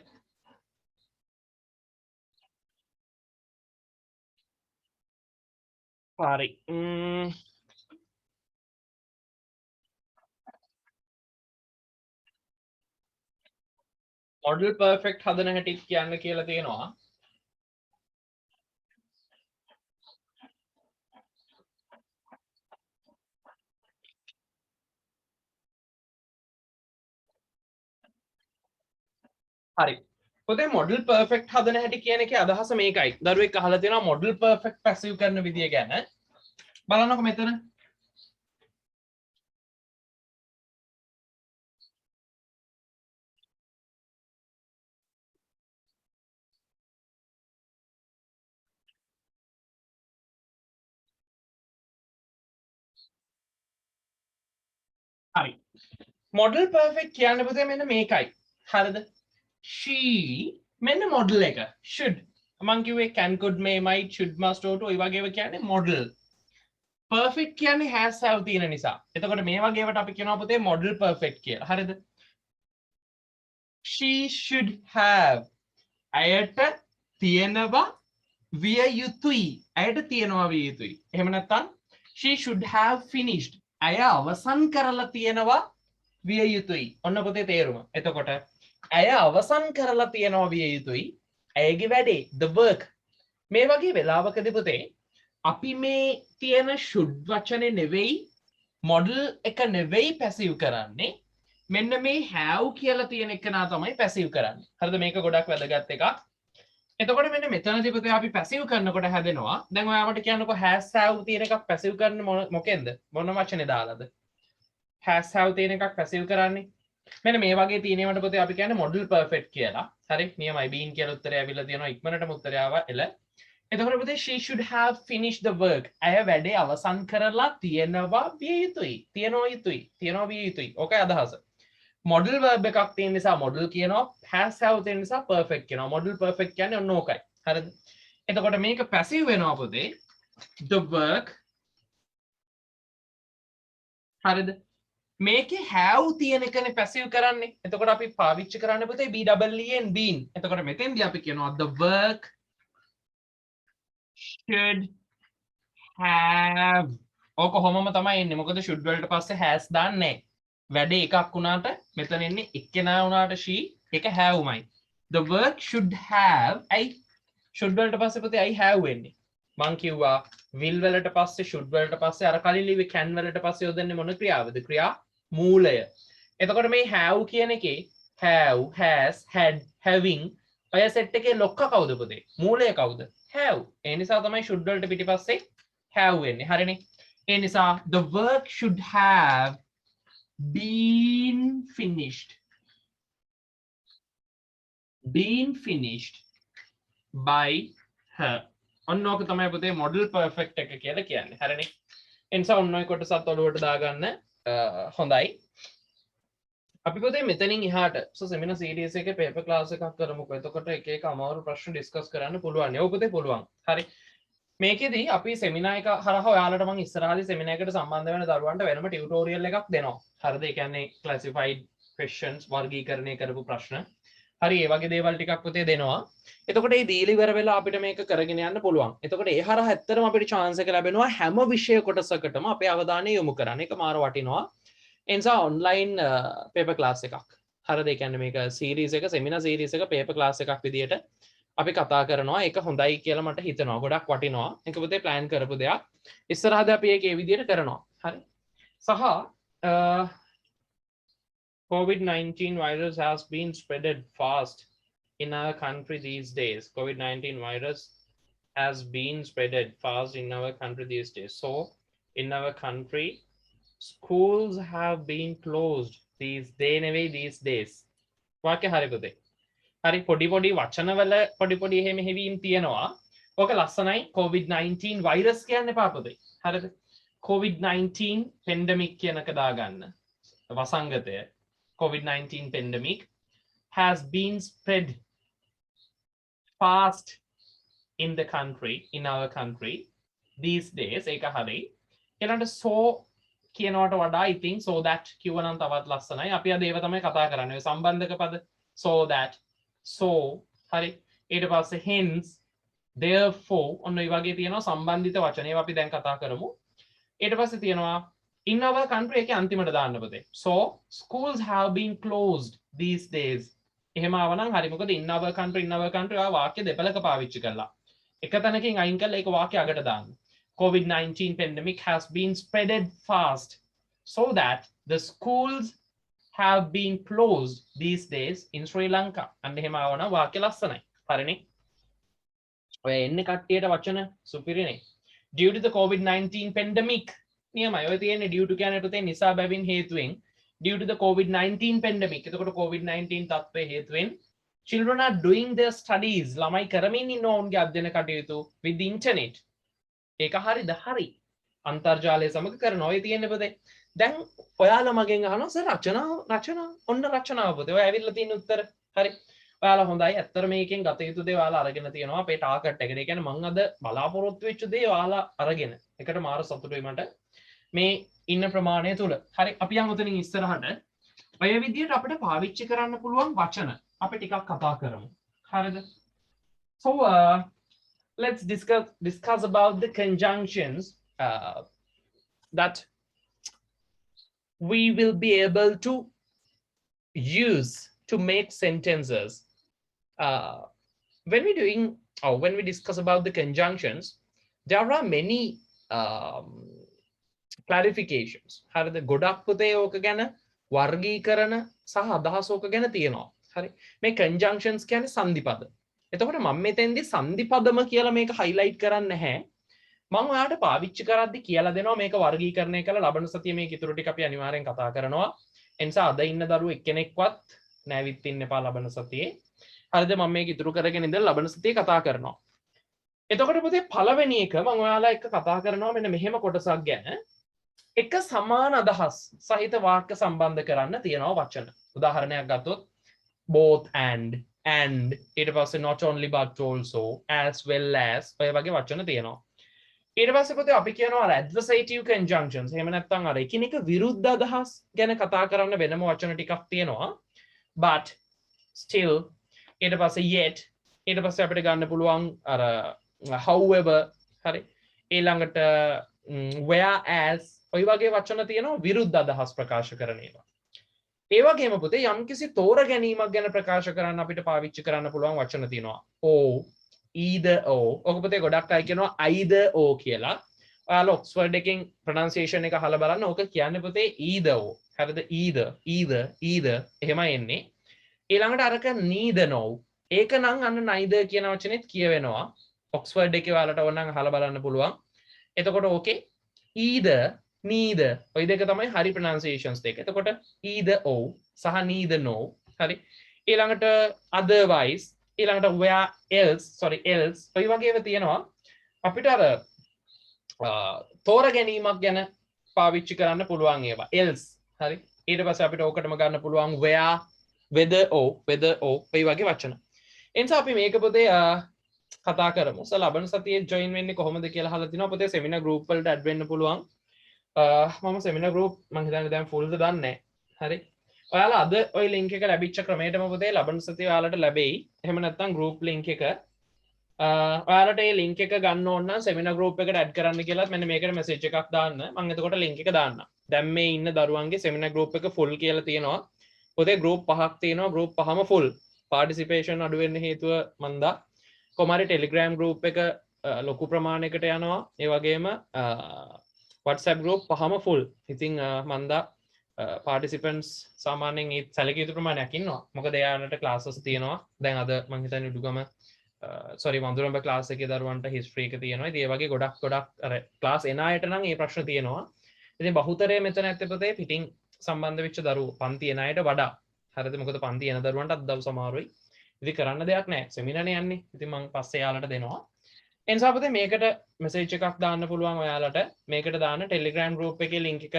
හරි. මොඩල් පර්ෆෙක්ට් හදන හැටි කියන්න කියලා තියෙනවා. හරි. පොතේ මොඩල් පර්ෆෙක්ට් හදන හැටි කියන එකේ අදහස මේකයි. දරුවෙක් අහලා තියෙනවා මොඩල් පර්ෆෙක්ට් පැසිව් කරන විදිය ගැන. බලන්නකො මෙතන. හරි. මොඩල් පර්ෆෙක්ට් කියන්න පුතේ මෙන්න මේකයි. හරිද? she මෙන්න මොඩල් එක. should මං කිව්වේ can could may might should must ought ඔය වගේ ඒවා කියන්නේ මොඩල්. perfect කියන්නේ has have තියෙන නිසා. එතකොට මේ වගේ ඒවාට අපි කියනවා පුතේ මොඩල් පර්ෆෙක්ට් කියලා. හරිද? she should have අයට තියෙනවා විය යුතුයි. අයට තියෙනවා විය යුතුයි. එහෙම නැත්නම් she should have finished. අය අවසන් කරලා තියෙනවා විය යුතුයි. ඔන්න පුතේ තේරුම. එතකොට ඇය අවසන් කරලා තියෙනවා විය යුතුයි. ඇයගේ වැඩේ the work. මේ වගේ වෙලාවකදී පුතේ අපි මේ තියෙන should වචනේ නෙවෙයි මොඩල් එක නෙවෙයි පැසිව් කරන්නේ. මෙන්න මේ have කියලා තියෙන එක නා තමයි පැසිව් කරන්නේ. හරිද? මේක ගොඩක් වැදගත් එකක්. එතකොට මෙන්න මෙතනදී පුතේ අපි පැසිව් කරනකොට හැදෙනවා. දැන් ඔයාලට කියන්නකො has have තියෙන එකක් පැසිව් කරන්න මොකෙන්ද? මොන වචනේ දාලාද? has have තියෙන එකක් පැසිව් කරන්නේ. මෙන්න මේ වගේ තියෙනවට පුතේ අපි කියන්නේ model perfect කියලා. හරි? නියමයි. been කියලා උත්තරය ඇවිල්ලා තියෙනවා. ඉක්මනටම උත්තරය ආවා එල. එතකොට පුතේ she should have finished the work. ඇය වැඩේ අවසන් කරලා තියෙනවා විය යුතුයි. තියනවා විය යුතුයි. ඕකයි අදහස. model verb එකක් තියෙන නිසා model කියනවා. has have තියෙන නිසා perfect කියනවා. model perfect කියන්නේ ඔන්න ඕකයි. හරිද? එතකොට මේක passive වෙනවා පුතේ. the work. හරිද? මේකේ have තියෙන එකනේ passive කරන්නේ. එතකොට අපි පාවිච්චි කරන්න පුතේ BEEN been. එතකොට මෙතෙන්දී අපි කියනවා the work should have. ඕක කොහොමම තමයි එන්නේ. මොකද should වලට පස්සේ has දාන්නේ නැහැ. වැඩේ එකක් වුණාට මෙතන එන්නේ එක්කෙනා වුණාට she එක have මයි. the work should have. I should වලට පස්සේ පුතේ I have වෙන්නේ. මං කිව්වා will වලට පස්සේ should වලට පස්සේ අර කලින් ලිව්වේ can වලට පස්සේ යොදන්නේ මොන ක්‍රියාවද? ක්‍රියා මූලය. එතකොට මේ have කියන එකේ have, has, had, having ඔය සෙට් එකේ ලොක්ක කවුද පුතේ? මූලය කවුද? have. ඒ නිසා තමයි should වලට පිටිපස්සේ have වෙන්නේ. හරිනේ? ඒ නිසා the work should have been finished. Been finished by her. ඔන්න ඕක තමයි පුතේ model perfect එක කියලා කියන්නේ. හරිනේ? ඒ නිසා ඔන්න ඔය කොටසත් ඔලුවට දාගන්න හොඳයි. අපි පොතේ මෙතනින් එහාට සෙමිනාර් සීරීස් එකේ පේපර් ක්ලාස් එකක් කරමුකෝ. එතකොට එක එක අමාරු ප්‍රශ්න ඩිස්කස් කරන්න පුළුවන්. ඔය පොතේ පුළුවන්. හරි. මේකෙදී අපි සෙමිනාර් එක හරහා ඔයාලට මම ඉස්සරහදී සෙමිනාර් එකට සම්බන්ධ වෙන දරුවන්ට වෙනම ටියුටෝරියල් එකක් දෙනවා. හරිද? ඒ කියන්නේ ක්ලාසිෆයිඩ් ක්වෙස්චන්ස් වර්ගීකරණය කරපු ප්‍රශ්න. හරි ඒ වගේ දේවල් ටිකක් පුතේ දෙනවා. එතකොට මේ දීලි ඉවර වෙලා අපිට මේක කරගෙන යන්න පුළුවන්. එතකොට ඒ හරහා ඇත්තටම අපිට chance එක ලැබෙනවා හැම විෂය කොටසකටම අපේ අවධානය යොමු කරන්න. ඒක මාර වටිනවා. එනිසා ඔන්ලයින් පේපර් ක්ලාස් එකක්. හරිද? ඒ කියන්නේ මේක සීරීස් එක සෙමිනාර් සීරීස් එක පේපර් ක්ලාස් එකක් විදියට අපි කතා කරනවා. ඒක හොඳයි කියලා මට හිතෙනවා. ගොඩක් වටිනවා. ඒක පුතේ ප්ලෑන් කරපු දෙයක්. ඉස්සරහදී අපි ඒක ඒ විදියට කරනවා. හරි. සහ COVID-19 virus has been spreaded fast in our country these days. COVID-19 virus has been spreaded fast in our country these days. So in our country, schools have been closed these days. වාක්‍ය හරි පුතේ. හරි පොඩි පොඩි වචනවල පොඩි පොඩි එහෙම මෙහෙවීම් තියෙනවා. ඕක ලස්සනයි. COVID-19 virus කියන්න එපා පුතේ. හරිද? COVID-19 pandemic කියනක දාගන්න. වසංගතය. COVID-19 pandemic has been spread fast in the country, in our country these days. ඒක හරි. ඊළඟට so කියනවට වඩා I think so that කිව්ව නම් තවත් ලස්සනයි. අපි අද ඒව තමයි කතා කරන්නේ. සම්බන්ධක පද so that so හරි. ඊට පස්සේ hence therefore ඔන්න ඒ වගේ තියෙනවා සම්බන්ධිත වචන. ඒවා අපි දැන් කතා කරමු. ඊට පස්සේ තියෙනවා in our country එකේ අන්තිමට දාන්න පුතේ. So schools have been closed these days. එහෙම ආවනම් හරි. මොකද in our country ආ වාක්‍ය දෙපළක පාවිච්චි කරලා. එක තැනකින් අයින් කරලා ඒක වාක්‍ය අගට දාන්න. COVID-19 pandemic has been spreaded fast so that the schools have been closed these days in Sri Lanka. අන්න එහෙම ආවනම් වාක්‍ය ලස්සනයි. හරිනේ. ඔය එන්නේ කට්ටියට වචන සුපිරිනේ. Due to the COVID-19 pandemic නියමයි. ඔය තියෙන්නේ due to කියන්නේ පුතේ නිසා බැවින් හේතුවෙන් due to the COVID-19 pandemic. එතකොට COVID-19 තත්ත්වයේ හේතුවෙන් children are doing their studies. ළමයි කරමින් ඉන්න ඔවුන්ගේ අධ්‍යයන කටයුතු with the internet. ඒක හරිද? හරි. අන්තර්ජාලය සමග කරනවා. ඔය තියෙන්නේ පුතේ. දැන් ඔයාලා මගෙන් අහනවා සර් රචනා ඔන්න රචනාව පුතේ. ඔය ඇවිල්ලා තියෙන උත්තර. හරි. ඔයාලා හොඳයි. ඇත්තට මේකෙන් ගත යුතු දේ ඔයාලා අරගෙන තියෙනවා අපේ ටාගට් එකට. ඒ කියන්නේ මම අද බලාපොරොත්තු වෙච්ච දේ ඔයාලා අරගෙන. ඒකට මාර සතුටුයි මට. මේ ඉන්න ප්‍රමාණය තුල. හරි අපි යන් උතනින් ඉස්සරහට ඔය විදිහට අපිට පාවිච්චි කරන්න පුළුවන් වචන අපි ටිකක් කතා කරමු. හරිද? So let's discuss about the conjunctions that we will be able to use to make sentences. When we discuss about the conjunctions, there are many clarifications. හරිද? ගොඩක් පුතේ ඕක ගැන වර්ගීකරණ සහ අදහස් ඕක ගැන තියෙනවා. හරි. මේ conjunctions කියන්නේ සංධිපද. එතකොට මම මෙතෙන්දී සංධිපදම කියලා මේක highlight කරන්නේ නැහැ. මම ඔයාලට පාවිච්චි කරද්දි කියලා දෙනවා මේක වර්ගීකරණය කරලා ලබන සතියේ මේක ඉතුරු ටික අපි අනිවාර්යෙන් කතා කරනවා. ඒ නිසා අද ඉන්න දරුවෝ එක්කෙනෙක්වත් නැවිත් ඉන්න එපා ලබන සතියේ. හරිද? මම මේක ඉතුරු කරගෙන ඉඳලා ලබන සතියේ කතා කරනවා. එතකොට පුතේ පළවෙනි එක මම ඔයාලා එක්ක කතා කරනවා මෙන්න මෙහෙම කොටසක් ගැන. එක සමාන අදහස් සහිත වාක්‍ය සම්බන්ධ කරන්න තියෙනවා වචන. උදාහරණයක් ගත්තොත් both and ඊට පස්සේ not only but also as well as ඔය වගේ වචන තියෙනවා. ඊට පස්සේ පුතේ අපි කියනවා adversative conjunctions. එහෙම නැත්නම් අර එකිනෙක විරුද්ධ අදහස් ගැන කතා කරන්න වෙනම වචන ටිකක් තියෙනවා. but still ඊට පස්සේ yet ඊට පස්සේ අපිට ගන්න පුළුවන් අර however හරි ඊළඟට whereas ඔය වගේ වචන තියෙනවා විරුද්ධ අදහස් ප්‍රකාශ කරන ඒවා. ඒ වගේම පුතේ යම්කිසි තෝර ගැනීමක් ගැන ප්‍රකාශ කරන්න අපිට පාවිච්චි කරන්න පුළුවන් වචන තියෙනවා. or either or. ඔක පුතේ ගොඩක් අය කියනවා either or කියලා. ඔයාලා ඔක්ස්ෆර්ඩ් එකෙන් ප්‍රොනන්සියේෂන් එක අහලා බලන්න. ඕක කියන්නේ පුතේ either or. හරිද? either එහෙමයි එන්නේ. ඊළඟට අරක neither no. ඒක නම් අන්න neither කියන වචනේත් කියවෙනවා. ඔක්ස්ෆර්ඩ් එකේ ඔයාලට ඕනනම් අහලා බලන්න පුළුවන්. එතකොට ඕකේ either neither ඔය දෙක තමයි හරි pronunciations දෙක. එතකොට either or සහ neither no. හරි. ඊළඟට otherwise ඊළඟට where else ඔය වගේව තියෙනවා. අපිට අර තෝර ගැනීමක් ගැන පාවිච්චි කරන්න පුළුවන් ඒවා. else හරි. ඊට පස්සේ අපිට ඕකටම ගන්න පුළුවන් where whether or මේ වගේ වචන. එනිසා අපි මේක පොතේ කතා කරමු. ලබන සතියේ join වෙන්නේ කොහොමද කියලා අහලා තිනවා. පොතේ seminar group වලට add වෙන්න පුළුවන්. මම seminar group මම හිතන්නේ දැන් full ද දන්නේ නැහැ. හරි. ඔයාලා අද ওই link එක ලැබිච්ච ක්‍රමයටම පොතේ ලබන සතියේ ඔයාලට ලැබෙයි. එහෙම නැත්නම් group link එක ඔයාලට මේ link එක ගන්න ඕන නම් seminar group එකට add කරන්න කියලා මෙන්න මේකට message එකක් දාන්න. මම එතකොට link එක දාන්නම්. දැන් මේ ඉන්න දරුවන්ගේ seminar group එක full කියලා තියෙනවා. පොතේ group පහක් තියෙනවා. group පහම full. participation අඩු වෙන්න හේතුව මන්දා කොමාරි ටෙලිග්‍රෑම් ගෲප් එක ලොකු ප්‍රමාණයකට යනවා. ඒ වගේම WhatsApp group පහම full. ඉතින් මන්දා participants සාමාන්‍යයෙන් ඒ සැලකිය යුතු ප්‍රමාණයක් ඉන්නවා. මොකද එයාලට classes තියෙනවා. දැන් අද මම හිතන්නේ උඩුගම sorry වඳුරඹ class එකේ දරුවන්ට history එක තියෙනවා. ඉතින් ඒ වගේ ගොඩක් අර class එන අයට නම් මේ ප්‍රශ්න තියෙනවා. ඉතින් බහුතරය මෙතන ඇත්තේ පොතේ පිටින් සම්බන්ධ වෙච්ච දරුවෝ පන්ති එන අයට වඩා. හරිද? මොකද පන්ති එන දරුවන්ට අද දවස් අමාරුයි. ඉතින් කරන්න දෙයක් නැහැ. සෙමිනාරේ යන්නේ. ඉතින් මම පස්සේ යාලට දෙනවා. එනිසා පොතේ මේකට මෙසේජ් එකක් දාන්න පුළුවන් ඔයාලට. මේකට දාන්න Telegram group එකේ link එක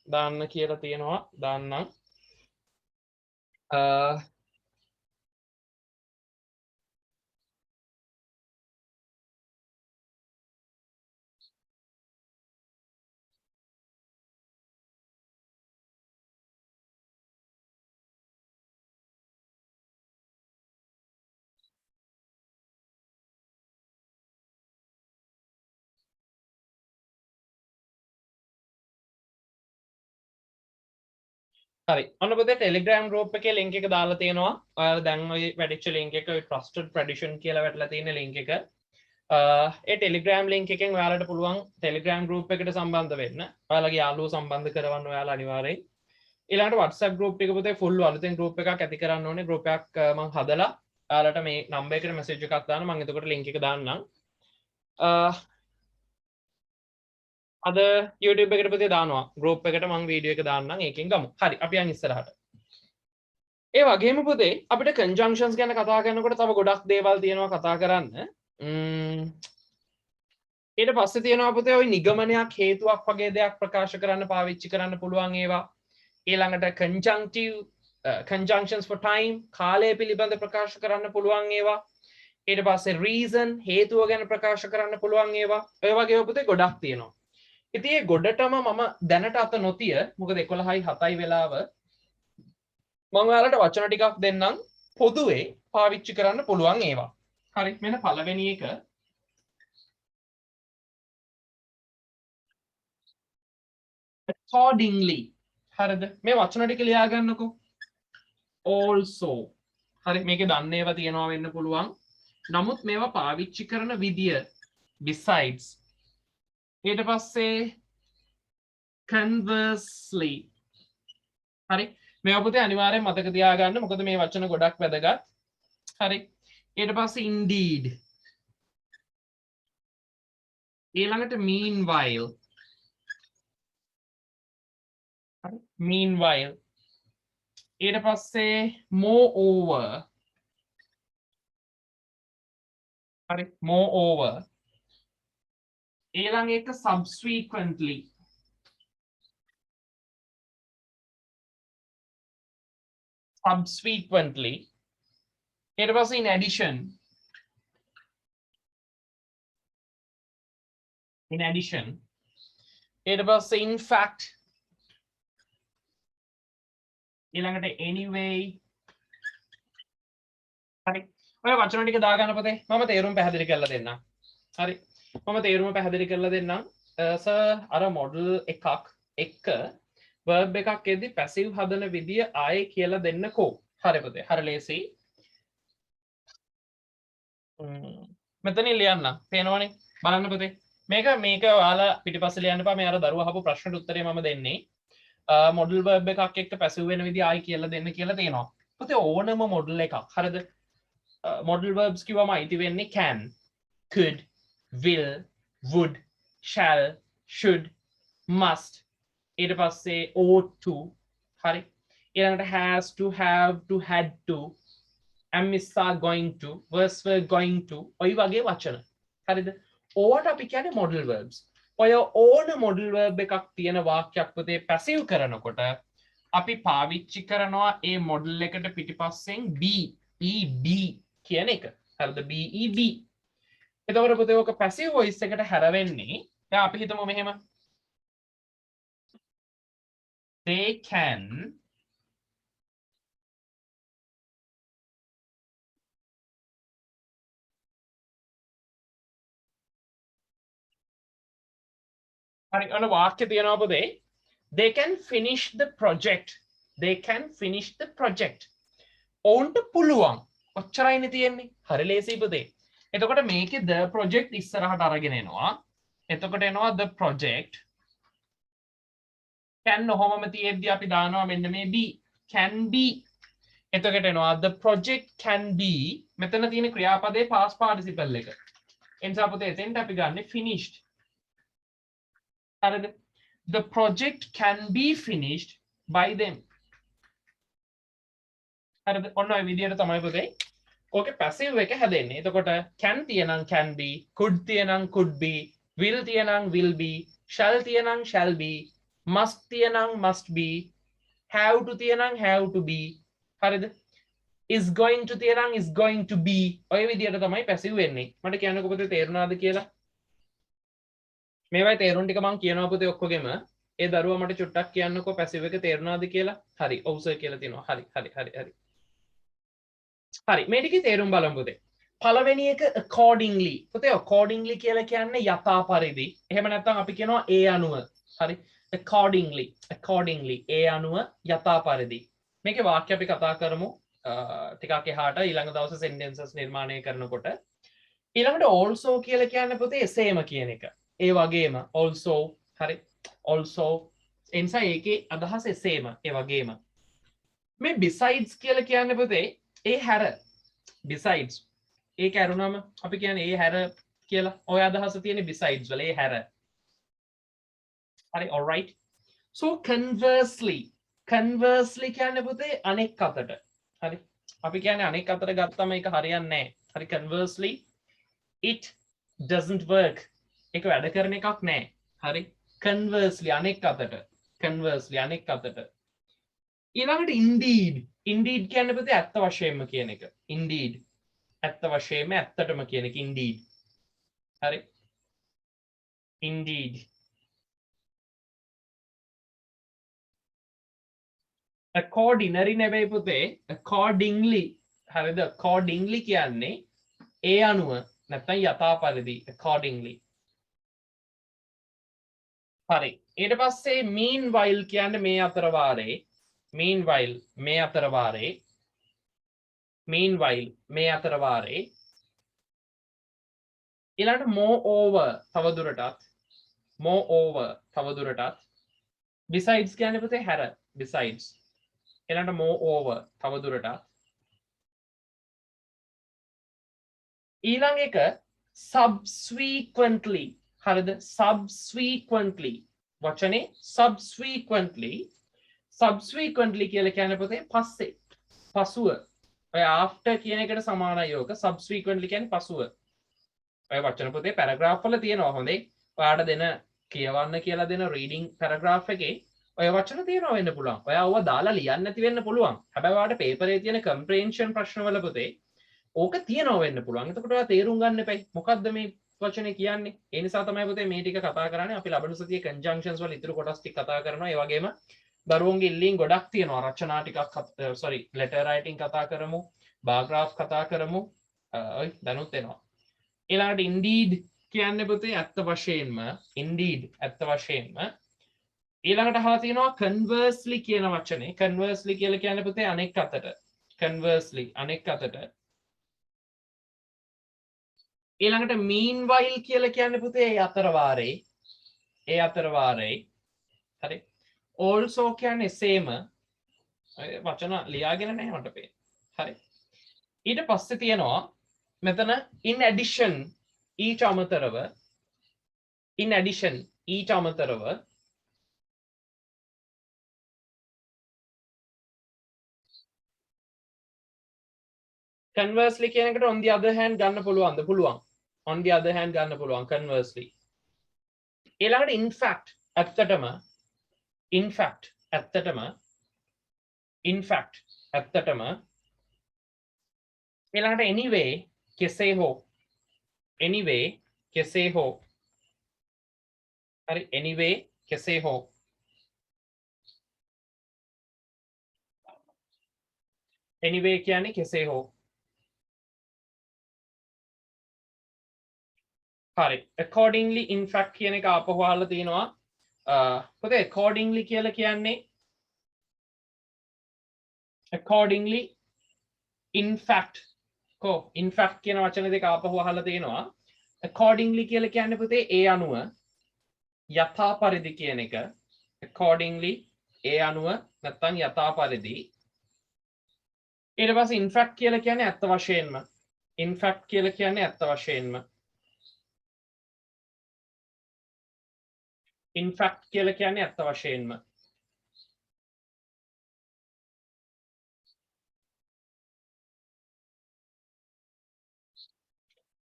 දාන්න කියලා තියෙනවා. දාන්නම්. හරි. ඔන්න පොතේ Telegram group එකේ link එක දාලා තියෙනවා. ඔයාලා දැන් ওই වැඩිච්ච link එක ඔය trusted tradition කියලා වැටලා තියෙන link එක. ඒ Telegram link එකෙන් ඔයාලට පුළුවන් Telegram group එකට සම්බන්ධ වෙන්න. ඔයාලගේ යාළුවෝ සම්බන්ධ කරවන්න ඔයාලා අනිවාර්යයෙන්. ඊළඟට WhatsApp group එක පොතේ full අලුතෙන් group එකක් ඇති කරන්න ඕනේ. group එකක් මම හදලා ඔයාලට මේ number එකට message එකක් දාන්න. මම එතකොට link එක දාන්නම්. අද YouTube එකට පොතේ දානවා. group එකට මම වීඩියෝ එක දාන්නම්. ඒකෙන් ගමු. හරි. අපි යන් ඉස්සරහට. ඒ වගේම පොතේ අපිට conjunctions ගැන කතා කරනකොට තව ගොඩක් දේවල් තියෙනවා කතා කරන්න. ඊට පස්සේ තියෙනවා පොතේ ওই නිගමනයක් හේතුවක් වගේ දෙයක් ප්‍රකාශ කරන්න පාවිච්චි කරන්න පුළුවන් ඒවා. ඊළඟට conjunctions for time කාලය පිළිබඳ ප්‍රකාශ කරන්න පුළුවන් ඒවා. ඊට පස්සේ reason හේතුව ගැන ප්‍රකාශ කරන්න පුළුවන් ඒවා. ඔය වගේ පොතේ ගොඩක් තියෙනවා. ඉතින් ඒ ගොඩටම මම දැනට අත නොතිය මොකද 11:07 වෙලාව මම ඔයාලට වචන ටිකක් දෙන්නම් පොදුවේ පාවිච්චි කරන්න පුළුවන් ඒවා. හරි මෙන්න පළවෙනි එක accordingly. හරිද? මේ වචන ටික ලියා ගන්නකෝ. also. හරි මේකේ දන්න ඒවා තියෙනවා වෙන්න පුළුවන්. නමුත් මේවා පාවිච්චි කරන විදිය besides ඊට පස්සේ conversely. හරි මේවා පුතේ අනිවාර්යෙන් මතක තියාගන්න මොකද මේ වචන ගොඩක් වැදගත්. හරි ඊට පස්සේ indeed. ඊළඟට meanwhile. හරි meanwhile. ඊට පස්සේ moreover. හරි moreover. ඊළඟ එක subsequently. subsequently. ඊට පස්සේ in addition. in addition. ඊට පස්සේ in fact. ඊළඟට anyway. හරි ඔය වචන ටික දාගන්න පොතේ මම තේරුම් පැහැදිලි කරලා දෙන්නම්. හරි මම තේරුම පැහැදිලි කරලා දෙන්නම්. සර් අර මොඩල් එකක් එක්ක verb එකක් එද්දි passive හදන විදිය ආයේ කියලා දෙන්නකෝ. හරි පොතේ හරි ලේසි. මෙතන ලියන්න පේනවනේ බලන්න පොතේ මේක ඔයාලා පිටිපස්සේ ලියන්න එපා. මේ අර දරුවා අහපු ප්‍රශ්නට උත්තරේ මම දෙන්නේ. මොඩල් verb එකක් එක්ක passive වෙන විදිය ආයි කියලා දෙන්න කියලා තියෙනවා. පොතේ ඕනම මොඩල් එකක් හරිද? මොඩල් verbs කිව්වම අයිති වෙන්නේ can, could, will, would, shall, should, must. ඊට පස්සේ ought to. හරි ඊළඟට has to, have to, had to, am, is, are, going to, was, were, going to. ඔය වගේ වචන. හරිද? ඕවට අපි කියන්නේ මොඩල් verbs. ඔය ඕන මොඩල් verb එකක් තියෙන වාක්‍යයක් පොතේ passive කරනකොට අපි පාවිච්චි කරනවා ඒ මොඩල් එකට පිටිපස්සෙන් BEB කියන එක. හරිද? BEB. එතකොට පුතේ ඔක පැසිව් වොයිස් එකට හැරවෙන්නේ. දැන් අපි හිතමු මෙහෙම. They can හරි අන වාක්‍ය තියෙනවා පුතේ. They can finish the project. They can finish the project. ඔවුන්ට පුළුවන්. ඔච්චරයිනේ තියෙන්නේ. හරි ලේසියි පුතේ. එතකොට මේකේ the project ඉස්සරහට අරගෙන එනවා. එතකොට එනවා the project can ඔහොමම තියෙද්දි අපි දානවා මෙන්න මේ be can be. එතකොට එනවා the project can be. මෙතන තියෙන ක්‍රියාපදයේ past participle එක. එනිසා පුතේ එතෙන්ට අපි ගන්නෙ finished. හරිද? The project can be finished by them. හරිද? ඔන්න ඔය විදිහට තමයි පුතේ ඕකේ passive එක හැදෙන්නේ. එතකොට can තියනම් can be, could තියනම් could be, will තියනම් will be, shall තියනම් shall be, must තියනම් must be, have to තියනම් have to be. හරිද? is going to තියනම් is going to be. ඔය විදිහට තමයි passive වෙන්නේ. මට කියන්නකෝ පුතේ තේරුණාද කියලා? මේවයි තේරුම් ටික මම කියනවා පුතේ ඔක්කොගෙම. ඒ දරුවා මට චුට්ටක් කියන්නකෝ passive එක තේරුණාද කියලා? හරි. ඔව් සර් කියලා තියෙනවා. හරි. හරි මේ ටිකේ තේරුම් බලමු පුතේ. පළවෙනි එක accordingly. පුතේ accordingly කියලා කියන්නේ යථා පරිදි. එහෙම නැත්නම් අපි කියනවා ඒ අනුව. හරි. accordingly ඒ අනුව යථා පරිදි. මේකේ වාක්‍ය අපි කතා කරමු. ටිකක් එහාට ඊළඟ දවසේ sentences නිර්මාණය කරනකොට. ඊළඟට also කියලා කියන්නේ පුතේ එසේම කියන එක. ඒ වගේම also හරි. also එනිසා ඒකේ අදහස එසේම ඒ වගේම. මේ besides කියලා කියන්නේ පුතේ ඒ හැර besides ඒක ඇරුණම අපි කියන්නේ ඒ හැර කියලා ඔය අදහස තියෙන besides වල ඒ හැර හරි alright so conversely කියන්නේ පුතේ අනෙක් අතට හරි අපි කියන්නේ අනෙක් අතට ගත්තම ඒක හරියන්නේ නැහැ හරි conversely it doesn't work ඒක වැඩ කරන එකක් නැහැ හරි conversely අනෙක් අතට ඊළඟට indeed කියන්නේ පුතේ ඇත්ත වශයෙන්ම කියන එක. indeed ඇත්ත වශයෙන්ම ඇත්තටම කියන එක indeed. හරි. indeed. accordinary නෙවෙයි පුතේ accordingly. හරිද? accordingly කියන්නේ ඒ අනුව නැත්නම් යථා පරිදි accordingly. හරි. ඊට පස්සේ meanwhile කියන්නේ මේ අතර වාරේ meanwhile මේ අතර වාරේ ඊළඟට moreover තවදුරටත් besides කියන්නේ පුතේ හැර besides ඊළඟට moreover තවදුරටත් ඊළඟ එක subsequently හරිද subsequently වචනේ subsequently කියලා කියන්නේ පුතේ පසුව ඔය after කියන එකට සමානයි යෝක subsequently කියන්නේ පසුව ඔය වචන පුතේ paragraph වල තියෙනවා හොඳේ ඔයාලට දෙන කියවන්න කියලා දෙන reading paragraph එකේ ඔය වචන තියෙනවා වෙන්න පුළුවන් ඔයා ඕවා දාලා ලියන්න නැති වෙන්න පුළුවන් හැබැයි ඔයාලට paper එකේ තියෙන comprehension ප්‍රශ්න වල පුතේ ඕක තියෙනවා වෙන්න පුළුවන් එතකොට ඔයා තේරුම් ගන්න එපයි මොකද්ද මේ වචනේ කියන්නේ ඒ නිසා තමයි පුතේ මේ ටික කතා කරන්නේ අපි ලබන සතියේ conjunctions වල ඉතුරු කොටස් ටික කතා කරනවා ඒ වගේම දරුවන්ගේ ඉල්ලීම් ගොඩක් තියෙනවා රචනා ටිකක් letter writing කතා කරමු bar graph කතා කරමු ඔය දැනුත් එනවා ඊළඟට indeed කියන්නේ පුතේ ඇත්ත වශයෙන්ම ඊළඟට අහලා තියෙනවා conversely කියන වචනේ conversely කියලා කියන්නේ පුතේ අනෙක් අතට ඊළඟට meanwhile කියලා කියන්නේ පුතේ ඒ අතර වාරේ හරි also කියන්නේ same වචන ලියාගෙන නැහැ මට පේන්නේ. හරි. ඊට පස්සේ තියෙනවා මෙතන in addition ඊට අමතරව conversely කියන එකට on the other hand ගන්න පුළුවන්ද? පුළුවන්. on the other hand ගන්න පුළුවන් conversely. ඊළඟට in fact ඇත්තටම in fact ඇත්තටම ඊළඟට anyway කෙසේ හෝ anyway කෙසේ හෝ හරි anyway කෙසේ හෝ anyway කියන්නේ කෙසේ හෝ හරි accordingly in fact කියන එක ආපහු අහලා තිනවා පොතේ accordingly කියලා කියන්නේ accordingly in fact කො in fact කියන වචන දෙක ආපහු අහලා තිනවා accordingly කියලා කියන්නේ පුතේ ඒ අනුව යථා පරිදි කියන එක accordingly ඒ අනුව නැත්නම් යථා පරිදි ඊට පස්සේ in fact කියලා කියන්නේ ඇත්ත වශයෙන්ම in fact කියලා කියන්නේ ඇත්ත වශයෙන්ම in fact කියලා කියන්නේ ඇත්ත වශයෙන්ම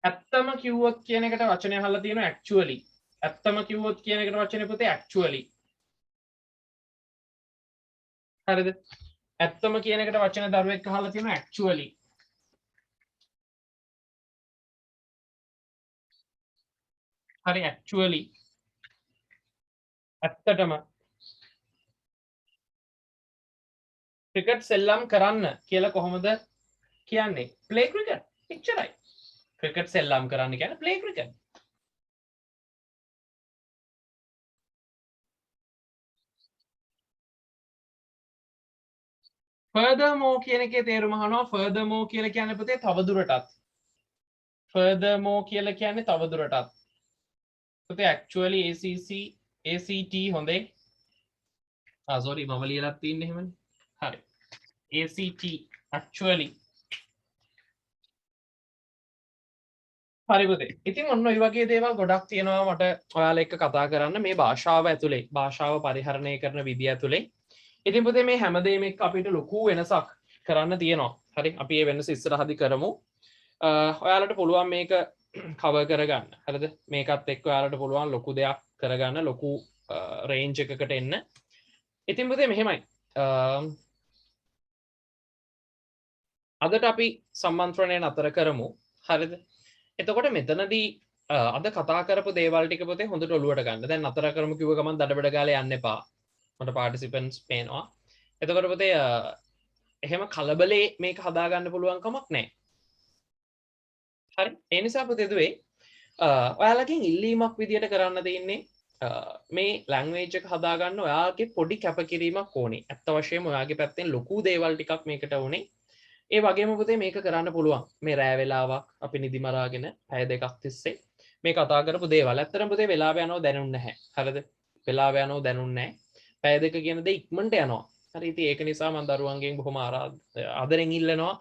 ඇත්තම කිව්වොත් කියන එකට වචනය අහලා තියෙනවා actually ඇත්තම කිව්වොත් කියන එකට වචනේ පුතේ actually හරිද ඇත්තම කියන එකට වචන දරුවෙක් අහලා තියෙනවා actually හරි actually ඇත්තටම ක්‍රිකට් සෙල්ලම් කරන්න කියලා කොහොමද කියන්නේ play cricket එච්චරයි ක්‍රිකට් සෙල්ලම් කරන්න කියන්නේ play cricket furthermore කියන එකේ තේරුම අහනවා furthermore කියලා කියන්නේ පුතේ තවදුරටත් furthermore කියලා කියන්නේ තවදුරටත් පුතේ actually ACT හොඳේ sorry මම ලියලා තින්නේ එහෙමනේ හරි ACT actually හරි පුතේ ඉතින් ඔන්න ඔය වගේ දේවල් ගොඩක් තියෙනවා මට ඔයාලා එක්ක කතා කරන්න මේ භාෂාව ඇතුලේ භාෂාව පරිහරණය කරන විදිය ඇතුලේ ඉතින් පුතේ මේ හැමදේම එක්ක අපිට ලොකු වෙනසක් කරන්න තියෙනවා හරි අපි මේ වෙනස ඉස්සරහදී කරමු ඔයාලට පුළුවන් මේක කවර් කරගන්න හරිද මේකත් එක්ක ඔයාලට පුළුවන් ලොකු දෙයක් කරගන්න ලොකු රේන්ජ් එකකට එන්න ඉතින් පුතේ මෙහෙමයි අදට අපි සම්මන්ත්‍රණය නතර කරමු හරිද එතකොට මෙතනදී අද කතා කරපු දේවල් ටික පුතේ හොඳට ඔලුවට ගන්න දැන් නතර කරමු කිව්ව ගමන් දඩබඩ ගාලා යන්න එපා මට පාටිසිපන්ට්ස් පේනවා එතකොට පුතේ එහෙම කලබලේ මේක හදා ගන්න පුළුවන් කමක් නැහැ හරි ඒ නිසා පුතේ දුවේ ඔයාලගෙන් ඉල්ලීමක් විදියට කරන්න තියෙන්නේ මේ ලැන්ග්වේජ් එක හදා ගන්න ඔයාගේ පොඩි කැපකිරීමක් ඕනේ අත්ත වශයෙන්ම ඔයාගේ පැත්තෙන් ලොකු දේවල් ටිකක් මේකට උනේ ඒ වගේම පුතේ මේක කරන්න පුළුවන් මේ රෑ වෙලාවක් අපි නිදි මරාගෙන පැය දෙකක් තිස්සේ මේ කතා කරපු දේවල් ඇත්තටම පුතේ වෙලාව යනවා දැනුන්නේ නැහැ හරිද වෙලාව යනවා දැනුන්නේ නැහැ පැය දෙක කියන දේ ඉක්මනට යනවා හරි ඉතින් ඒක නිසා මම දරුවන්ගෙන් බොහොම ආදරෙන් ඉල්ලනවා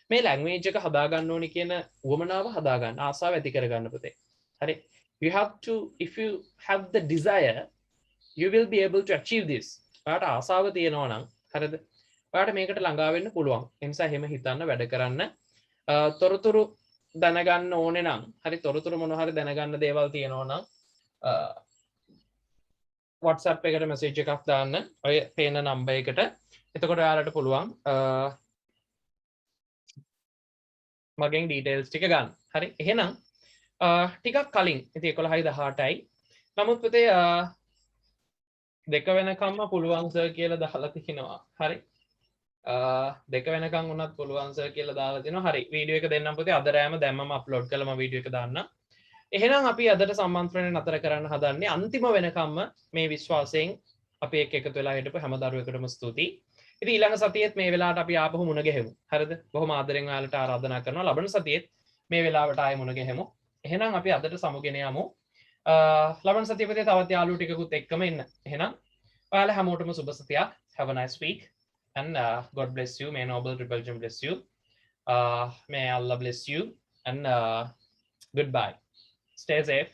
මේ ලැන්ග්වේජ් එක හදා ගන්න ඕනේ කියන උවමනාව හදා ගන්න ආසාව ඇති කර ගන්න පුතේ හරි you have to if you have the desire you will be able to achieve this ඔයාට ආසාව තියෙනවා නම් හරිද ඔයාට මේකට ළඟා වෙන්න පුළුවන් ඒ නිසා එහෙම හිතන්න වැඩ කරන්න තොරතුරු දැනගන්න ඕනේ නම් හරි තොරතුරු මොනවා හරි දැනගන්න දේවල් තියෙනවා නම් WhatsApp එකට message එකක් දාන්න ඔය පේන නම්බර් එකට එතකොට ඔයාලට පුළුවන් මගෙන් details ටික ගන්න හරි එහෙනම් ටිකක් කලින් ඉතින් 11:18යි නමුත් පුතේ දෙක වෙනකම්ම පුළුවන් සර් කියලා දාලා තිනවා හරි දෙක වෙනකම් වුණත් පුළුවන් සර් කියලා දාලා තිනවා හරි වීඩියෝ එක දෙන්නම් පුතේ අද රෑම දැම්මම අප්ලෝඩ් කළා මම වීඩියෝ එක දාන්න එහෙනම් අපි අදට සම්මන්ත්‍රණය නතර කරන්න හදන්නේ අන්තිම වෙනකම්ම මේ විශ්වාසයෙන් අපි එක්ක එකතු වෙලා හිටපු හැම දරුවෙකුටම ස්තුතියි ඉතින් ඊළඟ සතියේත් මේ වෙලාවට අපි ආපහු මුණ ගැහෙමු හරිද බොහොම ආදරෙන් ඔයාලට ආරාධනා කරනවා ලබන සතියේත් මේ වෙලාවට ආයෙ මුණ ගැහෙමු එහෙනම් අපි අදට සමුගෙන යමු ලබන සතියේ පුතේ තවත් යාළුවෝ ටිකකුත් එක්කම එන්න එහෙනම් ඔයාලා හැමෝටම සුබ සතියක් have a nice week and God bless you may noble rebellion bless you may Allah bless you and goodbye stay safe